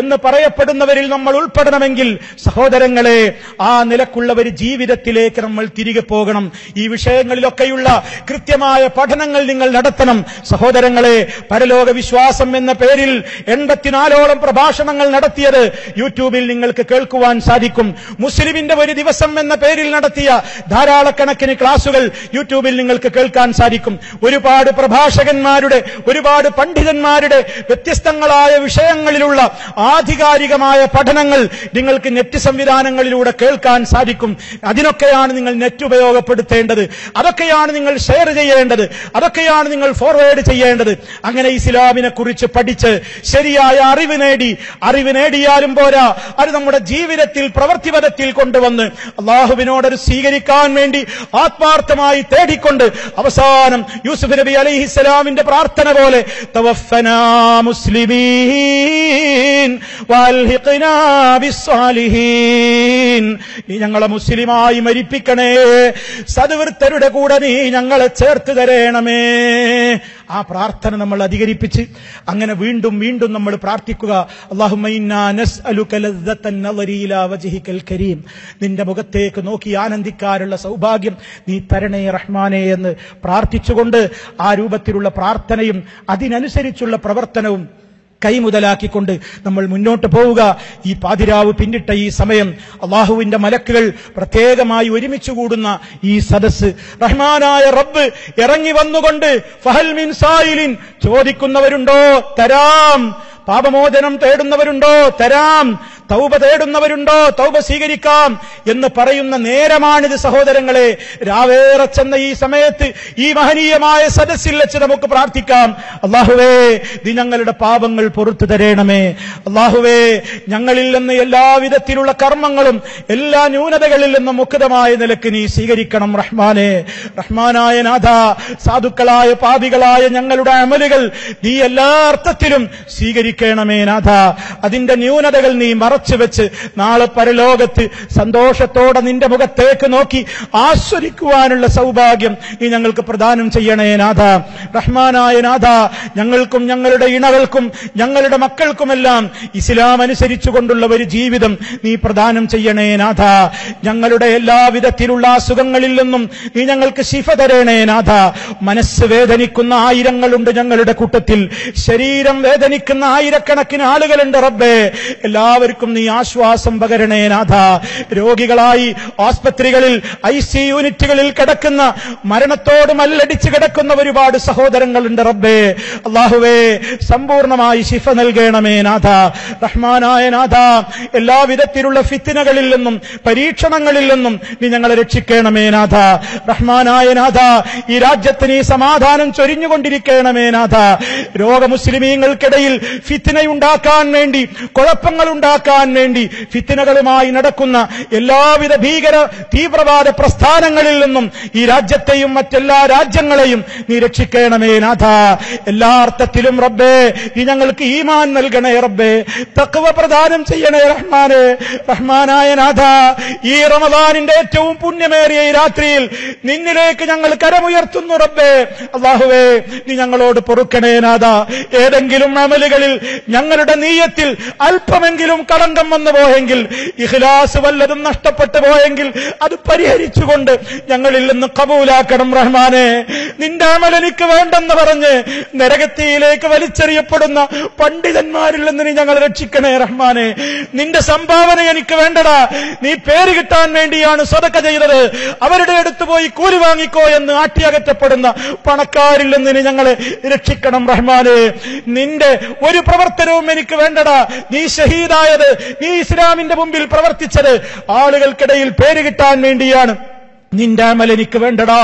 എന്ന് പറയപ്പെടുന്നവരിൽ നമ്മൾ ഉൾപ്പെടണമെങ്കിൽ സഹോദരങ്ങളെ, ആ നിലക്കുള്ള ഒരു ജീവിതത്തിലേക്ക് നമ്മൾ തിരികെ പോകണം. ഈ വിഷയങ്ങളിലൊക്കെയുള്ള കൃത്യമായ പഠനങ്ങൾ നിങ്ങൾ നടത്തണം. സഹോദരങ്ങളെ, പരലോക വിശ്വാസം എന്ന പേരിൽ 84ഓളം പ്രഭാഷണങ്ങൾ നടത്തിയത് യൂട്യൂബിൽ നിങ്ങൾക്ക് കേൾക്കുവാൻ സാധിക്കും. മുസ്ലിമിന്റെ ഒരു ദിവസം എന്ന പേരിൽ നടത്തിയ ധാരാളക്കണക്കിന് ക്ലാസുകൾ യൂട്യൂബിൽ നിങ്ങൾക്ക് കേൾക്കാൻ സാധിക്കും. ഒരുപാട് പ്രഭാഷകന്മാരുടെ, ഒരുപാട് പണ്ഡിതന്മാരുടെ വ്യത്യസ്തങ്ങളായ വിഷയങ്ങളിലുള്ള ആധികാരികമായ പഠനങ്ങൾ നിങ്ങൾക്ക് നെറ്റ് സംവിധാനങ്ങളിലൂടെ കേൾക്കാൻ സാധിക്കും. അതിനൊക്കെയാണ് നിങ്ങൾ നെറ്റ് ഉപയോഗപ്പെടുത്തേണ്ടത്, അതൊക്കെയാണ് നിങ്ങൾ ഷെയർ ചെയ്യേണ്ടത്, അതൊക്കെയാണ് നിങ്ങൾ ഫോർവേഡ് ചെയ്യേണ്ടത്. അങ്ങനെ ഇസ്ലാമിനെ കുറിച്ച് പഠിച്ച് ശരിയായ അറിവ് നേടിയാലും പോരാ, അത് നമ്മുടെ ജീവിതത്തിൽ പ്രവൃത്തിപഥത്തിൽ കൊണ്ടുവന്ന് അള്ളാഹുവിനോടത് സ്വീകരിക്കാൻ വേണ്ടി ആത്മാർത്ഥമായി തേടിക്കൊണ്ട് അവസാനം അവസാനം യൂസുഫ് നബി അലൈഹിസ്സലാമിന്റെ പ്രാർത്ഥന പോലെ തവഫനാ മുസ്ലിമീൻ വൽഹിഖ്നാ ബിസ്സാലിഹീൻ, നീ ഞങ്ങളെ മുസ്ലിമായി മരിപ്പിക്കണേ, സദ്വൃത്തരുടെ കൂടെ നീ ഞങ്ങളെ ചേർത്ത് തരണമേ. ആ പ്രാർത്ഥന നമ്മൾ അധികരിപ്പിച്ച് അങ്ങനെ വീണ്ടും വീണ്ടും നമ്മൾ പ്രാർത്ഥിക്കുക. അല്ലാഹുമ്മ ഇന്നാ നസ്അലുക ലദ്ദത്തൻ നളരി ഇലാ വജ്ഹികൽ കരീം, നിന്റെ മുഖത്തേക്ക് നോക്കി ആനന്ദിക്കാനുള്ള സൗഭാഗ്യം നീ തരണേ റഹ്മാനേ എന്ന് പ്രാർത്ഥിച്ചുകൊണ്ട് ആ രൂപത്തിലുള്ള പ്രാർത്ഥനയും അതിനനുസരിച്ചുള്ള പ്രവർത്തനവും കൈമുതലാക്കിക്കൊണ്ട് നമ്മൾ മുന്നോട്ട് പോവുക. ഈ പാതിരാവ് പിന്നിട്ട ഈ സമയം അള്ളാഹുവിന്റെ മലക്കുകൾ പ്രത്യേകമായി ഒരുമിച്ച് കൂടുന്ന ഈ സദസ്സ്, റഹ്മാനായ റബ്ബ് ഇറങ്ങി വന്നുകൊണ്ട് ഫഹൽ മിൻ സായിലിൻ, ചോദിക്കുന്നവരുണ്ടോ തരാം, പാപമോചനം തേടുന്നവരുണ്ടോ തരാം, തൗബ തേടുന്നവരുണ്ടോ തൗബ സ്വീകരിക്കാം എന്ന് പറയുന്ന നേരമാണിത് സഹോദരങ്ങളെ. രാവേറെ ചെന്ന ഈ സമയത്ത് ഈ മഹനീയമായ സദസ്സിൽ വെച്ച് നമുക്ക് പ്രാർത്ഥിക്കാം. അല്ലാഹുവേ, നീ ഞങ്ങളുടെ പാപങ്ങൾ പൊറുത്തു തരണമേ. അല്ലാഹുവേ, ഞങ്ങളിൽ നിന്ന് എല്ലാവിധത്തിലുള്ള കർമ്മങ്ങളും എല്ലാ ന്യൂനതകളിൽ നിന്നും മുക്തമായ നിലക്ക് നീ സ്വീകരിക്കണം റഹ്മാനെ. റഹ്മാനായ നാഥ, സാധുക്കളായ പാപികളായ ഞങ്ങളുടെ അമലുകൾ നീ എല്ലാ അർത്ഥത്തിലും സ്വീകരിക്കണമേ നാഥ. അതിന്റെ ന്യൂനതകൾ നീ മറച്ചുവെച്ച് നാളെ പരലോകത്ത് സന്തോഷത്തോടെ നിന്റെ മുഖത്തേക്ക് നോക്കി ആസ്വദിക്കുവാനുള്ള സൗഭാഗ്യം നീ ഞങ്ങൾക്ക് പ്രദാനം ചെയ്യണേ നാഥ. റഹ്മാനായ നാഥ, ഞങ്ങൾക്കും ഞങ്ങളുടെ ഇണകൾക്കും ഞങ്ങളുടെ മക്കൾക്കുമെല്ലാം ഇസ്ലാം അനുസരിച്ചുകൊണ്ടുള്ള ഒരു ജീവിതം നീ പ്രദാനം ചെയ്യണേ നാഥ. ഞങ്ങളുടെ എല്ലാവിധത്തിലുള്ള അസുഖങ്ങളിൽ നിന്നും നീ ഞങ്ങൾക്ക് ശിഫ തരണേ നാഥ. മനസ്സ് വേദനിക്കുന്ന ആയിരങ്ങളുണ്ട് ഞങ്ങളുടെ കൂട്ടത്തിൽ, ശരീരം വേദനിക്കുന്ന ആയിരക്കണക്കിന് ആളുകളുണ്ട് റബ്ബേ. എല്ലാവർക്കും നീ ആശ്വാസം പകരണേ നാഥ. രോഗികളായി ആസ്പത്രികളിൽ IC യൂണിറ്റുകളിൽ കിടക്കുന്ന, മരണത്തോട് മല്ലടിച്ച് കിടക്കുന്ന ഒരുപാട് സഹോദരങ്ങളുണ്ട് റബ്ബേ. അല്ലാഹുവേ, സമ്പൂർണമായി ശിഫ നൽകണമേ നാഥ. റഹ്മാനായ നാഥ, എല്ലാവിധത്തിലുള്ള ഫിത്നകളിൽ നിന്നും പരീക്ഷണങ്ങളിൽ നിന്നും നീ ഞങ്ങളെ രക്ഷിക്കണമേ നാഥ. റഹ്മാനായ നാഥ, ഈ രാജ്യത്ത് നീ സമാധാനം ചൊരിഞ്ഞുകൊണ്ടിരിക്കണമേ നാഥ. മുസ്ലിമീങ്ങൾക്കിടയിൽ ഫിത്നയുണ്ടാക്കാൻ വേണ്ടി, കുഴപ്പങ്ങൾ ഉണ്ടാക്കാൻ വേണ്ടി ഫിത്നകളുമായി നടക്കുന്ന എല്ലാവിധ ഭീകര തീവ്രവാദ പ്രസ്ഥാനങ്ങളിൽ നിന്നും ഈ രാജ്യത്തെയും മറ്റെല്ലാ രാജ്യങ്ങളെയും നീ രക്ഷിക്കണമേ നാഥ. എല്ലാ അർത്ഥത്തിലും റബ്ബേ, നീ ഞങ്ങൾക്ക് ഈമാൻ നൽകണേ റബ്ബേ. തഖ്വ പ്രദാനം ചെയ്യണേ റഹ്മാനെ. റഹ്മാനായ നാഥ, ഈ റമദാനിന്റെ ഏറ്റവും പുണ്യമേറിയ ഈ രാത്രിയിൽ നിന്നിലേക്ക് ഞങ്ങൾ കരമുയർത്തുന്നു റബ്ബേ. അല്ലാഹുവേ, നീ ഞങ്ങളോട് പൊറുക്കണേ നാഥ. ഏതെങ്കിലും അമലുകളിൽ ഞങ്ങളുടെ നീയത്തിൽ അല്പമെങ്കിലും കളങ്കം വന്നു പോയെങ്കിൽ, ഇഖ്ലാസ് വല്ലതും നഷ്ടപ്പെട്ടു പോയെങ്കിൽ അത് പരിഹരിച്ചുകൊണ്ട് ഞങ്ങളിൽ നിന്ന് കബൂലാക്കണം റഹ്മാനെ. നിന്റെ അമൽ എനിക്ക് വേണ്ടെന്ന് പറഞ്ഞ് നരകത്തിയിലേക്ക് വലിച്ചെറിയപ്പെടുന്ന പണ്ഡിതന്മാരിൽ നിന്ന് നീ ഞങ്ങൾ രക്ഷിക്കണേ റഹ്മാനെ. നിന്റെ സംഭാവന എനിക്ക് വേണ്ടടാ, നീ പേര് കിട്ടാൻ വേണ്ടിയാണ് സദഖ ചെയ്തത്, അവരുടെ അടുത്ത് പോയി കൂലി വാങ്ങിക്കോ എന്ന് ആട്ടിയകറ്റപ്പെടുന്ന പണക്കാരിൽ നിന്ന് നീ ഞങ്ങളെ രക്ഷിക്കണം റഹ്മാനെ. നിന്റെ ഒരു പ്രവർത്തനവും എനിക്ക് വേണ്ടടാ. നീ ഷഹീദായത്, നീ ഇസ്ലാമിന്റെ മുമ്പിൽ പ്രവർത്തിച്ചത് ആളുകൾക്കിടയിൽ പേര് കിട്ടാൻ വേണ്ടിയാണ്. നിന്റെ അമൽ എനിക്ക് വേണ്ടടാ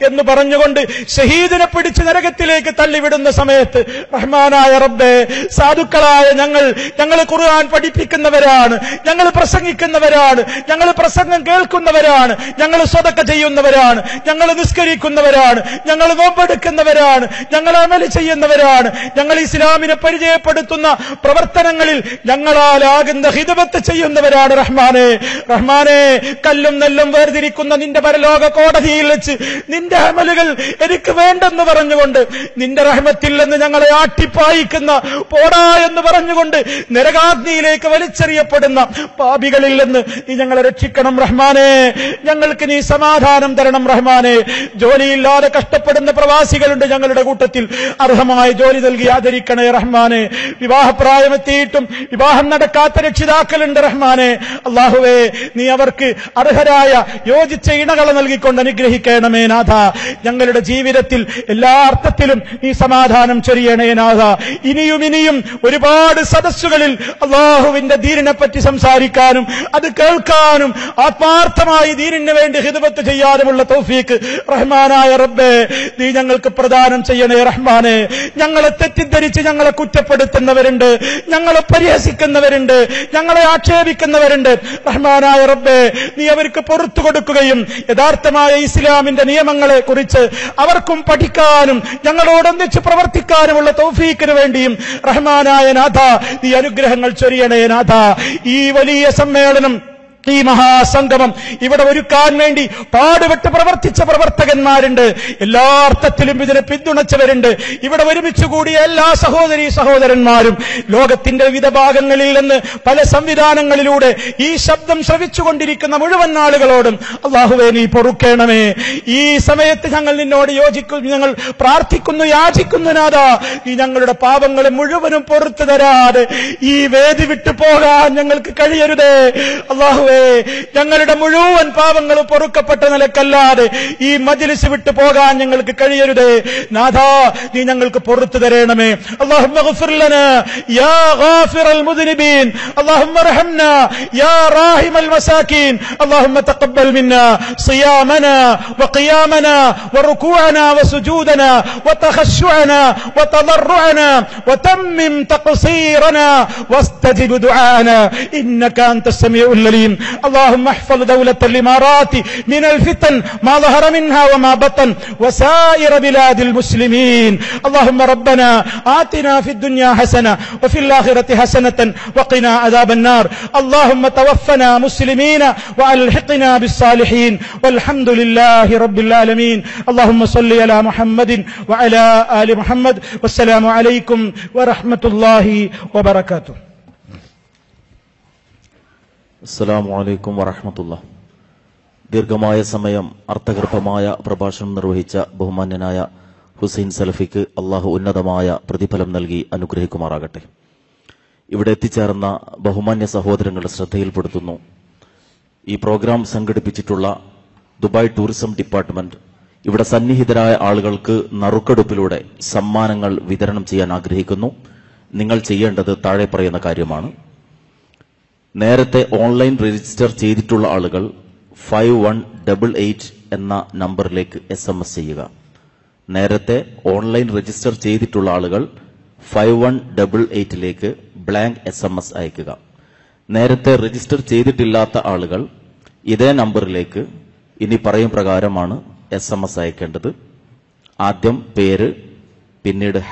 എന്ന് പറഞ്ഞുകൊണ്ട് ഷഹീദിനെ പിടിച്ച് നരകത്തിലേക്ക് തള്ളിവിടുന്ന സമയത്ത് റഹ്മാനായ റബ്ബേ, സാധുക്കളായ ഞങ്ങൾ ഖുർആൻ പഠിപ്പിക്കുന്നവരാണ്, ഞങ്ങൾ പ്രസംഗിക്കുന്നവരാണ്, ഞങ്ങൾ പ്രസംഗം കേൾക്കുന്നവരാണ്, ഞങ്ങൾ സ്വതക്ക ചെയ്യുന്നവരാണ്, ഞങ്ങൾ നിസ്കരിക്കുന്നവരാണ്, ഞങ്ങൾ നോമ്പെടുക്കുന്നവരാണ്, ഞങ്ങൾ അമൽ ചെയ്യുന്നവരാണ്, ഞങ്ങൾ ഇസ്ലാമിനെ പരിചയപ്പെടുത്തുന്ന പ്രവർത്തനങ്ങളിൽ ഞങ്ങളാലാകുന്ന ഹിദമത്ത് ചെയ്യുന്നവരാണ് റഹ്മാനെ. റഹ്മാനെ, കല്ലും നെല്ലും വേർതിരിക്കുന്ന നിന്റെ ലോക കോടതിയിൽ വെച്ച് നിന്റെ അമലുകൾ എനിക്ക് വേണ്ടെന്ന് പറഞ്ഞുകൊണ്ട്, നിന്റെ റഹ്മത്തിൽ നിന്ന് ഞങ്ങളെ ആട്ടിപ്പായിക്കുന്ന പോടാ എന്ന് പറഞ്ഞുകൊണ്ട് നരകാഗ്നിയിലേക്ക് വലിച്ചെറിയപ്പെടുന്ന പാപികളിൽ നിന്ന് നീ ഞങ്ങളെ രക്ഷിക്കണം റഹ്മാനെ. ഞങ്ങൾക്ക് നീ സമാധാനം തരണം റഹ്മാനെ. ജോലിയില്ലാതെ കഷ്ടപ്പെടുന്ന പ്രവാസികളുണ്ട് ഞങ്ങളുടെ കൂട്ടത്തിൽ, അർഹമായ ജോലി നൽകി ആദരിക്കണേ റഹ്മാനെ. വിവാഹപ്രായമെത്തിയിട്ടും വിവാഹം നടക്കാത്ത രക്ഷിതാക്കളുണ്ട് റഹ്മാനെ. അല്ലാഹുവേ, നീ അവർക്ക് അർഹരായ യോജിച്ച ഇണകളെ നൽകിക്കൊണ്ട് അനുഗ്രഹിക്കണമേ നാഥ. ഞങ്ങളുടെ ജീവിതത്തിൽ എല്ലാ അർത്ഥത്തിലും നീ സമാധാനം ചൊരിയണേ നാഥ. ഇനിയും ഒരുപാട് സദസ്സുകളിൽ അല്ലാഹുവിന്റെ ദീനിനെ പറ്റി സംസാരിക്കാനും അത് കേൾക്കാനും ആത്മാർത്ഥമായി ദീനിന് വേണ്ടി ഖിദ്മത്ത് ചെയ്യാനുമുള്ള തൗഫീഖ് റഹ്മാനായ റബ്ബേ നീ ഞങ്ങൾക്ക് പ്രദാനം ചെയ്യണേ റഹ്മാനെ. ഞങ്ങളെ തെറ്റിദ്ധരിച്ച് ഞങ്ങളെ കുറ്റപ്പെടുത്തുന്നവരുണ്ട്, ഞങ്ങളെ പരിഹസിക്കുന്നവരുണ്ട്, ഞങ്ങളെ ആക്ഷേപിക്കുന്നവരുണ്ട്. റഹ്മാനായ റബ്ബേ, നീ അവർക്ക് പുറത്തു കൊടുക്കുകയും യഥാർത്ഥമായ ഇസ്ലാമിന്റെ നിയമങ്ങളെ കുറിച്ച് അവർക്കും പഠിക്കാനും ഞങ്ങളോടൊന്നിച്ച് പ്രവർത്തിക്കാനുമുള്ള തൗഫീക്കിന് വേണ്ടിയും റഹ്മാനായ നാഥ ഈ അനുഗ്രഹങ്ങൾ ചൊരിയണേ നാഥ. ഈ വലിയ സമ്മേളനം, ഈ മഹാസംഗമം ഇവിടെ ഒരുക്കാൻ വേണ്ടി പാടുപെട്ട് പ്രവർത്തിച്ച പ്രവർത്തകന്മാരുണ്ട്. എല്ലാ അർത്ഥത്തിലും ഇതിനെ പിന്തുണച്ചവരുണ്ട്. ഇവിടെ ഒരുമിച്ച് കൂടിയ എല്ലാ സഹോദരീ സഹോദരന്മാരും ലോകത്തിന്റെ വിവിധ ഭാഗങ്ങളിൽ നിന്ന് പല സംവിധാനങ്ങളിലൂടെ ഈ ശബ്ദം ശ്രവിച്ചുകൊണ്ടിരിക്കുന്ന മുഴുവൻ ആളുകളോടും അല്ലാഹുവേ നീ പൊറുക്കേണമേ. ഈ സമയത്ത് ഞങ്ങൾ നിന്നോട് ഞങ്ങൾ പ്രാർത്ഥിക്കുന്നു, യാചിക്കുന്നു നാഥാ, ഈ ഞങ്ങളുടെ പാപങ്ങളെ മുഴുവനും പൊറുത്തു തരാതെ ഈ വേദി വിട്ടു പോകാൻ ഞങ്ങൾക്ക് കഴിയരുതേ അല്ലാഹുവേ. ഞങ്ങളുടെ മുഴുവൻ പാപങ്ങളും പൊറുക്കപ്പെട്ട നിലക്കല്ലാതെ ഈ മജ്ലിസ് വിട്ടു പോകാൻ ഞങ്ങൾക്ക് കഴിയരുതേ നാഥാ, നീ ഞങ്ങൾക്ക് പൊറുത്തു തരണമേ. അല്ലാഹുമ്മ ഗ്ഫിർ ലനാ യാ ഗാഫിറൽ മുദ്നിബീൻ, അല്ലാഹുമ്മ റഹംനാ യാ റാഹിമൽ മസാകീൻ, അല്ലാഹുമ്മ തഖബ്ബൽ മിന്നാ സിയാമനാ വഖിയാമനാ വറുകൂഅനാ വസുജൂദനാ വതഖശുഅനാ വതദർറുഅനാ വതമ്മിം തഖ്സീറനാ واستجب دعاءنا إنك أنت السميع العليم. اللهم احفظ دولة الإمارات من الفتن ما ظهر منها وما بطن وسائر بلاد المسلمين. اللهم ربنا آتنا في الدنيا حسنة وفي الآخرة حسنة وقنا عذاب النار. اللهم توفنا مسلمين وألحقنا بالصالحين والحمد لله رب العالمين. اللهم صل على محمد وعلى آل محمد والسلام عليكم ورحمة الله وبركاته. അസ്സലാമു അലൈക്കും വറഹ്മത്തുള്ളാഹി. ദീർഘമായ സമയം അർത്ഥഗർഭമായ പ്രഭാഷണം നിർവഹിച്ച ബഹുമാന്യനായ ഹുസൈൻ സലഫിക്ക് അള്ളാഹു ഉന്നതമായ പ്രതിഫലം നൽകി അനുഗ്രഹിക്കുമാറാകട്ടെ. ഇവിടെ എത്തിച്ചേർന്ന ബഹുമാന്യ സഹോദരങ്ങളുടെ ശ്രദ്ധയിൽപ്പെടുത്തുന്നു, ഈ പ്രോഗ്രാം സംഘടിപ്പിച്ചിട്ടുള്ള ദുബായ് ടൂറിസം ഡിപ്പാർട്ട്മെന്റ് ഇവിടെ സന്നിഹിതരായ ആളുകൾക്ക് നറുക്കെടുപ്പിലൂടെ സമ്മാനങ്ങൾ വിതരണം ചെയ്യാൻ ആഗ്രഹിക്കുന്നു. നിങ്ങൾ ചെയ്യേണ്ടത് താഴെ പറയുന്ന കാര്യമാണ്. നേരത്തെ ഓൺലൈൻ രജിസ്റ്റർ ചെയ്തിട്ടുള്ള ആളുകൾ 5188 എന്ന നമ്പറിലേക്ക് SMS ചെയ്യുക. നേരത്തെ ഓൺലൈൻ രജിസ്റ്റർ ചെയ്തിട്ടുള്ള ആളുകൾ 5188ലേക്ക് ബ്ലാങ്ക് SMS അയക്കുക. നേരത്തെ രജിസ്റ്റർ ചെയ്തിട്ടില്ലാത്ത ആളുകൾ ഇതേ നമ്പറിലേക്ക് ഇനി പറയും പ്രകാരമാണ് SMS അയക്കേണ്ടത്. ആദ്യം പേര്, പിന്നീട് #